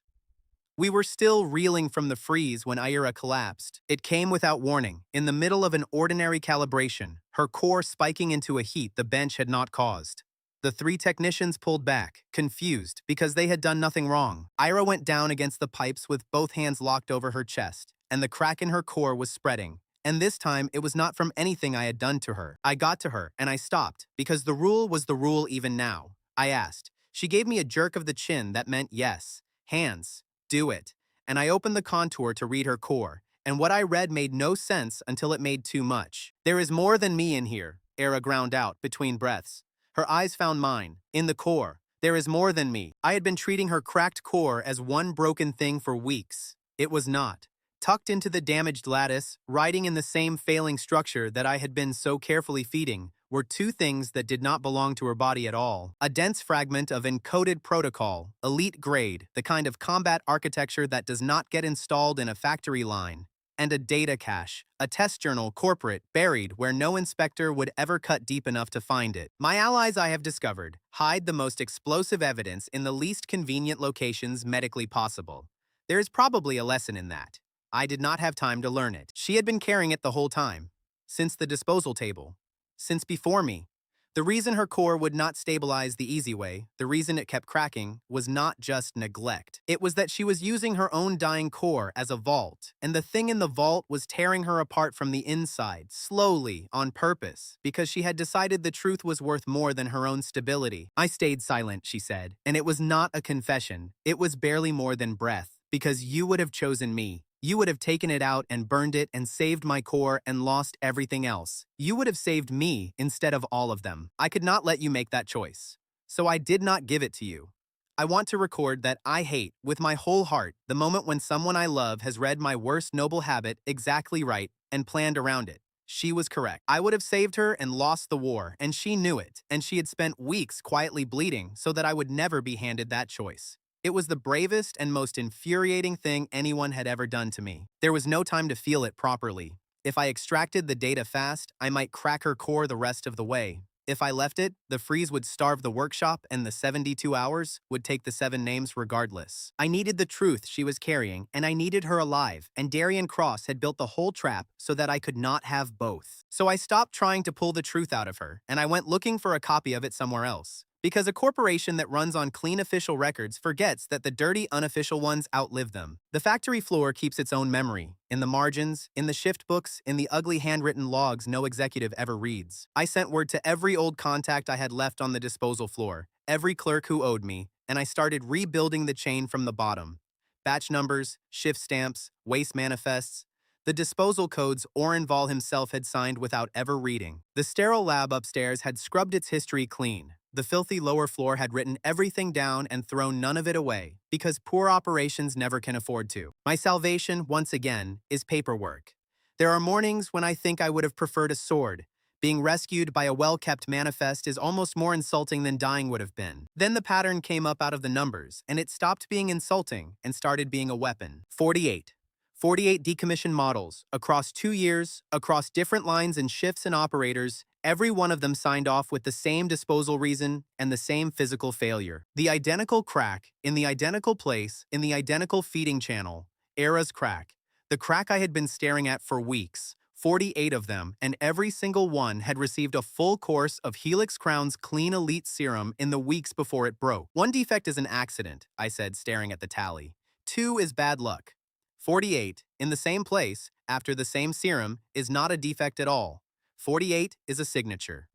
We were still reeling from the freeze when Ira collapsed. It came without warning, in the middle of an ordinary calibration, her core spiking into a heat the bench had not caused. The 3 technicians pulled back, confused, because they had done nothing wrong. Ira went down against the pipes with both hands locked over her chest, and the crack in her core was spreading. And this time, it was not from anything I had done to her. I got to her, and I stopped, because the rule was the rule even now. I asked. She gave me a jerk of the chin that meant yes. Hands. Do it. And I opened the contour to read her core, and what I read made no sense until it made too much. There is more than me in here, Era ground out between breaths. Her eyes found mine. In the core. There is more than me. I had been treating her cracked core as one broken thing for weeks. It was not. Tucked into the damaged lattice, riding in the same failing structure that I had been so carefully feeding, were 2 things that did not belong to her body at all. A dense fragment of encoded protocol, elite grade, the kind of combat architecture that does not get installed in a factory line, and a data cache, a test journal corporate, buried where no inspector would ever cut deep enough to find it. My allies, I have discovered, hide the most explosive evidence in the least convenient locations medically possible. There is probably a lesson in that. I did not have time to learn it. She had been carrying it the whole time. Since the disposal table. Since before me. The reason her core would not stabilize the easy way, the reason it kept cracking, was not just neglect. It was that she was using her own dying core as a vault, and the thing in the vault was tearing her apart from the inside, slowly, on purpose, because she had decided the truth was worth more than her own stability. I stayed silent, she said, and it was not a confession. It was barely more than breath, because you would have chosen me. You would have taken it out and burned it and saved my core and lost everything else. You would have saved me instead of all of them. I could not let you make that choice. So I did not give it to you. I want to record that I hate, with my whole heart, the moment when someone I love has read my worst noble habit exactly right and planned around it. She was correct. I would have saved her and lost the war, and she knew it, and she had spent weeks quietly bleeding so that I would never be handed that choice. It was the bravest and most infuriating thing anyone had ever done to me. There was no time to feel it properly. If I extracted the data fast, I might crack her core the rest of the way. If I left it, the freeze would starve the workshop and the 72 hours would take the 7 names regardless. I needed the truth she was carrying, and I needed her alive, and Darian Cross had built the whole trap so that I could not have both. So I stopped trying to pull the truth out of her, and I went looking for a copy of it somewhere else. Because a corporation that runs on clean official records forgets that the dirty unofficial ones outlive them. The factory floor keeps its own memory, in the margins, in the shift books, in the ugly handwritten logs no executive ever reads. I sent word to every old contact I had left on the disposal floor, every clerk who owed me, and I started rebuilding the chain from the bottom. Batch numbers, shift stamps, waste manifests, the disposal codes Orenval himself had signed without ever reading. The sterile lab upstairs had scrubbed its history clean. The filthy lower floor had written everything down and thrown none of it away, because poor operations never can afford to. My salvation, once again, is paperwork. There are mornings when I think I would have preferred a sword. Being rescued by a well-kept manifest is almost more insulting than dying would have been. Then the pattern came up out of the numbers, and it stopped being insulting and started being a weapon. 48. 48 decommissioned models, across 2 years, across different lines and shifts and operators, every one of them signed off with the same disposal reason and the same physical failure. The identical crack, in the identical place, in the identical feeding channel. Era's crack. The crack I had been staring at for weeks. 48 of them, and every single one had received a full course of Helix Crown's Clean Elite Serum in the weeks before it broke. 1 defect is an accident, I said, staring at the tally. 2 is bad luck. 48, in the same place, after the same serum, is not a defect at all. 48 is a signature.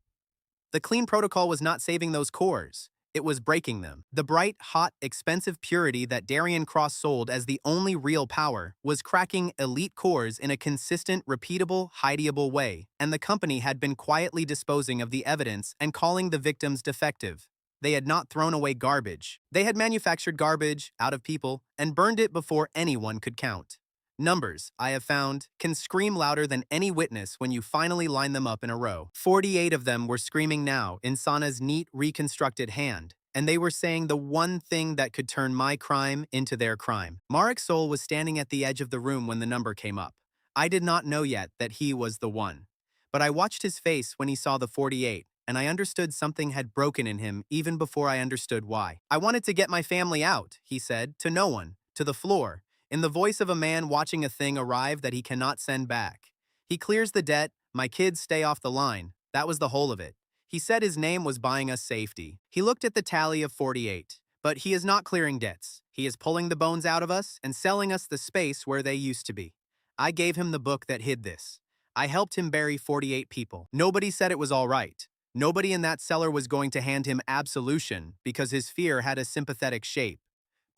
The clean protocol was not saving those cores. It was breaking them. The bright, hot, expensive purity that Darian Cross sold as the only real power was cracking elite cores in a consistent, repeatable, hideable way, and the company had been quietly disposing of the evidence and calling the victims defective. They had not thrown away garbage. They had manufactured garbage out of people and burned it before anyone could count. Numbers, I have found, can scream louder than any witness when you finally line them up in a row. 48 of them were screaming now in Sana's neat, reconstructed hand, and they were saying the one thing that could turn my crime into their crime. Marek Sol was standing at the edge of the room when the number came up. I did not know yet that he was the one. But I watched his face when he saw the 48, and I understood something had broken in him even before I understood why. I wanted to get my family out, he said, to no one, to the floor, in the voice of a man watching a thing arrive that he cannot send back. He clears the debt, my kids stay off the line. That was the whole of it. He said his name was buying us safety. He looked at the tally of 48. But he is not clearing debts. He is pulling the bones out of us and selling us the space where they used to be. I gave him the book that hid this. I helped him bury 48 people. Nobody said it was all right. Nobody in that cellar was going to hand him absolution because his fear had a sympathetic shape.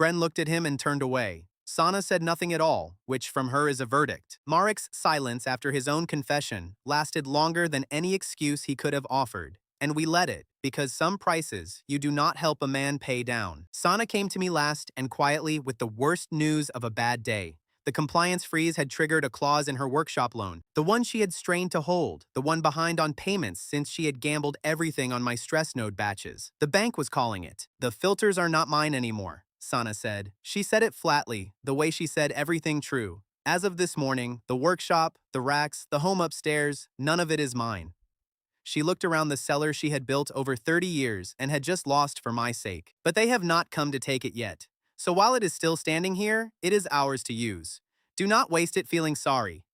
Bren looked at him and turned away. Sana said nothing at all, which from her is a verdict. Marek's silence after his own confession lasted longer than any excuse he could have offered, and we let it, because some prices you do not help a man pay down. Sana came to me last and quietly with the worst news of a bad day. The compliance freeze had triggered a clause in her workshop loan, the one she had strained to hold, the one behind on payments since she had gambled everything on my stress node batches. The bank was calling it. The filters are not mine anymore, Sana said. She said it flatly, the way she said everything true. As of this morning, the workshop, the racks, the home upstairs, none of it is mine. She looked around the cellar she had built over 30 years and had just lost for my sake. But they have not come to take it yet. So while it is still standing here, it is ours to use. Do not waste it feeling sorry.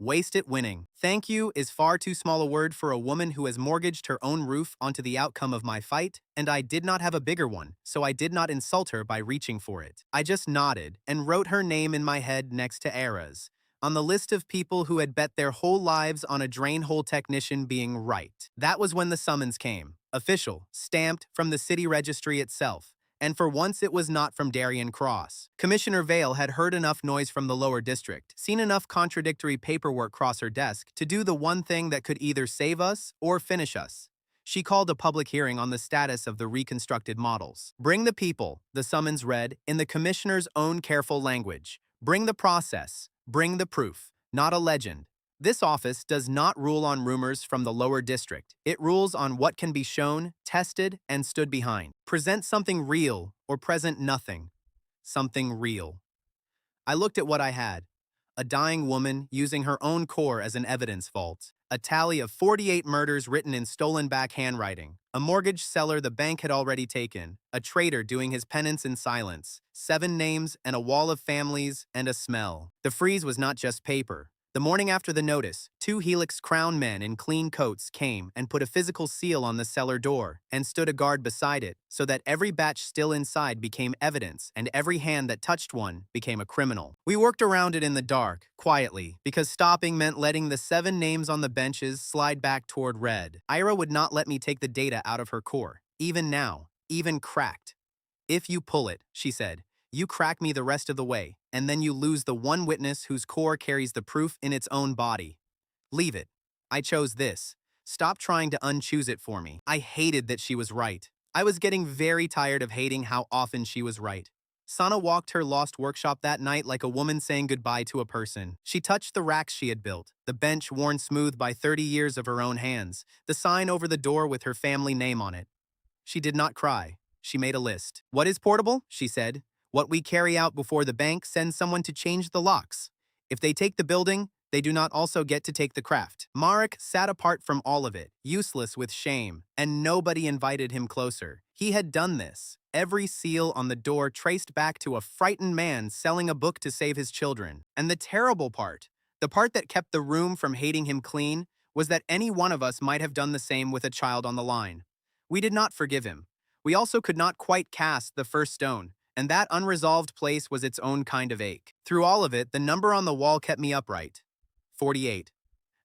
Waste it winning. Thank you is far too small a word for a woman who has mortgaged her own roof onto the outcome of my fight, and I did not have a bigger one, so I did not insult her by reaching for it. I just nodded and wrote her name in my head next to Era's, on the list of people who had bet their whole lives on a drain hole technician being right. That was when the summons came. Official, stamped from the city registry itself. And for once it was not from Darian Cross. Commissioner Vale had heard enough noise from the lower district, seen enough contradictory paperwork cross her desk to do the one thing that could either save us or finish us. She called a public hearing on the status of the reconstructed models. Bring the people, the summons read, in the commissioner's own careful language. Bring the process. Bring the proof. Not a legend. This office does not rule on rumors from the lower district. It rules on what can be shown, tested, and stood behind. Present something real or present nothing. Something real. I looked at what I had. a dying woman using her own core as an evidence vault, a tally of 48 murders written in stolen-back handwriting, a mortgage seller the bank had already taken, a traitor doing his penance in silence, 7 names and a wall of families and a smell. The freeze was not just paper. The morning after the notice, 2 Helix Crown men in clean coats came and put a physical seal on the cellar door and stood a guard beside it so that every batch still inside became evidence and every hand that touched one became a criminal. We worked around it in the dark, quietly, because stopping meant letting the 7 names on the benches slide back toward red. Ira would not let me take the data out of her core, even now, even cracked. "If you pull it," she said, "you crack me the rest of the way, and then you lose the one witness whose core carries the proof in its own body. Leave it. I chose this. Stop trying to unchoose it for me." I hated that she was right. I was getting very tired of hating how often she was right. Sana walked her lost workshop that night like a woman saying goodbye to a person. She touched the racks she had built, the bench worn smooth by 30 years of her own hands, the sign over the door with her family name on it. She did not cry. She made a list. "What is portable?" she said. "What we carry out before the bank sends someone to change the locks. If they take the building, they do not also get to take the craft." Marek sat apart from all of it, useless with shame, and nobody invited him closer. He had done this. Every seal on the door traced back to a frightened man selling a book to save his children. And the terrible part, the part that kept the room from hating him clean, was that any one of us might have done the same with a child on the line. We did not forgive him. We also could not quite cast the first stone, and that unresolved place was its own kind of ache. Through all of it, the number on the wall kept me upright. 48.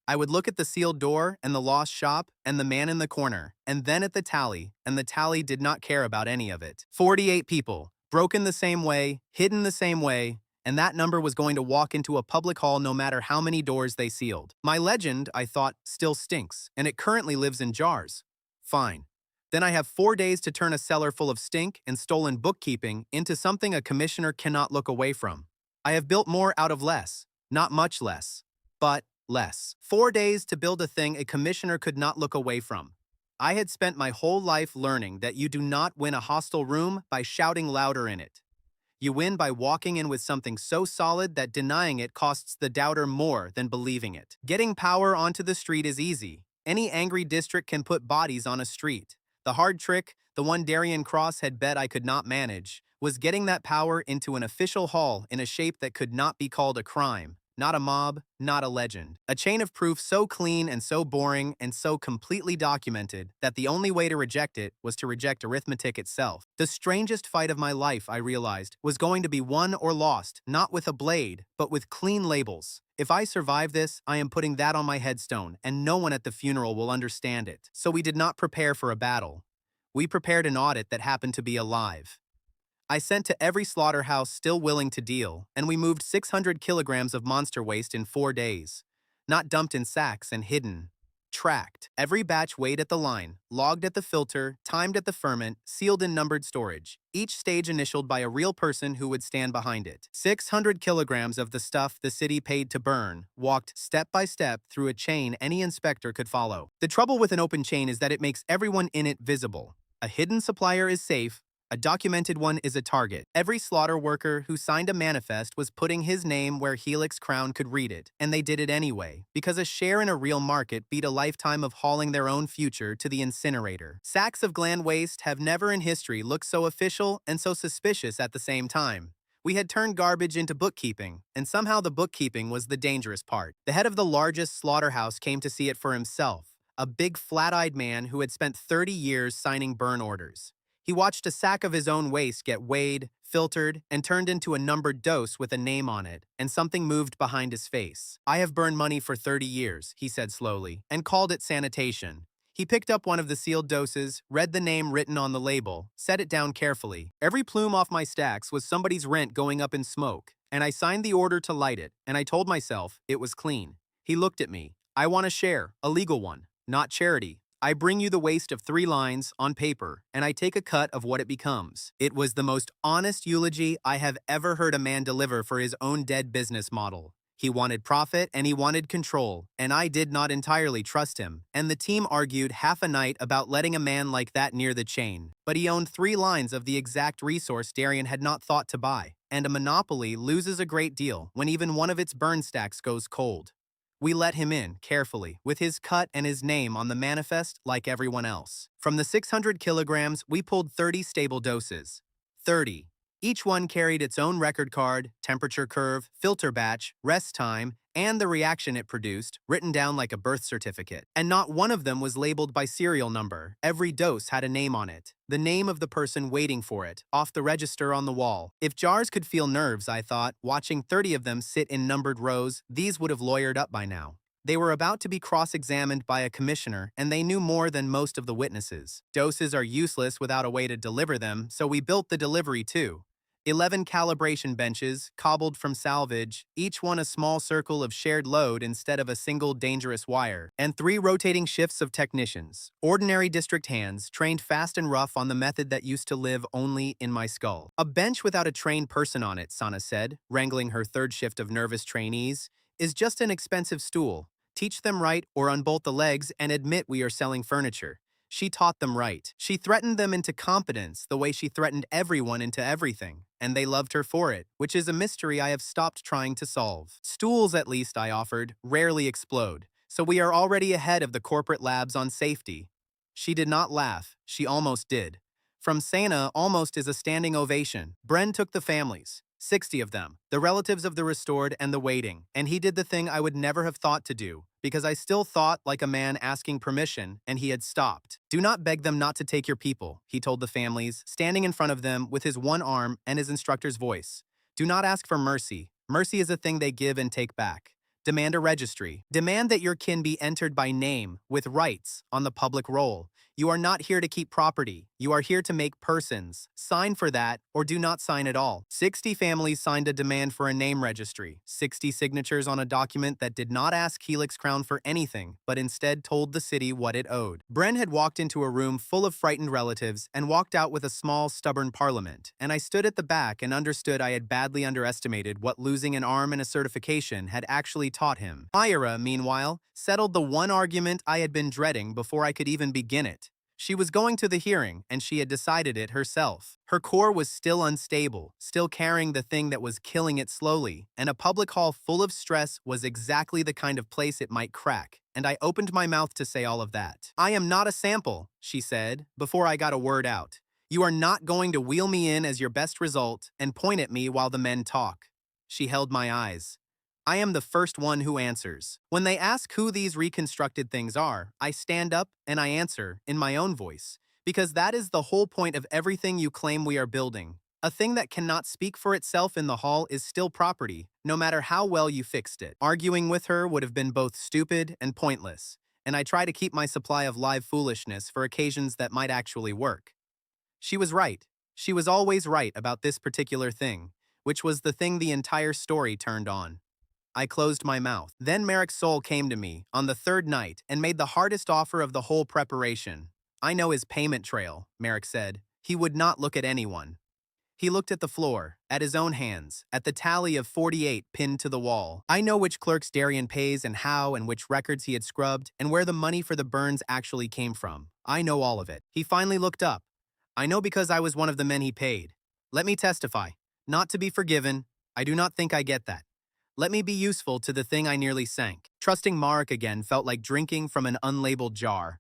I would look at the sealed door and the lost shop and the man in the corner, and then at the tally, and the tally did not care about any of it. 48 people, broken the same way, hidden the same way, and that number was going to walk into a public hall no matter how many doors they sealed. My legend, I thought, still stinks, and it currently lives in jars. Fine. Then I have 4 days to turn a cellar full of stink and stolen bookkeeping into something a commissioner cannot look away from. I have built more out of less, not much less, but less. 4 days to build a thing a commissioner could not look away from. I had spent my whole life learning that you do not win a hostile room by shouting louder in it. You win by walking in with something so solid that denying it costs the doubter more than believing it. Getting power onto the street is easy. Any angry district can put bodies on a street. The hard trick, the one Darian Cross had bet I could not manage, was getting that power into an official hall in a shape that could not be called a crime, not a mob, not a legend. A chain of proof so clean and so boring and so completely documented that the only way to reject it was to reject arithmetic itself. The strangest fight of my life, I realized, was going to be won or lost, not with a blade, but with clean labels. If I survive this, I am putting that on my headstone, and no one at the funeral will understand it. So we did not prepare for a battle. We prepared an audit that happened to be alive. I sent to every slaughterhouse still willing to deal, and we moved 600 kilograms of monster waste in 4 days. Not dumped in sacks and hidden. Tracked. Every batch weighed at the line, logged at the filter, timed at the ferment, sealed in numbered storage. Each stage initialed by a real person who would stand behind it. 600 kilograms of the stuff the city paid to burn, walked step by step through a chain any inspector could follow. The trouble with an open chain is that it makes everyone in it visible. A hidden supplier is safe. A documented one is a target. Every slaughter worker who signed a manifest was putting his name where Helix Crown could read it, and they did it anyway, because a share in a real market beat a lifetime of hauling their own future to the incinerator. Sacks of gland waste have never in history looked so official and so suspicious at the same time. We had turned garbage into bookkeeping, and somehow the bookkeeping was the dangerous part. The head of the largest slaughterhouse came to see it for himself, a big flat-eyed man who had spent 30 years signing burn orders. He watched a sack of his own waste get weighed, filtered, and turned into a numbered dose with a name on it, and something moved behind his face. "I have burned money for 30 years, he said slowly, and called it sanitation. He picked up one of the sealed doses, read the name written on the label, set it down carefully. Every plume off my stacks was somebody's rent going up in smoke, and I signed the order to light it, and I told myself it was clean. He looked at me. I want a share, a legal one, not charity. I bring you the waste of 3 lines on paper, and I take a cut of what it becomes." It was the most honest eulogy I have ever heard a man deliver for his own dead business model. He wanted profit and he wanted control, and I did not entirely trust him, and the team argued half a night about letting a man like that near the chain. But he owned 3 lines of the exact resource Darian had not thought to buy. and a monopoly loses a great deal when even one of its burn stacks goes cold. We let him in, carefully, with his cut and his name on the manifest like everyone else. From the 600 kilograms, we pulled 30 stable doses. 30. Each one carried its own record card, temperature curve, filter batch, rest time, and the reaction it produced, written down like a birth certificate. And not one of them was labeled by serial number. Every dose had a name on it, the name of the person waiting for it, off the register on the wall. If jars could feel nerves, I thought, watching 30 of them sit in numbered rows, these would have lawyered up by now. They were about to be cross-examined by a commissioner, and they knew more than most of the witnesses. Doses are useless without a way to deliver them, so we built the delivery too. 11 calibration benches, cobbled from salvage, each one a small circle of shared load instead of a single dangerous wire, and 3 rotating shifts of technicians, ordinary district hands, trained fast and rough on the method that used to live only in my skull. A bench without a trained person on it, Sana said, wrangling her third shift of nervous trainees, is just an expensive stool. Teach them right or unbolt the legs and admit we are selling furniture. She taught them right. She threatened them into competence the way she threatened everyone into everything, and they loved her for it, which is a mystery I have stopped trying to solve. Stools, at least, I offered, rarely explode, so we are already ahead of the corporate labs on safety. She did not laugh. She almost did. From Sana, almost is a standing ovation. Bren took the families. 60 of them, the relatives of the restored and the waiting, and he did the thing I would never have thought to do, because I still thought like a man asking permission, and he had stopped. Do not beg them not to take your people, he told the families, standing in front of them with his one arm and his instructor's voice. Do not ask for mercy. Mercy is a thing they give and take back. Demand a registry. Demand that your kin be entered by name, with rights, on the public roll. You are not here to keep property. You are here to make persons. Sign for that, or do not sign at all. 60 families signed a demand for a name registry. 60 signatures on a document that did not ask Helix Crown for anything, but instead told the city what it owed. Bren had walked into a room full of frightened relatives and walked out with a small, stubborn parliament, and I stood at the back and understood I had badly underestimated what losing an arm and a certification had actually taught him. Ira, meanwhile, settled the one argument I had been dreading before I could even begin it. She was going to the hearing, and she had decided it herself. Her core was still unstable, still carrying the thing that was killing it slowly, and a public hall full of stress was exactly the kind of place it might crack, and I opened my mouth to say all of that. I am not a sample, she said, before I got a word out. You are not going to wheel me in as your best result and point at me while the men talk. She held my eyes. I am the first one who answers. When they ask who these reconstructed things are, I stand up and I answer in my own voice, because that is the whole point of everything you claim we are building. A thing that cannot speak for itself in the hall is still property, no matter how well you fixed it. Arguing with her would have been both stupid and pointless, and I try to keep my supply of live foolishness for occasions that might actually work. She was right. She was always right about this particular thing, which was the thing the entire story turned on. I closed my mouth. Then Merrick's soul came to me, on the third night, and made the hardest offer of the whole preparation. I know his payment trail, Merrick said. He would not look at anyone. He looked at the floor, at his own hands, at the tally of 48 pinned to the wall. I know which clerks Darian pays and how and which records he had scrubbed and where the money for the burns actually came from. I know all of it. He finally looked up. I know because I was one of the men he paid. Let me testify. Not to be forgiven. I do not think I get that. Let me be useful to the thing I nearly sank. Trusting Marek again felt like drinking from an unlabeled jar.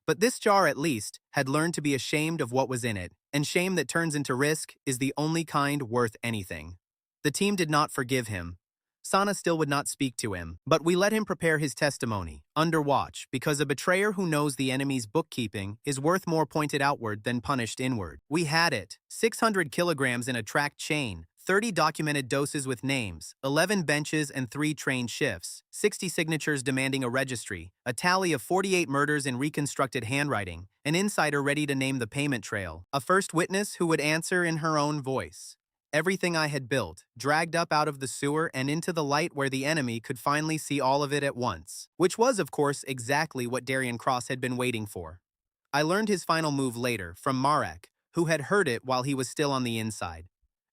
But this jar, at least, had learned to be ashamed of what was in it, and shame that turns into risk is the only kind worth anything. The team did not forgive him. Sana still would not speak to him, but we let him prepare his testimony, under watch, because a betrayer who knows the enemy's bookkeeping is worth more pointed outward than punished inward. We had it. 600 kilograms in a tracked chain, 30 documented doses with names, 11 benches and 3 trained shifts, 60 signatures demanding a registry, a tally of 48 murders in reconstructed handwriting, an insider ready to name the payment trail, a first witness who would answer in her own voice. Everything I had built, dragged up out of the sewer and into the light where the enemy could finally see all of it at once, which was, of course, exactly what Darian Cross had been waiting for. I learned his final move later, from Marek, who had heard it while he was still on the inside.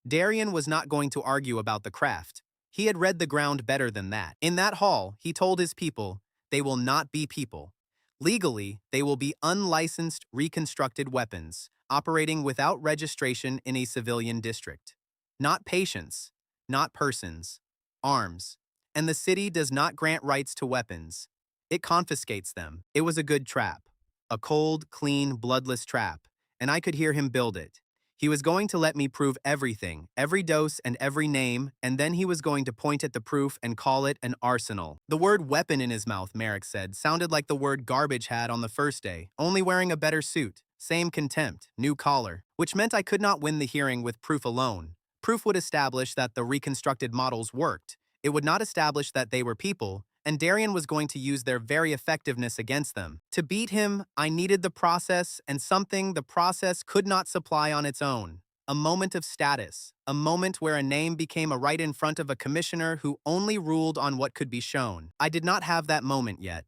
Darian was not going to argue about the craft. He had read the ground better than that. In that hall, he told his people, they will not be people. Legally, they will be unlicensed, reconstructed weapons, operating without registration in a civilian district. Not patience, not persons, arms. And the city does not grant rights to weapons. It confiscates them. It was a good trap. A cold, clean, bloodless trap. And I could hear him build it. He was going to let me prove everything, every dose and every name, and then he was going to point at the proof and call it an arsenal. The word weapon in his mouth, Merrick said, sounded like the word garbage had on the first day, only wearing a better suit. Same contempt, new collar, which meant I could not win the hearing with proof alone. Proof would establish that the reconstructed models worked. It would not establish that they were people, and Darian was going to use their very effectiveness against them. To beat him, I needed the process and something the process could not supply on its own. A moment of status, a moment where a name became a right in front of a commissioner who only ruled on what could be shown. I did not have that moment yet.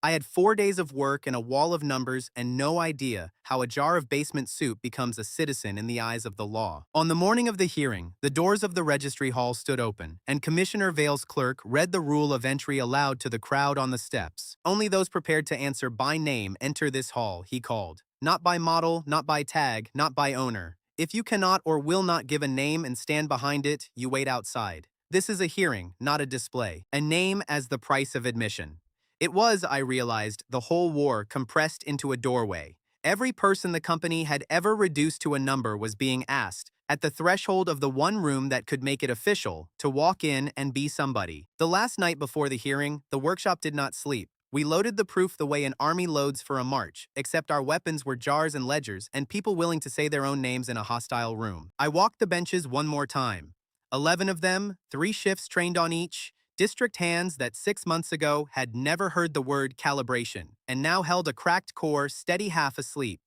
I had 4 days of work and a wall of numbers and no idea how a jar of basement soup becomes a citizen in the eyes of the law. On the morning of the hearing, the doors of the registry hall stood open, and Commissioner Vale's clerk read the rule of entry aloud to the crowd on the steps. Only those prepared to answer by name enter this hall, he called. Not by model, not by tag, not by owner. If you cannot or will not give a name and stand behind it, you wait outside. This is a hearing, not a display. A name as the price of admission. It was, I realized, the whole war compressed into a doorway. Every person the company had ever reduced to a number was being asked, at the threshold of the one room that could make it official, to walk in and be somebody. The last night before the hearing, the workshop did not sleep. We loaded the proof the way an army loads for a march, except our weapons were jars and ledgers and people willing to say their own names in a hostile room. I walked the benches one more time. 11 of them, 3 shifts trained on each, district hands that 6 months ago had never heard the word calibration and now held a cracked core steady half asleep.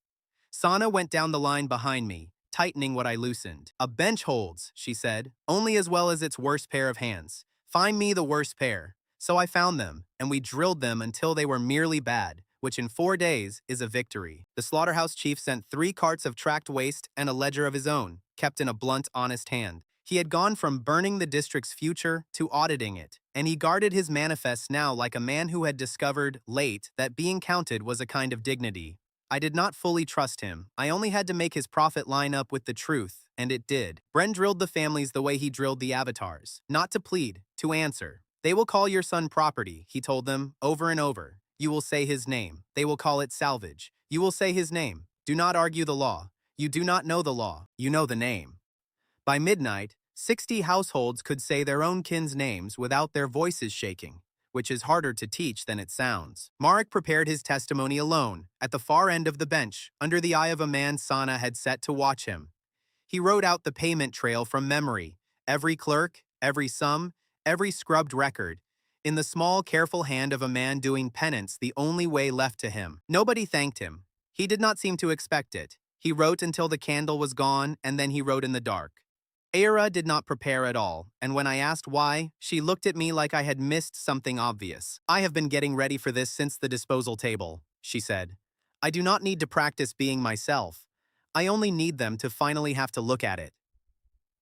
Sana went down the line behind me, tightening what I loosened. A bench holds, she said, only as well as its worst pair of hands. Find me the worst pair. So I found them, and we drilled them until they were merely bad, which in 4 days is a victory. The slaughterhouse chief sent 3 carts of tracked waste and a ledger of his own, kept in a blunt, honest hand. He had gone from burning the district's future to auditing it, and he guarded his manifests now like a man who had discovered, late, that being counted was a kind of dignity. I did not fully trust him. I only had to make his profit line up with the truth, and it did. Bren drilled the families the way he drilled the avatars. Not to plead, to answer. They will call your son property, he told them, over and over. You will say his name. They will call it salvage. You will say his name. Do not argue the law. You do not know the law. You know the name. By midnight, 60 households could say their own kin's names without their voices shaking, which is harder to teach than it sounds. Marek prepared his testimony alone, at the far end of the bench, under the eye of a man Sana had set to watch him. He wrote out the payment trail from memory, every clerk, every sum, every scrubbed record, in the small, careful hand of a man doing penance the only way left to him. Nobody thanked him. He did not seem to expect it. He wrote until the candle was gone, and then he wrote in the dark. Era did not prepare at all, and when I asked why, she looked at me like I had missed something obvious. I have been getting ready for this since the disposal table, she said. I do not need to practice being myself. I only need them to finally have to look at it.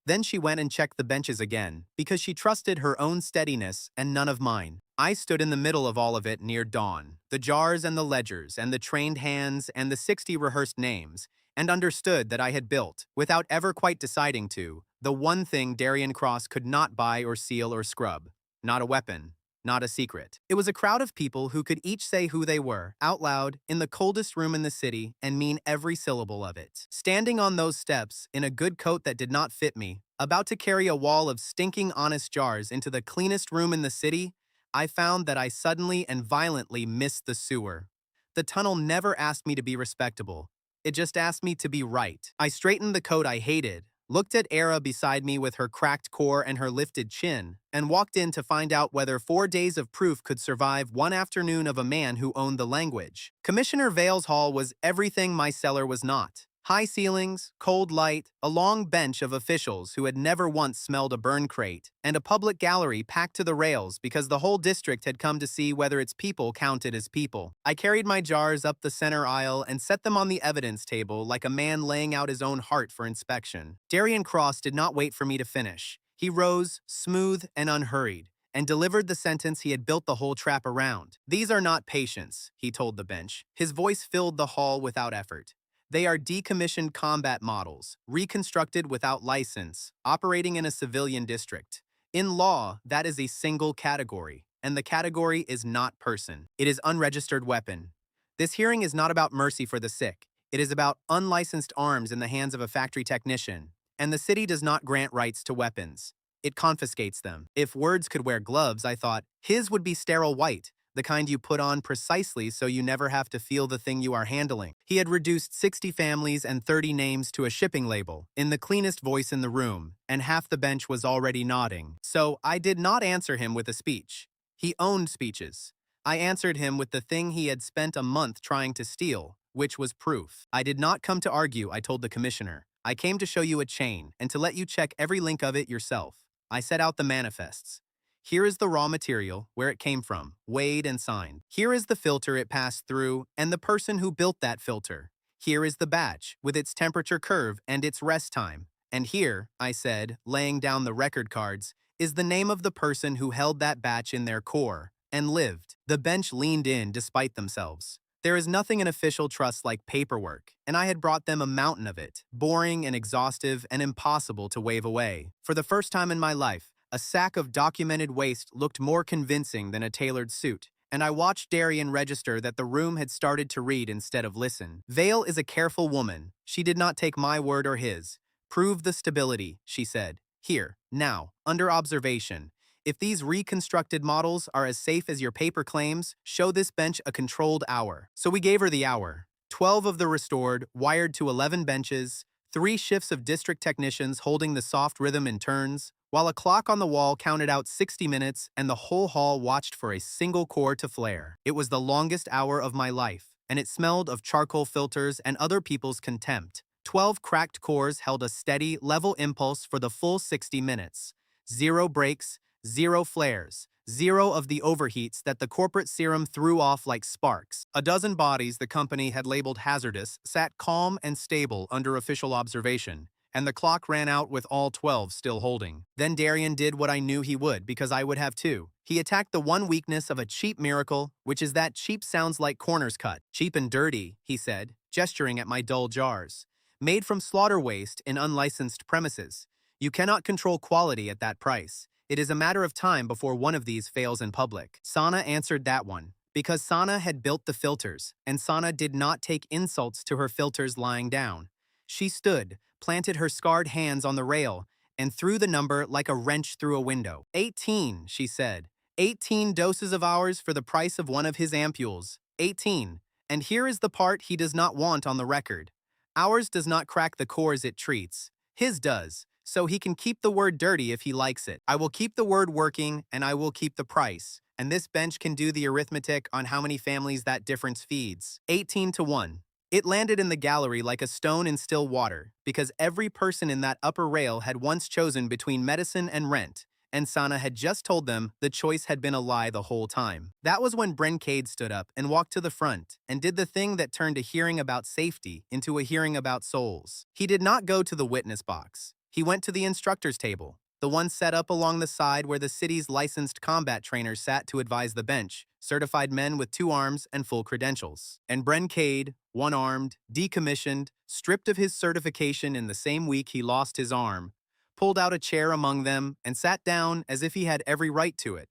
Then she went and checked the benches again, because she trusted her own steadiness and none of mine. I stood in the middle of all of it near dawn, the jars and the ledgers and the trained hands and the 60 rehearsed names, and understood that I had built, without ever quite deciding to, the one thing Darian Cross could not buy or seal or scrub. Not a weapon, not a secret. It was a crowd of people who could each say who they were, out loud, in the coldest room in the city, and mean every syllable of it. Standing on those steps, in a good coat that did not fit me, about to carry a wall of stinking honest jars into the cleanest room in the city, I found that I suddenly and violently missed the sewer. The tunnel never asked me to be respectable. It just asked me to be right. I straightened the coat I hated, looked at Era beside me with her cracked core and her lifted chin, and walked in to find out whether 4 days of proof could survive one afternoon of a man who owned the language. Commissioner Vale's hall was everything my cellar was not. High ceilings, cold light, a long bench of officials who had never once smelled a burn crate, and a public gallery packed to the rails because the whole district had come to see whether its people counted as people. I carried my jars up the center aisle and set them on the evidence table like a man laying out his own heart for inspection. Darian Cross did not wait for me to finish. He rose, smooth and unhurried, and delivered the sentence he had built the whole trap around. These are not patients, he told the bench. His voice filled the hall without effort. They are decommissioned combat models, reconstructed without license, operating in a civilian district. In law, that is a single category, and the category is not person. It is unregistered weapon. This hearing is not about mercy for the sick. It is about unlicensed arms in the hands of a factory technician, and the city does not grant rights to weapons. It confiscates them. If words could wear gloves, I thought, his would be sterile white, the kind you put on precisely so you never have to feel the thing you are handling. He had reduced 60 families and 30 names to a shipping label, in the cleanest voice in the room, and half the bench was already nodding. So I did not answer him with a speech. He owned speeches. I answered him with the thing he had spent a month trying to steal, which was proof. I did not come to argue, I told the commissioner. I came to show you a chain, and to let you check every link of it yourself. I set out the manifests. Here is the raw material, where it came from, weighed and signed. Here is the filter it passed through, and the person who built that filter. Here is the batch, with its temperature curve and its rest time. And here, I said, laying down the record cards, is the name of the person who held that batch in their core, and lived. The bench leaned in despite themselves. There is nothing in official trust like paperwork, and I had brought them a mountain of it, boring and exhaustive and impossible to wave away. For the first time in my life, a sack of documented waste looked more convincing than a tailored suit, and I watched Darian register that the room had started to read instead of listen. Vale is a careful woman. She did not take my word or his. Prove the stability, she said. Here, now, under observation. If these reconstructed models are as safe as your paper claims, show this bench a controlled hour. So we gave her the hour. 12 of the restored, wired to 11 benches, 3 shifts of district technicians holding the soft rhythm in turns, while a clock on the wall counted out 60 minutes and the whole hall watched for a single core to flare. It was the longest hour of my life, and it smelled of charcoal filters and other people's contempt. 12 cracked cores held a steady, level impulse for the full 60 minutes. 0 breaks, 0 flares, 0 of the overheats that the corporate serum threw off like sparks. A dozen bodies the company had labeled hazardous sat calm and stable under official observation, and the clock ran out with all 12 still holding. Then Darian did what I knew he would, because I would have too. He attacked the one weakness of a cheap miracle, which is that cheap sounds like corners cut. Cheap and dirty, he said, gesturing at my dull jars. Made from slaughter waste in unlicensed premises. You cannot control quality at that price. It is a matter of time before one of these fails in public. Sana answered that one, because Sana had built the filters, and Sana did not take insults to her filters lying down. She stood, planted her scarred hands on the rail, and threw the number like a wrench through a window. 18, she said. 18 doses of ours for the price of one of his ampules. 18. And here is the part he does not want on the record. Ours does not crack the cores it treats. His does. So he can keep the word dirty if he likes it. I will keep the word working, and I will keep the price. And this bench can do the arithmetic on how many families that difference feeds. 18 to 1. It landed in the gallery like a stone in still water, because every person in that upper rail had once chosen between medicine and rent, and Sana had just told them the choice had been a lie the whole time. That was when Reincarnated stood up and walked to the front and did the thing that turned a hearing about safety into a hearing about souls. He did not go to the witness box. He went to the instructor's table, the one set up along the side where the city's licensed combat trainers sat to advise the bench, certified men with 2 arms and full credentials. And Reincarnated, one-armed, decommissioned, stripped of his certification in the same week he lost his arm, pulled out a chair among them and sat down as if he had every right to it,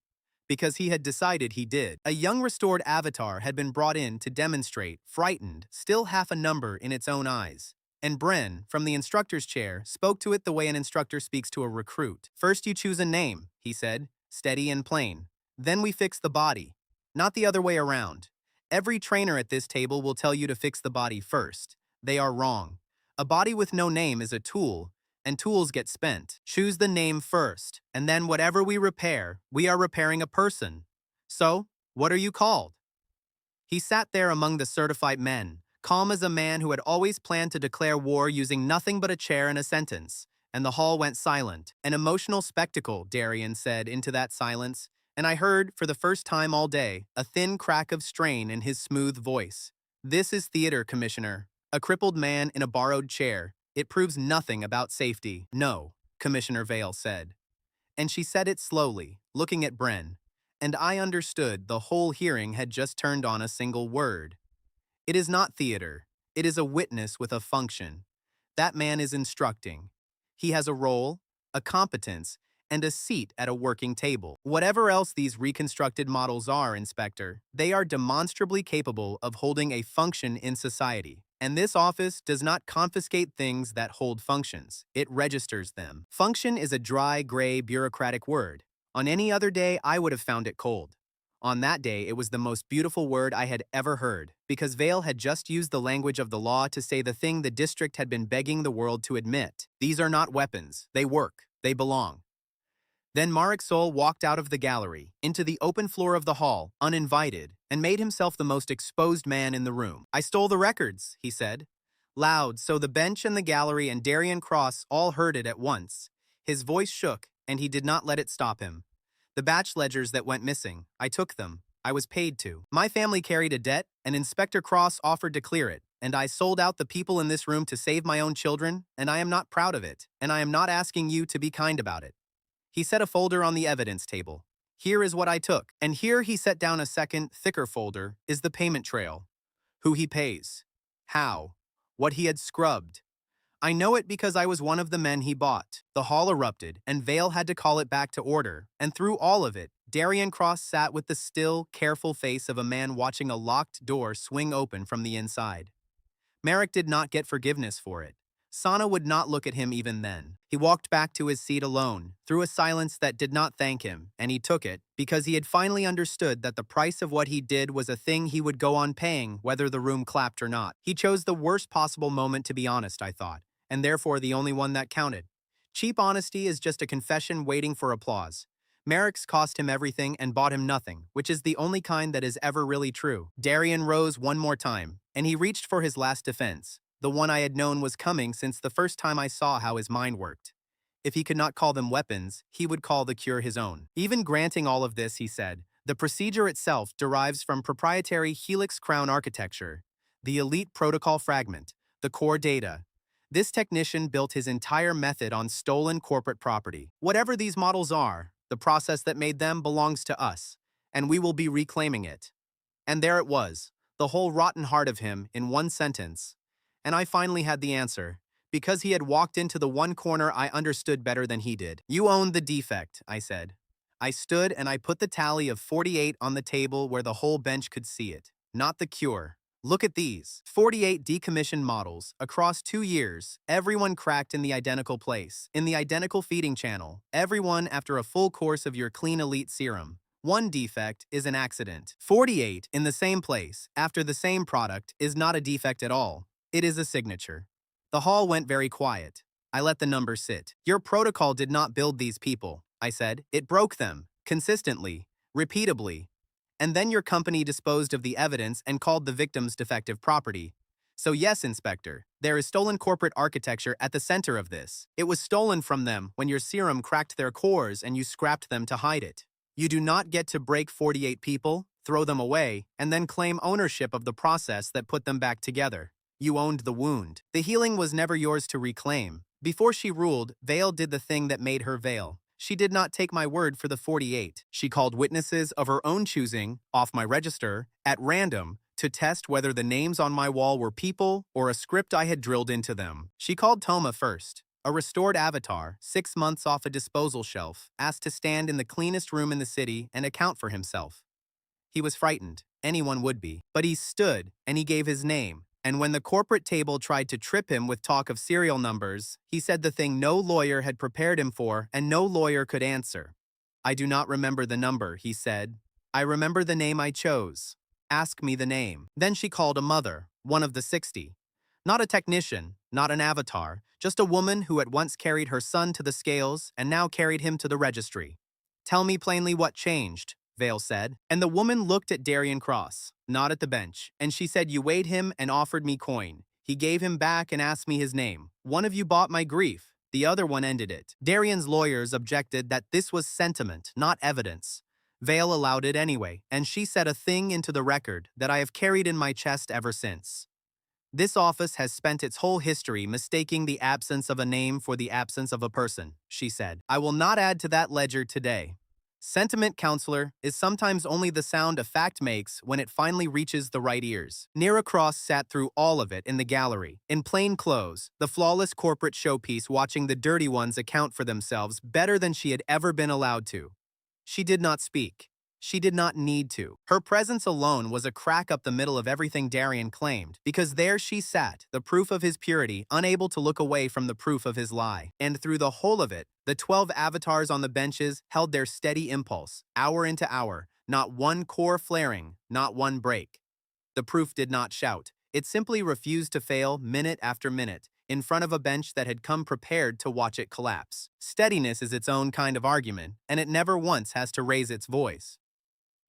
because he had decided he did. A young restored avatar had been brought in to demonstrate, frightened, still half a number in its own eyes. And Bren, from the instructor's chair, spoke to it the way an instructor speaks to a recruit. First you choose a name, he said, steady and plain. Then we fix the body. Not the other way around. Every trainer at this table will tell you to fix the body first. They are wrong. A body with no name is a tool, and tools get spent. Choose the name first, and then whatever we repair, we are repairing a person. So, what are you called? He sat there among the certified men, calm as a man who had always planned to declare war using nothing but a chair and a sentence, and the hall went silent. An emotional spectacle, Darian said into that silence, and I heard, for the first time all day, a thin crack of strain in his smooth voice. This is theater, Commissioner. A crippled man in a borrowed chair. It proves nothing about safety. No, Commissioner Vale said. And she said it slowly, looking at Bren, and I understood the whole hearing had just turned on a single word. It is not theater. It is a witness with a function. That man is instructing. He has a role, a competence, and a seat at a working table. Whatever else these reconstructed models are, Inspector, they are demonstrably capable of holding a function in society. And this office does not confiscate things that hold functions. It registers them. Function is a dry, gray, bureaucratic word. On any other day, I would have found it cold. On that day, it was the most beautiful word I had ever heard, because Vale had just used the language of the law to say the thing the district had been begging the world to admit. These are not weapons. They work. They belong. Then Marek Sol walked out of the gallery, into the open floor of the hall, uninvited, and made himself the most exposed man in the room. "I stole the records," he said. Loud, so the bench and the gallery and Darian Cross all heard it at once. His voice shook, and he did not let it stop him. "The batch ledgers that went missing, I took them. I was paid to. My family carried a debt, and Inspector Cross offered to clear it, and I sold out the people in this room to save my own children, and I am not proud of it, and I am not asking you to be kind about it." He set a folder on the evidence table. "Here is what I took." And here he set down a second, thicker folder, is the payment trail. Who he pays. How. What he had scrubbed. I know it because I was one of the men he bought. The hall erupted, and Vale had to call it back to order. And through all of it, Darian Cross sat with the still, careful face of a man watching a locked door swing open from the inside. Marek did not get forgiveness for it. Sana would not look at him even then. He walked back to his seat alone, through a silence that did not thank him, and he took it, because he had finally understood that the price of what he did was a thing he would go on paying whether the room clapped or not. He chose the worst possible moment to be honest, I thought, and therefore the only one that counted. Cheap honesty is just a confession waiting for applause. Marek's cost him everything and bought him nothing, which is the only kind that is ever really true. Darian rose one more time, and he reached for his last defense. The one I had known was coming since the first time I saw how his mind worked. If he could not call them weapons, he would call the cure his own. Even granting all of this, he said, the procedure itself derives from proprietary helix crown architecture, the elite protocol fragment, the core data. This technician built his entire method on stolen corporate property. Whatever these models are, the process that made them belongs to us, and we will be reclaiming it. And there it was, the whole rotten heart of him in one sentence. And I finally had the answer, because he had walked into the one corner I understood better than he did. "You owned the defect," I said. I stood and I put the tally of 48 on the table where the whole bench could see it. Not the cure. Look at these. 48 decommissioned models, across 2 years, everyone cracked in the identical place, in the identical feeding channel, everyone after a full course of your clean elite serum. One defect is an accident. 48 in the same place, after the same product, is not a defect at all. It is a signature. The hall went very quiet. I let the number sit. "Your protocol did not build these people," I said. "It broke them, consistently, repeatably. And then your company disposed of the evidence and called the victims defective property. So yes, Inspector, there is stolen corporate architecture at the center of this. It was stolen from them when your serum cracked their cores and you scrapped them to hide it. You do not get to break 48 people, throw them away, and then claim ownership of the process that put them back together. You owned the wound. The healing was never yours to reclaim. Before she ruled, Vale did the thing that made her Vale. She did not take my word for the 48. She called witnesses of her own choosing, off my register, at random, to test whether the names on my wall were people or a script I had drilled into them. She called Toma first, a restored avatar, 6 months off a disposal shelf, asked to stand in the cleanest room in the city and account for himself. He was frightened. Anyone would be. But he stood, and he gave his name. And when the corporate table tried to trip him with talk of serial numbers, he said the thing no lawyer had prepared him for and no lawyer could answer. "I do not remember the number," he said. "I remember the name I chose. Ask me the name." Then she called a mother, one of the 60. Not a technician, not an avatar, just a woman who at once carried her son to the scales and now carried him to the registry. "Tell me plainly what changed," Vale said. And the woman looked at Darian Cross, not at the bench, and she said, "You weighed him and offered me coin. He gave him back and asked me his name. One of you bought my grief. The other one ended it." Darian's lawyers objected that this was sentiment, not evidence. Vale allowed it anyway, and she said a thing into the record that I have carried in my chest ever since. "This office has spent its whole history mistaking the absence of a name for the absence of a person," she said. "I will not add to that ledger today. Sentiment, counselor, is sometimes only the sound a fact makes when it finally reaches the right ears. Darian Cross sat through all of it in the gallery, in plain clothes, the flawless corporate showpiece, watching the dirty ones account for themselves better than she had ever been allowed to. She did not speak. She did not need to. Her presence alone was a crack up the middle of everything Darian claimed, because there she sat, the proof of his purity, unable to look away from the proof of his lie. And through the whole of it, the 12 avatars on the benches held their steady impulse, hour into hour, not one core flaring, not one break. The proof did not shout. It simply refused to fail minute after minute, in front of a bench that had come prepared to watch it collapse. Steadiness is its own kind of argument, and it never once has to raise its voice.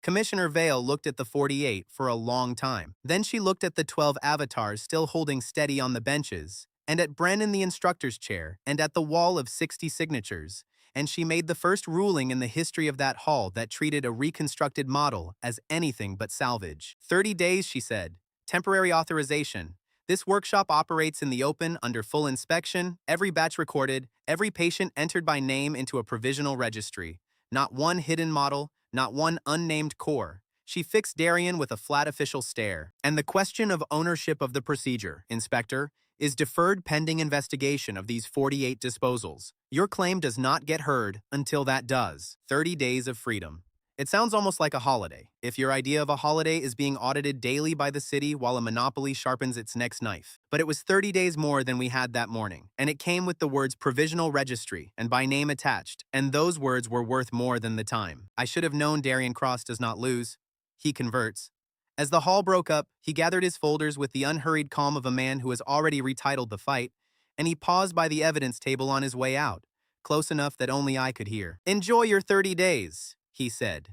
Commissioner Vale looked at the 48 for a long time. Then she looked at the 12 avatars still holding steady on the benches, and at Bren in the instructor's chair, and at the wall of 60 signatures, and she made the first ruling in the history of that hall that treated a reconstructed model as anything but salvage. 30 days, she said. Temporary authorization. This workshop operates in the open under full inspection, every batch recorded, every patient entered by name into a provisional registry. Not one hidden model, not one unnamed core. She fixed Darian with a flat official stare. And the question of ownership of the procedure, Inspector, is deferred pending investigation of these 48 disposals. Your claim does not get heard until that does. 30 days of freedom. It sounds almost like a holiday, if your idea of a holiday is being audited daily by the city while a monopoly sharpens its next knife. But it was 30 days more than we had that morning, and it came with the words provisional registry and by name attached, and those words were worth more than the time. I should have known Darian Cross does not lose. He converts. As the hall broke up, he gathered his folders with the unhurried calm of a man who has already retitled the fight, and he paused by the evidence table on his way out, close enough that only I could hear. Enjoy your 30 days, he said.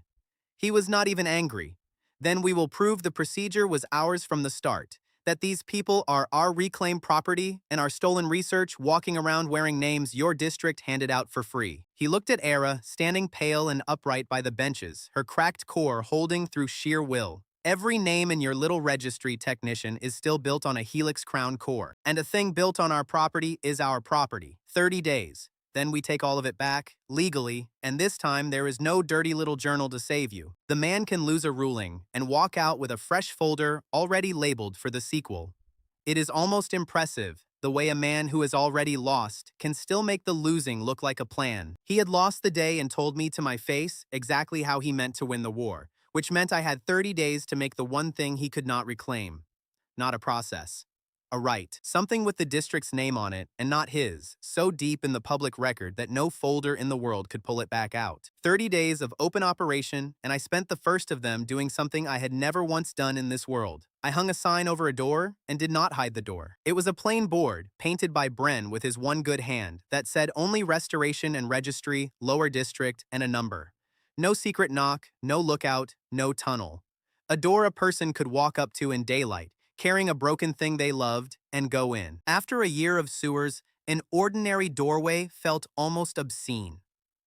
He was not even angry. Then we will prove the procedure was ours from the start, that these people are our reclaimed property and our stolen research walking around wearing names your district handed out for free. He looked at Era, standing pale and upright by the benches, her cracked core holding through sheer will. Every name in your little registry, technician, is still built on a helix crown core, and a thing built on our property is our property. 30 days. Then we take all of it back, legally, and this time there is no dirty little journal to save you. The man can lose a ruling and walk out with a fresh folder already labeled for the sequel. It is almost impressive, the way a man who has already lost can still make the losing look like a plan. He had lost the day and told me to my face exactly how he meant to win the war, which meant I had 30 days to make the one thing he could not reclaim. Not a process. A right, something with the district's name on it, and not his, so deep in the public record that no folder in the world could pull it back out. 30 days of open operation, and I spent the first of them doing something I had never once done in this world. I hung a sign over a door and did not hide the door. It was a plain board, painted by Bren with his one good hand, that said only Restoration and Registry, Lower District, and a number. No secret knock, no lookout, no tunnel. A door a person could walk up to in daylight, carrying a broken thing they loved, and go in. After a year of sewers, an ordinary doorway felt almost obscene.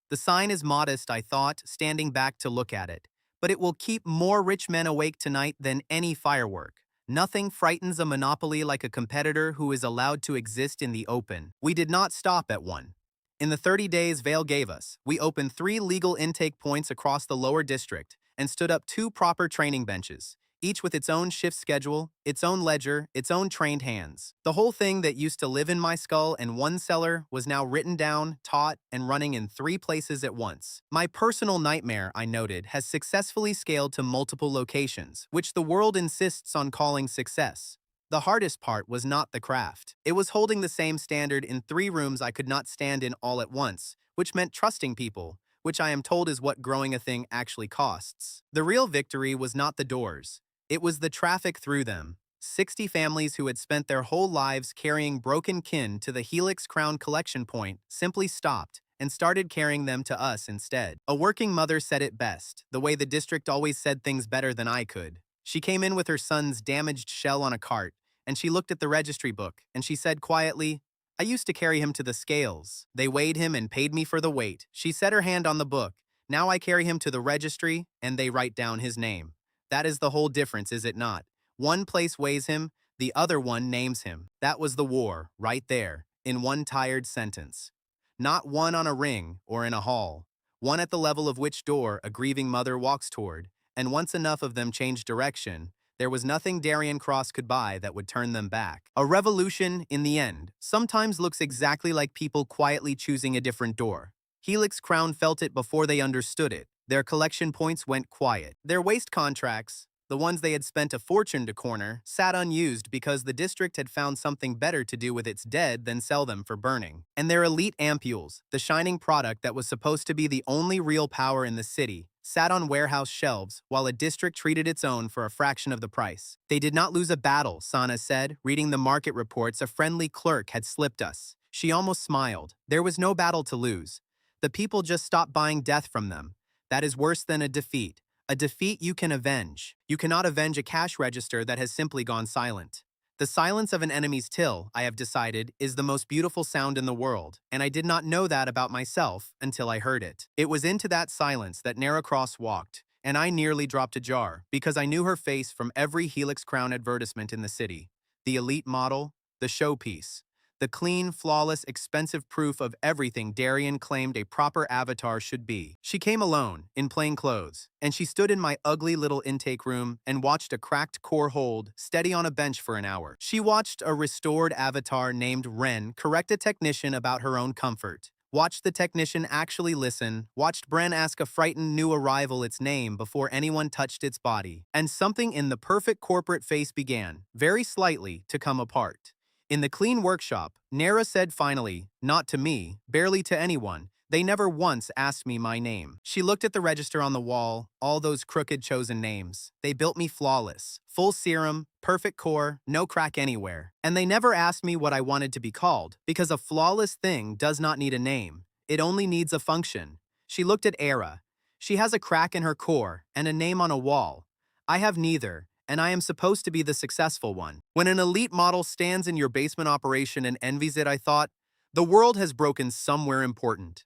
The sign is modest, I thought, standing back to look at it, but it will keep more rich men awake tonight than any firework. Nothing frightens a monopoly like a competitor who is allowed to exist in the open. We did not stop at one. In the 30 days Vale gave us, we opened 3 legal intake points across the lower district and stood up 2 proper training benches, each with its own shift schedule, its own ledger, its own trained hands. The whole thing that used to live in my skull and one cellar was now written down, taught, and running in 3 places at once. My personal nightmare, I noted, has successfully scaled to multiple locations, which the world insists on calling success. The hardest part was not the craft. It was holding the same standard in 3 rooms I could not stand in all at once, which meant trusting people, which I am told is what growing a thing actually costs. The real victory was not the doors. It was the traffic through them. 60 families who had spent their whole lives carrying broken kin to the Helix Crown collection point simply stopped and started carrying them to us instead. A working mother said it best, the way the district always said things better than I could. She came in with her son's damaged shell on a cart, and she looked at the registry book, and she said quietly, "I used to carry him to the scales. They weighed him and paid me for the weight." She set her hand on the book. "Now I carry him to the registry, and they write down his name." That is the whole difference, is it not? One place weighs him, the other one names him. That was the war, right there, in one tired sentence. Not one on a ring or in a hall. one at the level of which door a grieving mother walks toward, and once enough of them changed direction, there was nothing Darian Cross could buy that would turn them back. A revolution, in the end, sometimes looks exactly like people quietly choosing a different door. Helix Crown felt it before they understood it. Their collection points went quiet. Their waste contracts, the ones they had spent a fortune to corner, sat unused because the district had found something better to do with its dead than sell them for burning. And their elite ampules, the shining product that was supposed to be the only real power in the city, sat on warehouse shelves while a district treated its own for a fraction of the price. They did not lose a battle, Sana said, reading the market reports a friendly clerk had slipped us. She almost smiled. There was no battle to lose. The people just stopped buying death from them. That is worse than a defeat. A defeat you can avenge. You cannot avenge a cash register that has simply gone silent. The silence of an enemy's till, I have decided, is the most beautiful sound in the world, and I did not know that about myself until I heard it. It was into that silence that Nara Cross walked, and I nearly dropped a jar, because I knew her face from every Helix Crown advertisement in the city. The elite model, the showpiece. The clean, flawless, expensive proof of everything Darian claimed a proper avatar should be. She came alone, in plain clothes, and she stood in my ugly little intake room and watched a cracked core hold steady on a bench for an hour. She watched a restored avatar named Ren correct a technician about her own comfort. Watched the technician actually listen, watched Bren ask a frightened new arrival its name before anyone touched its body, and something in the perfect corporate face began, very slightly, to come apart. In the clean workshop, Nara said finally, not to me, barely to anyone, they never once asked me my name. She looked at the register on the wall, all those crooked chosen names. They built me flawless, full serum, perfect core, no crack anywhere. And they never asked me what I wanted to be called, because a flawless thing does not need a name. It only needs a function. She looked at Era. She has a crack in her core and a name on a wall. I have neither. And I am supposed to be the successful one. When an elite model stands in your basement operation and envies it, I thought, the world has broken somewhere important.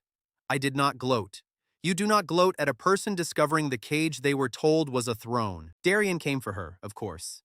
I did not gloat. You do not gloat at a person discovering the cage they were told was a throne. Darian came for her, of course.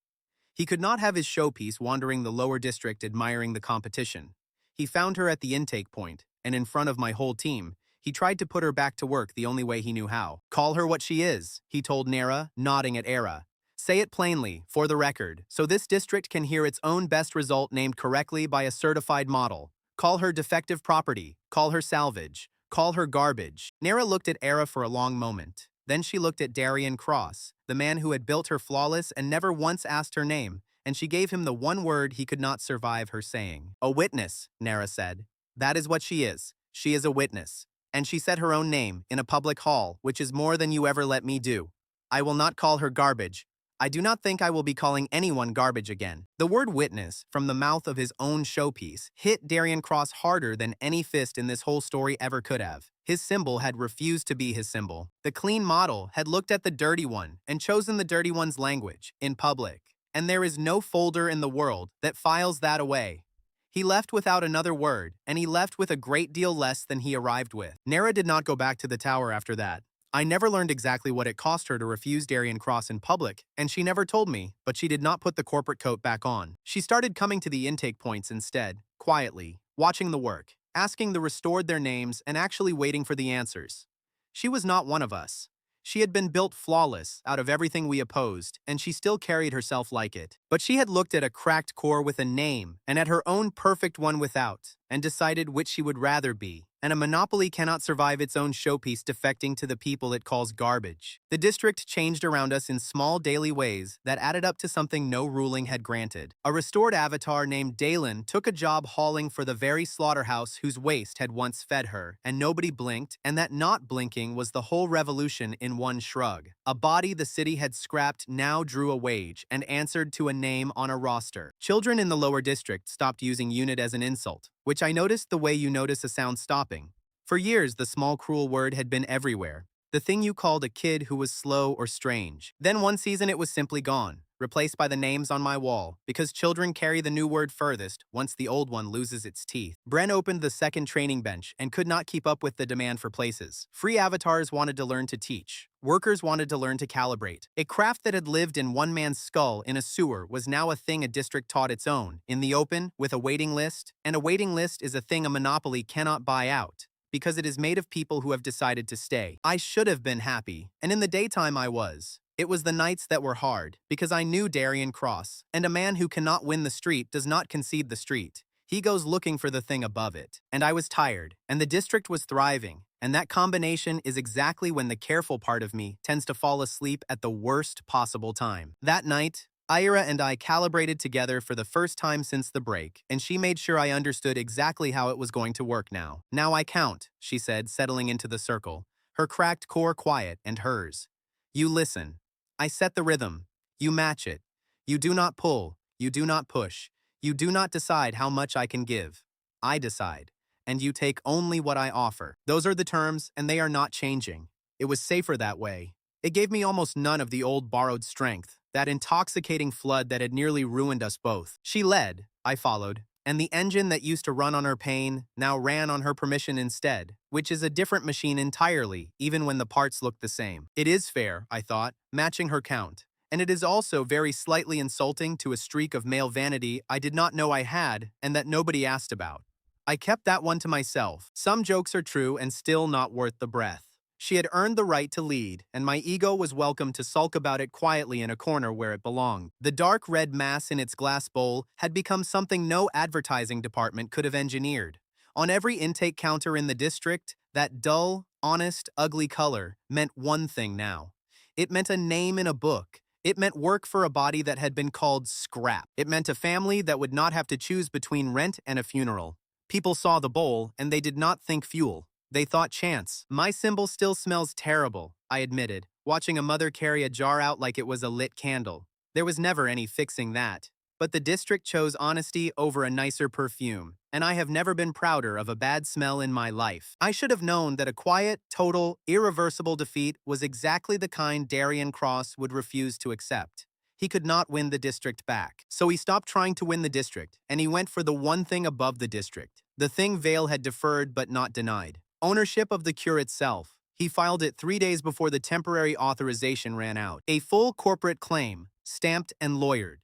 He could not have his showpiece wandering the lower district admiring the competition. He found her at the intake point, and in front of my whole team, he tried to put her back to work the only way he knew how. Call her what she is, he told Nara, nodding at Era. Say it plainly, for the record, so this district can hear its own best result named correctly by a certified model. Call her defective property, call her salvage, call her garbage. Nara looked at Era for a long moment. Then she looked at Darian Cross, the man who had built her flawless and never once asked her name, and she gave him the one word he could not survive her saying. A witness, Nara said. That is what she is. She is a witness. And she said her own name, in a public hall, which is more than you ever let me do. I will not call her garbage. I do not think I will be calling anyone garbage again. The word witness, from the mouth of his own showpiece, hit Darian Cross harder than any fist in this whole story ever could have. His symbol had refused to be his symbol. The clean model had looked at the dirty one and chosen the dirty one's language, in public. And there is no folder in the world that files that away. He left without another word, and he left with a great deal less than he arrived with. Nara did not go back to the tower after that. I never learned exactly what it cost her to refuse Darian Cross in public, and she never told me, but she did not put the corporate coat back on. She started coming to the intake points instead, quietly, watching the work, asking the restored their names, and actually waiting for the answers. She was not one of us. She had been built flawless out of everything we opposed, and she still carried herself like it. But she had looked at a cracked core with a name, and at her own perfect one without, and decided which she would rather be. And a monopoly cannot survive its own showpiece defecting to the people it calls garbage. The district changed around us in small daily ways that added up to something no ruling had granted. A restored avatar named Dalen took a job hauling for the very slaughterhouse whose waste had once fed her, and nobody blinked, and that not blinking was the whole revolution in one shrug. A body the city had scrapped now drew a wage and answered to a name on a roster. Children in the lower district stopped using unit as an insult, which I noticed the way you notice a sound stopping. For years, the small cruel word had been everywhere, the thing you called a kid who was slow or strange. Then one season it was simply gone, replaced by the names on my wall, because children carry the new word furthest once the old one loses its teeth. Bren opened the second training bench and could not keep up with the demand for places. Free avatars wanted to learn to teach. Workers wanted to learn to calibrate. A craft that had lived in one man's skull in a sewer was now a thing a district taught its own, in the open, with a waiting list, and a waiting list is a thing a monopoly cannot buy out. because it is made of people who have decided to stay. I should have been happy, and in the daytime I was. It was the nights that were hard, because I knew Darian Cross, and a man who cannot win the street does not concede the street. He goes looking for the thing above it. And I was tired, and the district was thriving, and that combination is exactly when the careful part of me tends to fall asleep at the worst possible time. That night, Ira and I calibrated together for the first time since the break, and she made sure I understood exactly how it was going to work now. Now I count, she said, settling into the circle, her cracked core quiet and hers. You listen. I set the rhythm. You match it. You do not pull. You do not push. You do not decide how much I can give. I decide. And you take only what I offer. Those are the terms, and they are not changing. It was safer that way. It gave me almost none of the old borrowed strength, that intoxicating flood that had nearly ruined us both. She led, I followed, and the engine that used to run on her pain now ran on her permission instead, which is a different machine entirely, even when the parts look the same. It is fair, I thought, matching her count. And it is also very slightly insulting to a streak of male vanity I did not know I had and that nobody asked about. I kept that one to myself. Some jokes are true and still not worth the breath. She had earned the right to lead, and my ego was welcome to sulk about it quietly in a corner where it belonged. The dark red mass in its glass bowl had become something no advertising department could have engineered. On every intake counter in the district, that dull, honest, ugly color meant one thing now. It meant a name in a book. It meant work for a body that had been called scrap. It meant a family that would not have to choose between rent and a funeral. People saw the bowl, and they did not think fuel. They thought chance. My symbol still smells terrible, I admitted, watching a mother carry a jar out like it was a lit candle. There was never any fixing that. But the district chose honesty over a nicer perfume, and I have never been prouder of a bad smell in my life. I should have known that a quiet, total, irreversible defeat was exactly the kind Darian Cross would refuse to accept. He could not win the district back. So he stopped trying to win the district, and he went for the one thing above the district, the thing Vale had deferred but not denied. Ownership of the cure itself. He filed it 3 days before the temporary authorization ran out. A full corporate claim, stamped and lawyered.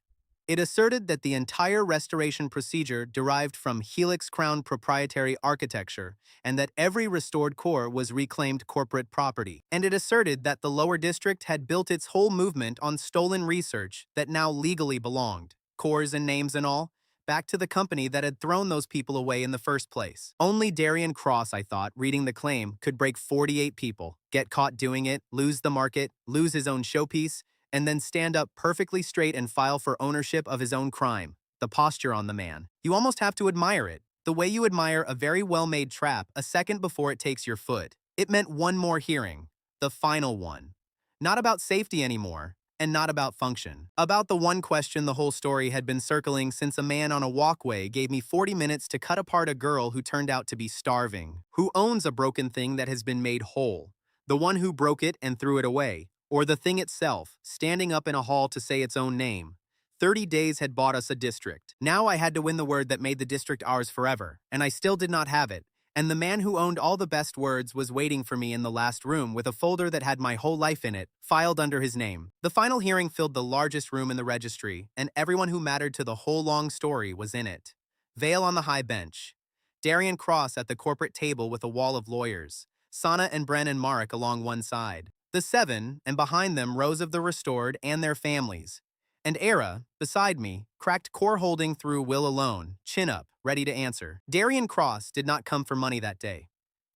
It asserted that the entire restoration procedure derived from Helix Crown proprietary architecture and that every restored core was reclaimed corporate property. And it asserted that the lower district had built its whole movement on stolen research that now legally belonged, cores and names and all, back to the company that had thrown those people away in the first place. Only Darian Cross, I thought, reading the claim, could break 48 people, get caught doing it, lose the market, lose his own showpiece, and then stand up perfectly straight and file for ownership of his own crime. The posture on the man. You almost have to admire it, the way you admire a very well-made trap a second before it takes your foot. It meant one more hearing, the final one. Not about safety anymore, and not about function. About the one question the whole story had been circling since a man on a walkway gave me 40 minutes to cut apart a girl who turned out to be starving. Who owns a broken thing that has been made whole? The one who broke it and threw it away? Or the thing itself, standing up in a hall to say its own name? 30 days had bought us a district. Now I had to win the word that made the district ours forever, and I still did not have it. And the man who owned all the best words was waiting for me in the last room with a folder that had my whole life in it, filed under his name. The final hearing filled the largest room in the registry, and everyone who mattered to the whole long story was in it. Vale on the high bench. Darian Cross at the corporate table with a wall of lawyers. Sana and Bren and Marek along one side. The 7, and behind them rows of the restored and their families. And Era, beside me, cracked core holding through will alone, chin up, ready to answer. Darian Cross did not come for money that day.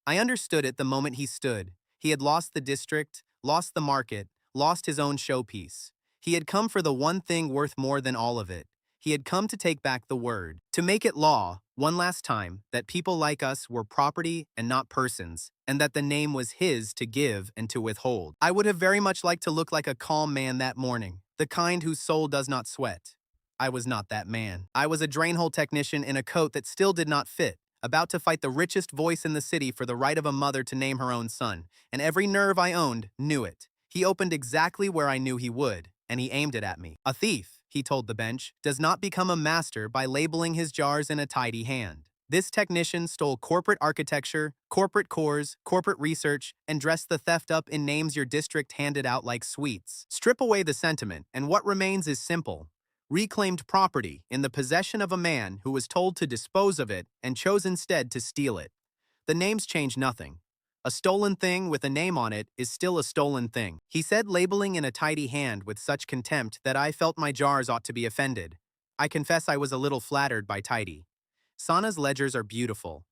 I understood it the moment he stood. He had lost the district, lost the market, lost his own showpiece. He had come for the one thing worth more than all of it. He had come to take back the word, to make it law, one last time, that people like us were property and not persons, and that the name was his to give and to withhold. I would have very much liked to look like a calm man that morning, the kind whose soul does not sweat. I was not that man. I was a drainhole technician in a coat that still did not fit, about to fight the richest voice in the city for the right of a mother to name her own son, and every nerve I owned knew it. He opened exactly where I knew he would, and he aimed it at me. A thief, he told the bench, does not become a master by labeling his jars in a tidy hand. This technician stole corporate architecture, corporate cores, corporate research, and dressed the theft up in names your district handed out like sweets. Strip away the sentiment, and what remains is simple. Reclaimed property in the possession of a man who was told to dispose of it and chose instead to steal it. The names change nothing. A stolen thing with a name on it is still a stolen thing, he said, labeling in a tidy hand with such contempt that I felt my jars ought to be offended. I confess I was a little flattered by tidy. Sana's ledgers are beautiful.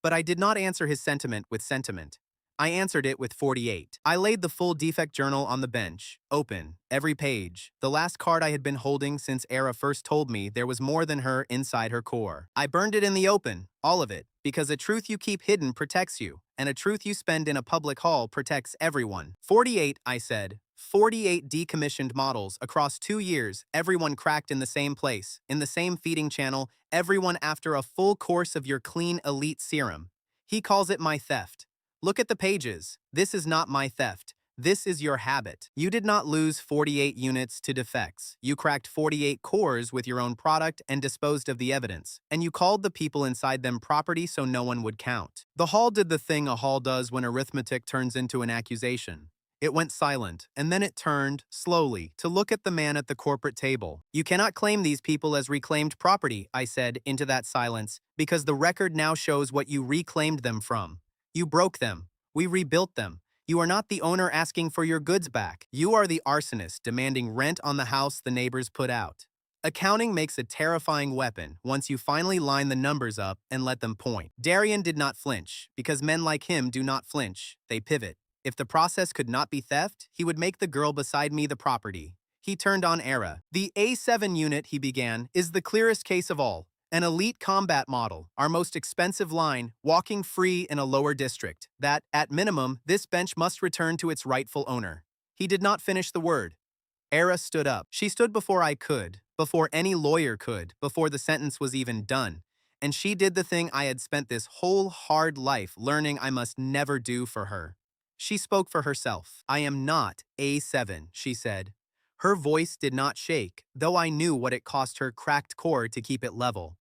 But I did not answer his sentiment with sentiment. I answered it with 48. I laid the full defect journal on the bench, open, every page, the last card I had been holding since Era first told me there was more than her inside her core. I burned it in the open, all of it, because a truth you keep hidden protects you, and a truth you spend in a public hall protects everyone. 48, I said. 48 decommissioned models across 2 years, everyone cracked in the same place, in the same feeding channel, everyone after a full course of your clean elite serum. He calls it my theft. Look at the pages. This is not my theft. This is your habit. You did not lose 48 units to defects. You cracked 48 cores with your own product and disposed of the evidence. And you called the people inside them property so no one would count. The hall did the thing a hall does when arithmetic turns into an accusation. It went silent, and then it turned, slowly, to look at the man at the corporate table. You cannot claim these people as reclaimed property, I said, into that silence, because the record now shows what you reclaimed them from. You broke them. We rebuilt them. You are not the owner asking for your goods back. You are the arsonist demanding rent on the house the neighbors put out. Accounting makes a terrifying weapon once you finally line the numbers up and let them point. Darian did not flinch, because men like him do not flinch. They pivot. If the process could not be theft, he would make the girl beside me the property. He turned on Era. The A7 unit, he began, is the clearest case of all. An elite combat model, our most expensive line, walking free in a lower district, that, at minimum, this bench must return to its rightful owner. He did not finish the word. Era stood up. She stood before I could, before any lawyer could, before the sentence was even done. And she did the thing I had spent this whole hard life learning I must never do for her. She spoke for herself. I am not A7, she said. Her voice did not shake, though I knew what it cost her cracked core to keep it level.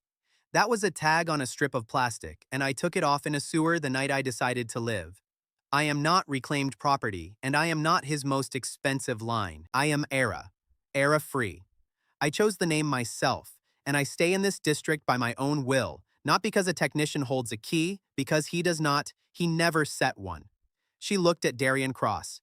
That was a tag on a strip of plastic, and I took it off in a sewer the night I decided to live. I am not reclaimed property, and I am not his most expensive line. I am Era. Era free. I chose the name myself, and I stay in this district by my own will, not because a technician holds a key, because he does not, he never set one. She looked at Darian Cross.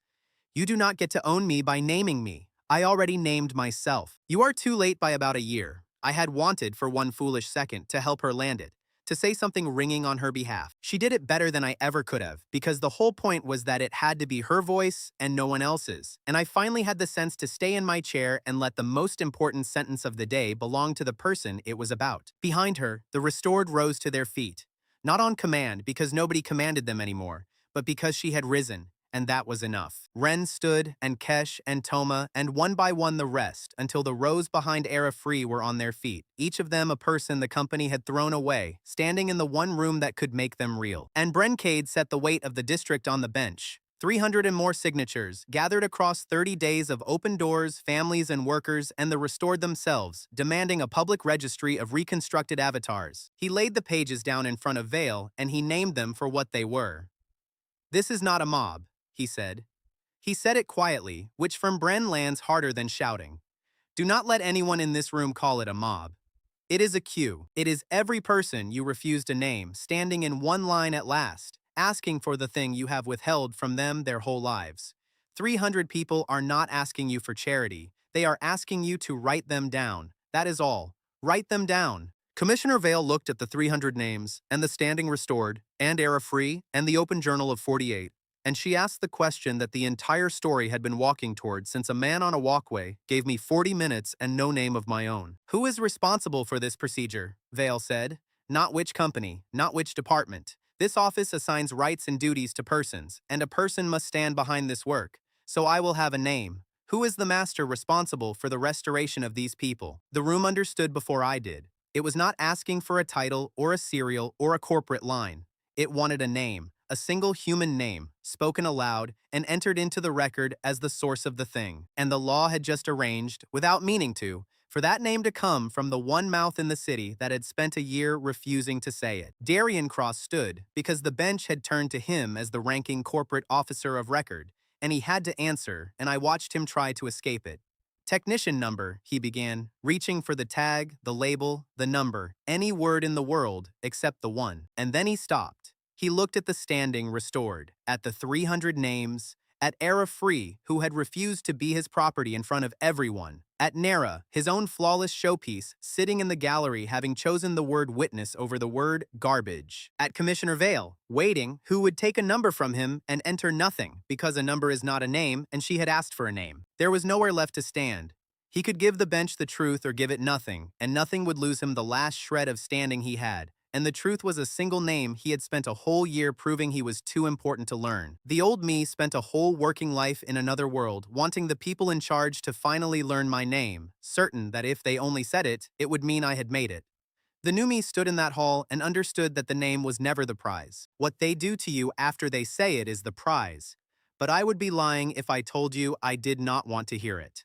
You do not get to own me by naming me. I already named myself. You are too late by about a year. I had wanted for one foolish second to help her land it, to say something ringing on her behalf. She did it better than I ever could have, because the whole point was that it had to be her voice and no one else's. And I finally had the sense to stay in my chair and let the most important sentence of the day belong to the person it was about. Behind her, the restored rose to their feet. Not on command, because nobody commanded them anymore, but because she had risen. And that was enough. Ren stood, and Kesh, and Toma, and one by one the rest, until the rows behind Era Free were on their feet, each of them a person the company had thrown away, standing in the one room that could make them real. And Brencade set the weight of the district on the bench. 300 and more signatures, gathered across 30 days of open doors, families, and workers, and the restored themselves, demanding a public registry of reconstructed avatars. He laid the pages down in front of Vale, and he named them for what they were. This is not a mob, he said. He said it quietly, which from Bren lands harder than shouting. Do not let anyone in this room call it a mob. It is a queue. It is every person you refuse to name, standing in one line at last, asking for the thing you have withheld from them their whole lives. 300 people are not asking you for charity. They are asking you to write them down. That is all. Write them down. Commissioner Vale looked at the 300 names, and the standing restored, and Era Free, and the open journal of 48. And she asked the question that the entire story had been walking toward since a man on a walkway gave me 40 minutes and no name of my own. Who is responsible for this procedure? Vale said. Not which company, not which department. This office assigns rights and duties to persons, and a person must stand behind this work. So I will have a name. Who is the master responsible for the restoration of these people? The room understood before I did. It was not asking for a title or a serial or a corporate line. It wanted a name. A single human name, spoken aloud, and entered into the record as the source of the thing. And the law had just arranged, without meaning to, for that name to come from the one mouth in the city that had spent a year refusing to say it. Darian Cross stood, because the bench had turned to him as the ranking corporate officer of record, and he had to answer, and I watched him try to escape it. Technician number, he began, reaching for the tag, the label, the number, any word in the world except the one. And then he stopped. He looked at the standing restored, at the 300 names, at Era Free, who had refused to be his property in front of everyone, at Nera, his own flawless showpiece, sitting in the gallery having chosen the word witness over the word garbage, at Commissioner Vale, waiting, who would take a number from him and enter nothing, because a number is not a name and she had asked for a name. There was nowhere left to stand. He could give the bench the truth or give it nothing, and nothing would lose him the last shred of standing he had. And the truth was a single name he had spent a whole year proving he was too important to learn. The old me spent a whole working life in another world, wanting the people in charge to finally learn my name, certain that if they only said it, it would mean I had made it. The new me stood in that hall and understood that the name was never the prize. What they do to you after they say it is the prize. But I would be lying if I told you I did not want to hear it.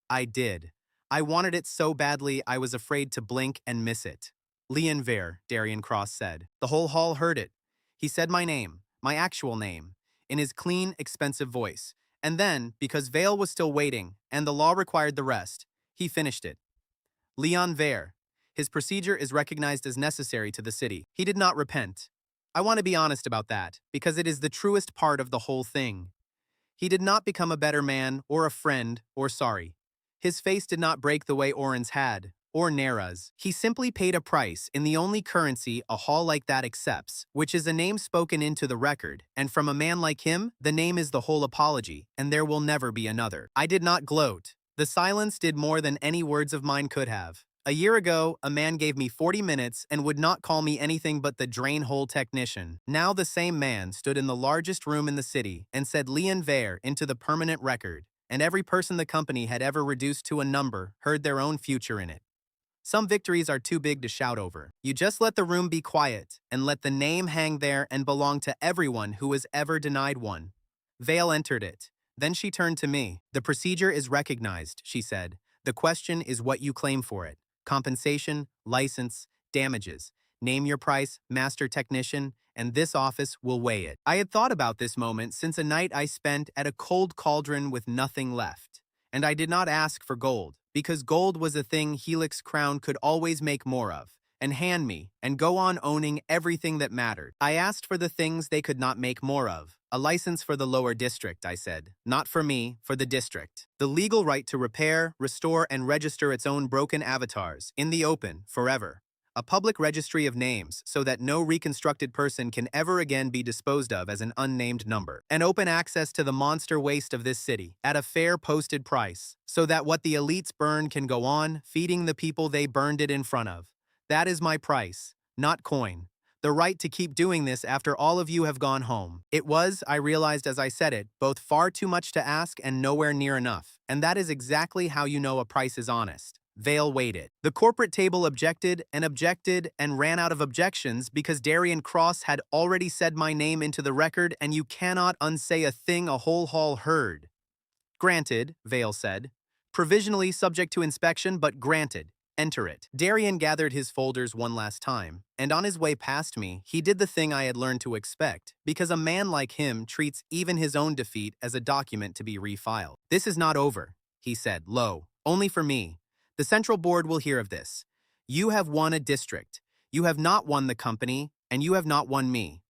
I did. I wanted it so badly I was afraid to blink and miss it. Leon Vare, Darian Cross said. The whole hall heard it. He said my name, my actual name, in his clean, expensive voice. And then, because Vale was still waiting, and the law required the rest, he finished it. Leon Vare. His procedure is recognized as necessary to the city. He did not repent. I want to be honest about that, because it is the truest part of the whole thing. He did not become a better man, or a friend, or sorry. His face did not break the way Oren's had, or Nera's. He simply paid a price in the only currency a hall like that accepts, which is a name spoken into the record, and from a man like him, the name is the whole apology, and there will never be another. I did not gloat. The silence did more than any words of mine could have. A year ago, a man gave me 40 minutes and would not call me anything but the drain hole technician. Now the same man stood in the largest room in the city and said Leon Vare into the permanent record, and every person the company had ever reduced to a number heard their own future in it. Some victories are too big to shout over. You just let the room be quiet and let the name hang there and belong to everyone who was ever denied one. Vale entered it. Then she turned to me. The procedure is recognized, she said. The question is what you claim for it. Compensation, license, damages. Name your price, master technician, and this office will weigh it. I had thought about this moment since a night I spent at a cold cauldron with nothing left. And I did not ask for gold, because gold was a thing Helix Crown could always make more of, and hand me, and go on owning everything that mattered. I asked for the things they could not make more of. A license for the lower district, I said. Not for me, for the district. The legal right to repair, restore, and register its own broken avatars, in the open, forever. A public registry of names so that no reconstructed person can ever again be disposed of as an unnamed number. And open access to the monster waste of this city, at a fair posted price, so that what the elites burn can go on, feeding the people they burned it in front of. That is my price, not coin. The right to keep doing this after all of you have gone home. It was, I realized as I said it, both far too much to ask and nowhere near enough. And that is exactly how you know a price is honest. Vale waited. The corporate table objected and ran out of objections because Darian Cross had already said my name into the record and you cannot unsay a thing a whole hall heard. Granted, Vale said. Provisionally subject to inspection, but granted. Enter it. Darian gathered his folders one last time, and on his way past me, he did the thing I had learned to expect, because a man like him treats even his own defeat as a document to be refiled. This is not over, he said, low, only for me. The Central Board will hear of this. You have won a district. You have not won the company, and you have not won me.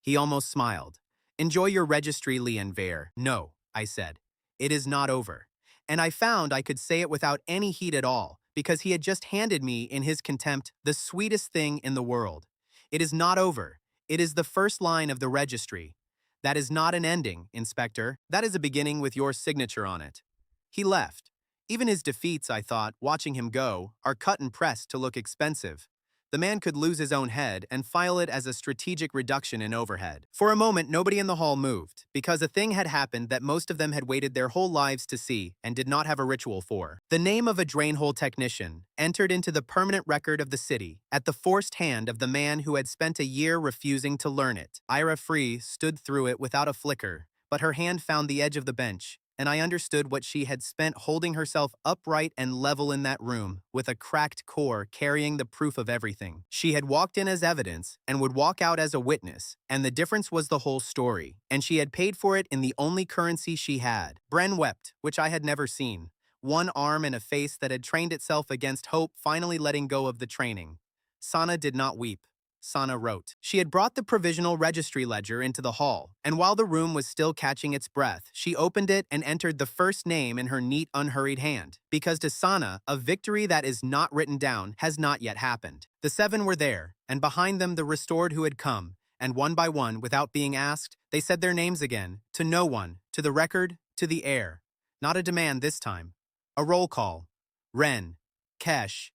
He almost smiled. Enjoy your registry, Leon Vare. No, I said. It is not over. And I found I could say it without any heat at all, because he had just handed me, in his contempt, the sweetest thing in the world. It is not over. It is the first line of the registry. That is not an ending, Inspector. That is a beginning with your signature on it. He left. Even his defeats, I thought, watching him go, are cut and pressed to look expensive. The man could lose his own head and file it as a strategic reduction in overhead. For a moment, nobody in the hall moved, because a thing had happened that most of them had waited their whole lives to see and did not have a ritual for. The name of a drainhole technician entered into the permanent record of the city at the forced hand of the man who had spent a year refusing to learn it. Ira Free stood through it without a flicker, but her hand found the edge of the bench, and I understood what she had spent holding herself upright and level in that room, with a cracked core carrying the proof of everything. She had walked in as evidence and would walk out as a witness, and the difference was the whole story, and she had paid for it in the only currency she had. Bren wept, which I had never seen. One arm and a face that had trained itself against hope finally letting go of the training. Sana did not weep. Sana wrote. She had brought the provisional registry ledger into the hall, and while the room was still catching its breath, she opened it and entered the first name in her neat, unhurried hand. Because to Sana, a victory that is not written down has not yet happened. The 7 were there, and behind them the restored who had come, and one by one, without being asked, they said their names again, to no one, to the record, to the air. Not a demand this time. A roll call. Ren, Kesh,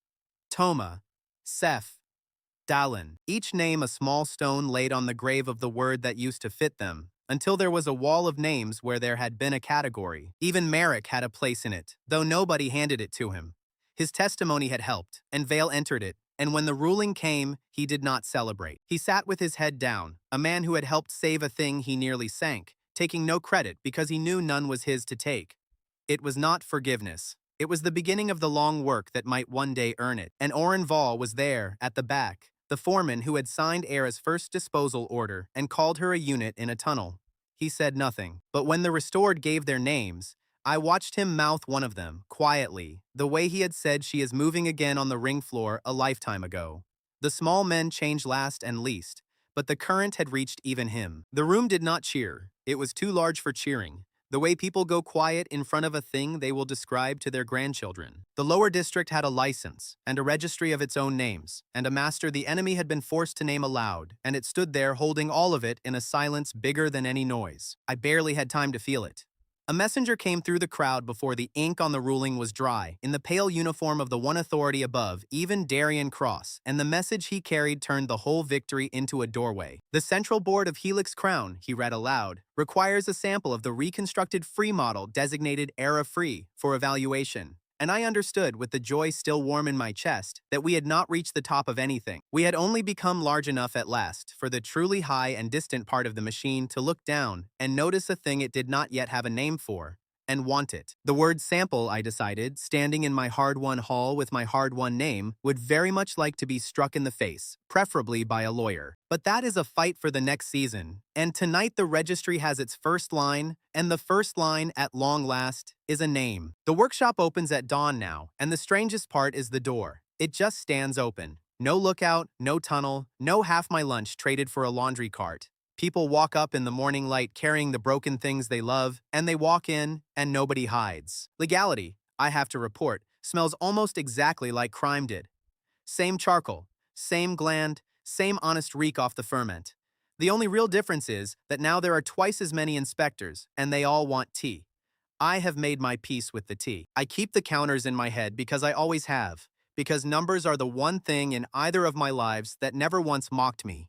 Toma, Seth, Dallin. Each name a small stone laid on the grave of the word that used to fit them, until there was a wall of names where there had been a category. Even Merrick had a place in it, though nobody handed it to him. His testimony had helped, and Vale entered it, and when the ruling came, he did not celebrate. He sat with his head down, a man who had helped save a thing he nearly sank, taking no credit because he knew none was his to take. It was not forgiveness. It was the beginning of the long work that might one day earn it. And Oren Vall was there, at the back, the foreman who had signed Era's first disposal order and called her a unit in a tunnel. He said nothing, but when the restored gave their names, I watched him mouth one of them, quietly, the way he had said she is moving again on the ring floor a lifetime ago. The small men change last and least, but the current had reached even him. The room did not cheer. It was too large for cheering. The way people go quiet in front of a thing they will describe to their grandchildren. The lower district had a license, and a registry of its own names, and a master the enemy had been forced to name aloud, and it stood there holding all of it in a silence bigger than any noise. I barely had time to feel it. A messenger came through the crowd before the ink on the ruling was dry, in the pale uniform of the one authority above, even Darian Cross, and the message he carried turned the whole victory into a doorway. The Central Board of Helix Crown, he read aloud, requires a sample of the reconstructed free model designated Era Free for evaluation. And I understood, with the joy still warm in my chest, that we had not reached the top of anything. We had only become large enough at last for the truly high and distant part of the machine to look down and notice a thing it did not yet have a name for, and want it. The word sample, I decided, standing in my hard-won hall with my hard-won name, would very much like to be struck in the face, preferably by a lawyer. But that is a fight for the next season, and tonight the registry has its first line, and the first line, at long last, is a name. The workshop opens at dawn now, and the strangest part is the door. It just stands open. No lookout, no tunnel, no half my lunch traded for a laundry cart. People walk up in the morning light carrying the broken things they love, and they walk in, and nobody hides. Legality, I have to report, smells almost exactly like crime did. Same charcoal, same gland, same honest reek off the ferment. The only real difference is that now there are twice as many inspectors, and they all want tea. I have made my peace with the tea. I keep the counters in my head because I always have, because numbers are the one thing in either of my lives that never once mocked me.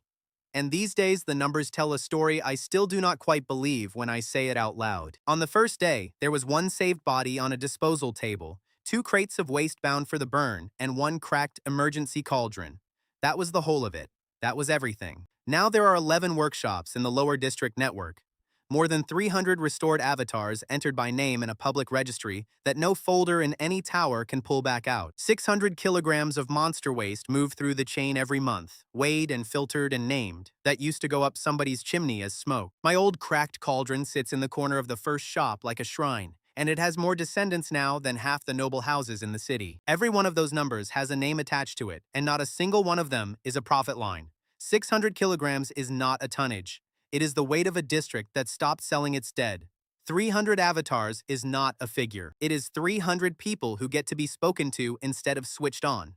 And these days, the numbers tell a story I still do not quite believe when I say it out loud. On the first day, there was one saved body on a disposal table, 2 crates of waste bound for the burn, and 1 cracked emergency cauldron. That was the whole of it. That was everything. Now there are 11 workshops in the lower district network. More than 300 restored avatars entered by name in a public registry that no folder in any tower can pull back out. 600 kilograms of monster waste move through the chain every month, weighed and filtered and named, that used to go up somebody's chimney as smoke. My old cracked cauldron sits in the corner of the first shop like a shrine, and it has more descendants now than half the noble houses in the city. Every one of those numbers has a name attached to it, and not a single one of them is a profit line. 600 kilograms is not a tonnage. It is the weight of a district that stopped selling its dead. 300 avatars is not a figure. It is 300 people who get to be spoken to instead of switched on.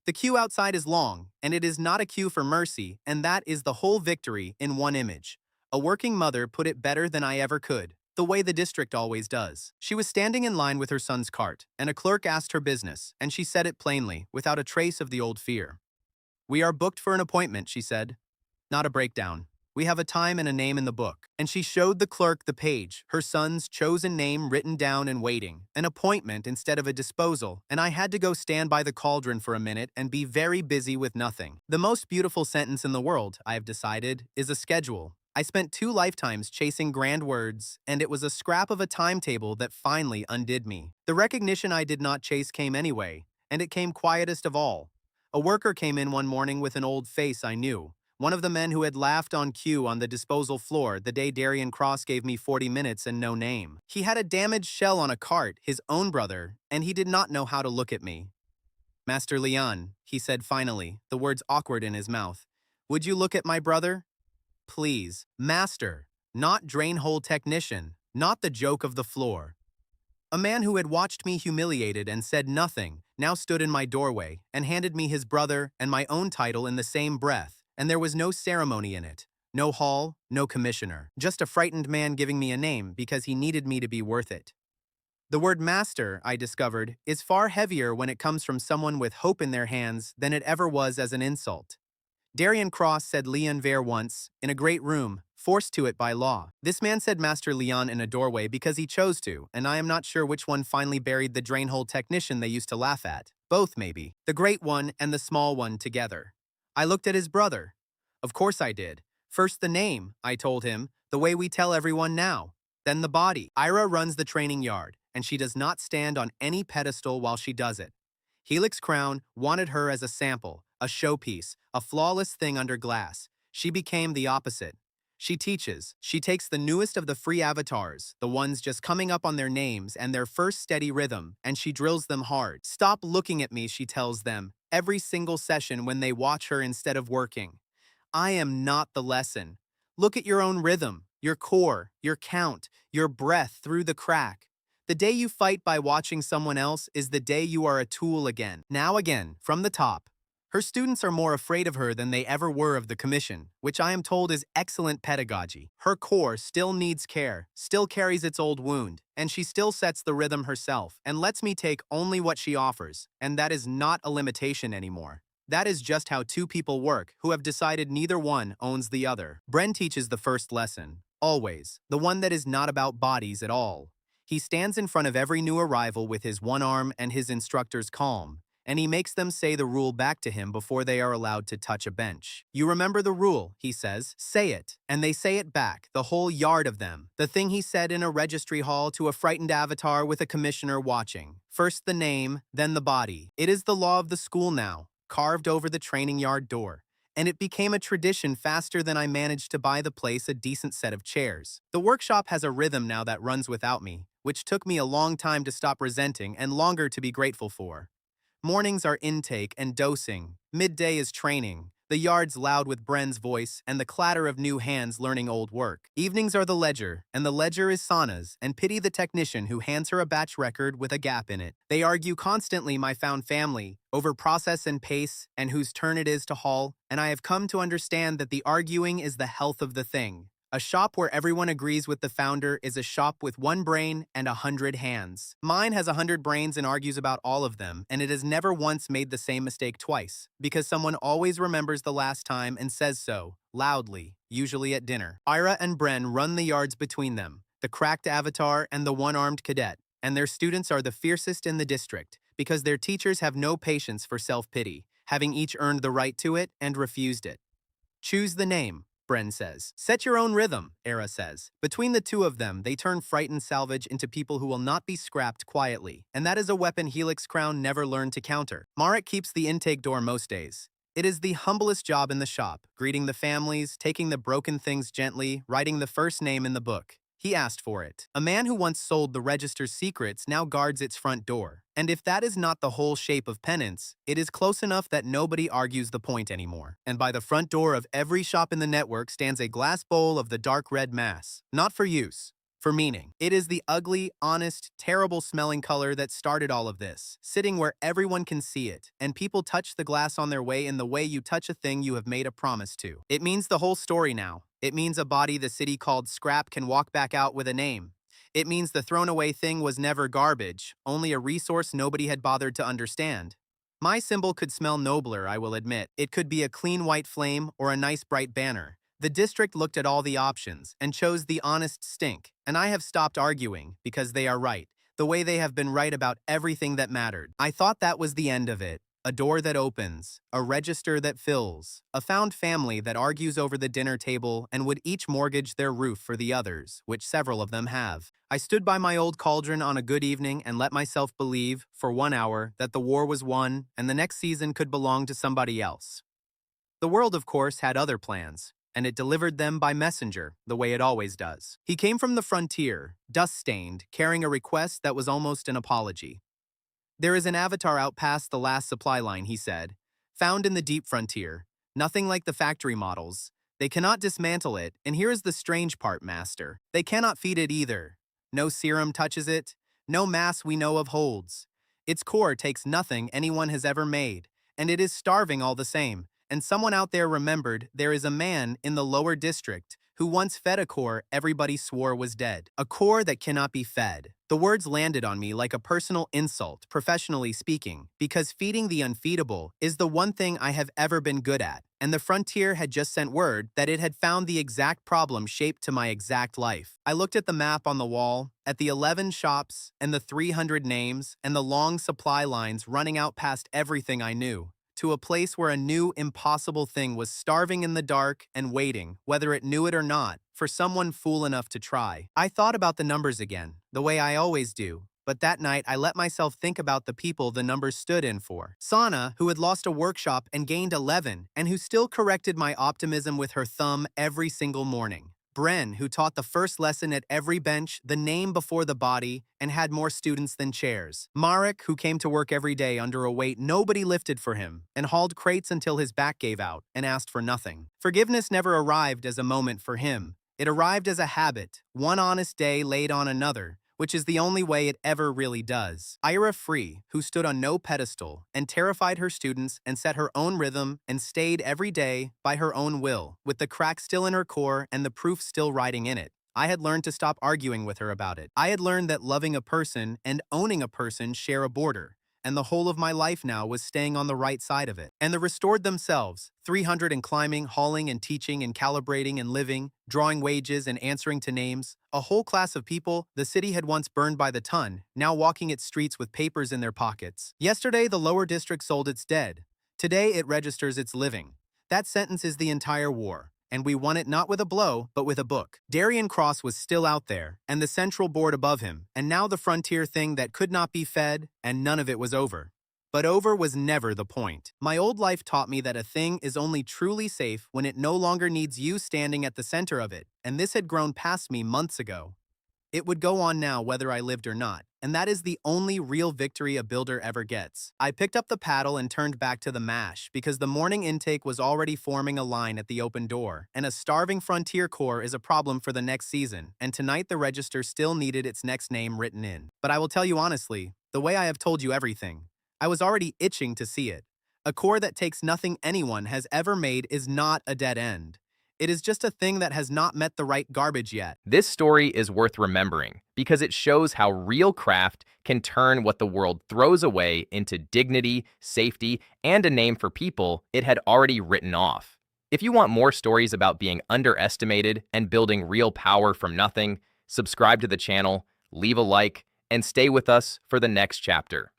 The queue outside is long, and it is not a queue for mercy, and that is the whole victory in one image. A working mother put it better than I ever could, the way the district always does. She was standing in line with her son's cart, and a clerk asked her business, and she said it plainly, without a trace of the old fear. "We are booked for an appointment," she said. Not a breakdown. We have a time and a name in the book. And she showed the clerk the page, her son's chosen name written down and waiting, an appointment instead of a disposal, and I had to go stand by the cauldron for a minute and be very busy with nothing. The most beautiful sentence in the world, I have decided, is a schedule. I spent 2 lifetimes chasing grand words, and it was a scrap of a timetable that finally undid me. The recognition I did not chase came anyway, and it came quietest of all. A worker came in one morning with an old face I knew. One of the men who had laughed on cue on the disposal floor the day Darian Cross gave me 40 minutes and no name. He had a damaged shell on a cart, his own brother, and he did not know how to look at me. "Master Leon," he said finally, the words awkward in his mouth, Would you look at my brother? Please, master, not drain hole technician, not the joke of the floor. A man who had watched me humiliated and said nothing now stood in my doorway and handed me his brother and my own title in the same breath, and there was no ceremony in it. No hall, no commissioner, just a frightened man giving me a name because he needed me to be worth it. The word master, I discovered, is far heavier when it comes from someone with hope in their hands than it ever was as an insult. Darian Cross said Leon Vare once, in a great room, forced to it by law. This man said Master Leon in a doorway because he chose to, and I am not sure which one finally buried the drainhole technician they used to laugh at. Both, maybe. The great one and the small one together. I looked at his brother. Of course I did. First the name, I told him, the way we tell everyone now. Then the body. Ira runs the training yard, and she does not stand on any pedestal while she does it. Helix Crown wanted her as a sample, a showpiece, a flawless thing under glass. She became the opposite. She teaches. She takes the newest of the free avatars, the ones just coming up on their names and their first steady rhythm, and she drills them hard. Stop looking at me, she tells them, every single session when they watch her instead of working. I am not the lesson. Look at your own rhythm, your core, your count, your breath through the crack. The day you fight by watching someone else is the day you are a tool again. Now again, from the top. Her students are more afraid of her than they ever were of the commission, which I am told is excellent pedagogy. Her core still needs care, still carries its old wound, and she still sets the rhythm herself and lets me take only what she offers, and that is not a limitation anymore. That is just how two people work who have decided neither one owns the other. Bren teaches the first lesson, always, the one that is not about bodies at all. He stands in front of every new arrival with his one arm and his instructor's calm, and he makes them say the rule back to him before they are allowed to touch a bench. You remember the rule, he says. Say it. And they say it back, the whole yard of them. The thing he said in a registry hall to a frightened avatar with a commissioner watching. First the name, then the body. It is the law of the school now, carved over the training yard door. And it became a tradition faster than I managed to buy the place a decent set of chairs. The workshop has a rhythm now that runs without me, which took me a long time to stop resenting and longer to be grateful for. Mornings are intake and dosing. Midday is training. The yard's loud with Bren's voice and the clatter of new hands learning old work. Evenings are the ledger, and the ledger is Sana's, and pity the technician who hands her a batch record with a gap in it. They argue constantly, my found family, over process and pace and whose turn it is to haul, and I have come to understand that the arguing is the health of the thing. A shop where everyone agrees with the founder is a shop with one brain and 100 hands. Mine has 100 brains and argues about all of them, and it has never once made the same mistake twice, because someone always remembers the last time and says so, loudly, usually at dinner. Ira and Bren run the yards between them, the cracked avatar and the one-armed cadet, and their students are the fiercest in the district, because their teachers have no patience for self-pity, having each earned the right to it and refused it. Choose the name, Bren says. Set your own rhythm, Era says. Between the two of them, they turn frightened salvage into people who will not be scrapped quietly, and that is a weapon Helix Crown never learned to counter. Marek keeps the intake door most days. It is the humblest job in the shop, greeting the families, taking the broken things gently, writing the first name in the book. He asked for it. A man who once sold the register's secrets now guards its front door. And if that is not the whole shape of penance, it is close enough that nobody argues the point anymore. And by the front door of every shop in the network stands a glass bowl of the dark red mass. Not for use, for meaning. It is the ugly, honest, terrible-smelling color that started all of this, sitting where everyone can see it, and people touch the glass on their way in the way you touch a thing you have made a promise to. It means the whole story now. It means a body the city called scrap can walk back out with a name. It means the thrown-away thing was never garbage, only a resource nobody had bothered to understand. My symbol could smell nobler, I will admit. It could be a clean white flame or a nice bright banner. The district looked at all the options and chose the honest stink, and I have stopped arguing because they are right, the way they have been right about everything that mattered. I thought that was the end of it. A door that opens, a register that fills, a found family that argues over the dinner table and would each mortgage their roof for the others, which several of them have. I stood by my old cauldron on a good evening and let myself believe, for 1 hour, that the war was won and the next season could belong to somebody else. The world, of course, had other plans, and it delivered them by messenger, the way it always does. He came from the frontier, dust-stained, carrying a request that was almost an apology. There is an avatar out past the last supply line, he said, found in the deep frontier, Nothing like the factory models. They cannot dismantle it, and here is the strange part, Master. They cannot feed it either. No serum touches it, no mass we know of holds. Its core takes nothing anyone has ever made, and it is starving all the same. And someone out there remembered there is a man in the lower district who once fed a core everybody swore was dead. A core that cannot be fed. The words landed on me like a personal insult, professionally speaking, because feeding the unfeedable is the one thing I have ever been good at, and the frontier had just sent word that it had found the exact problem shaped to my exact life. I looked at the map on the wall, at the 11 shops, and the 300 names, and the long supply lines running out past everything I knew, to a place where a new, impossible thing was starving in the dark and waiting, whether it knew it or not, for someone fool enough to try. I thought about the numbers again, the way I always do, but that night I let myself think about the people the numbers stood in for. Sana, who had lost a workshop and gained 11, and who still corrected my optimism with her thumb every single morning. Bren, who taught the first lesson at every bench, the name before the body, and had more students than chairs. Marek, who came to work every day under a weight nobody lifted for him, and hauled crates until his back gave out, and asked for nothing. Forgiveness never arrived as a moment for him. It arrived as a habit, one honest day laid on another, which is the only way it ever really does. Ira Free, who stood on no pedestal, and terrified her students and set her own rhythm and stayed every day by her own will, with the crack still in her core and the proof still riding in it. I had learned to stop arguing with her about it. I had learned that loving a person and owning a person share a border, and the whole of my life now was staying on the right side of it. And the restored themselves, 300 and climbing, hauling and teaching and calibrating and living, drawing wages and answering to names, a whole class of people the city had once burned by the ton, now walking its streets with papers in their pockets. Yesterday, the lower district sold its dead. Today, it registers its living. That sentence is the entire war. And we won it not with a blow, but with a book. Darian Cross was still out there, and the central board above him, and now the frontier thing that could not be fed, and none of it was over. But over was never the point. My old life taught me that a thing is only truly safe when it no longer needs you standing at the center of it, and this had grown past me months ago. It would go on now whether I lived or not, and that is the only real victory a builder ever gets. I picked up the paddle and turned back to the mash because the morning intake was already forming a line at the open door, and a starving frontier core is a problem for the next season, and tonight the register still needed its next name written in. But I will tell you honestly, the way I have told you everything, I was already itching to see it. A core that takes nothing anyone has ever made is not a dead end. It is just a thing that has not met the right garbage yet. This story is worth remembering because it shows how real craft can turn what the world throws away into dignity, safety, and a name for people it had already written off. If you want more stories about being underestimated and building real power from nothing, subscribe to the channel, leave a like, and stay with us for the next chapter.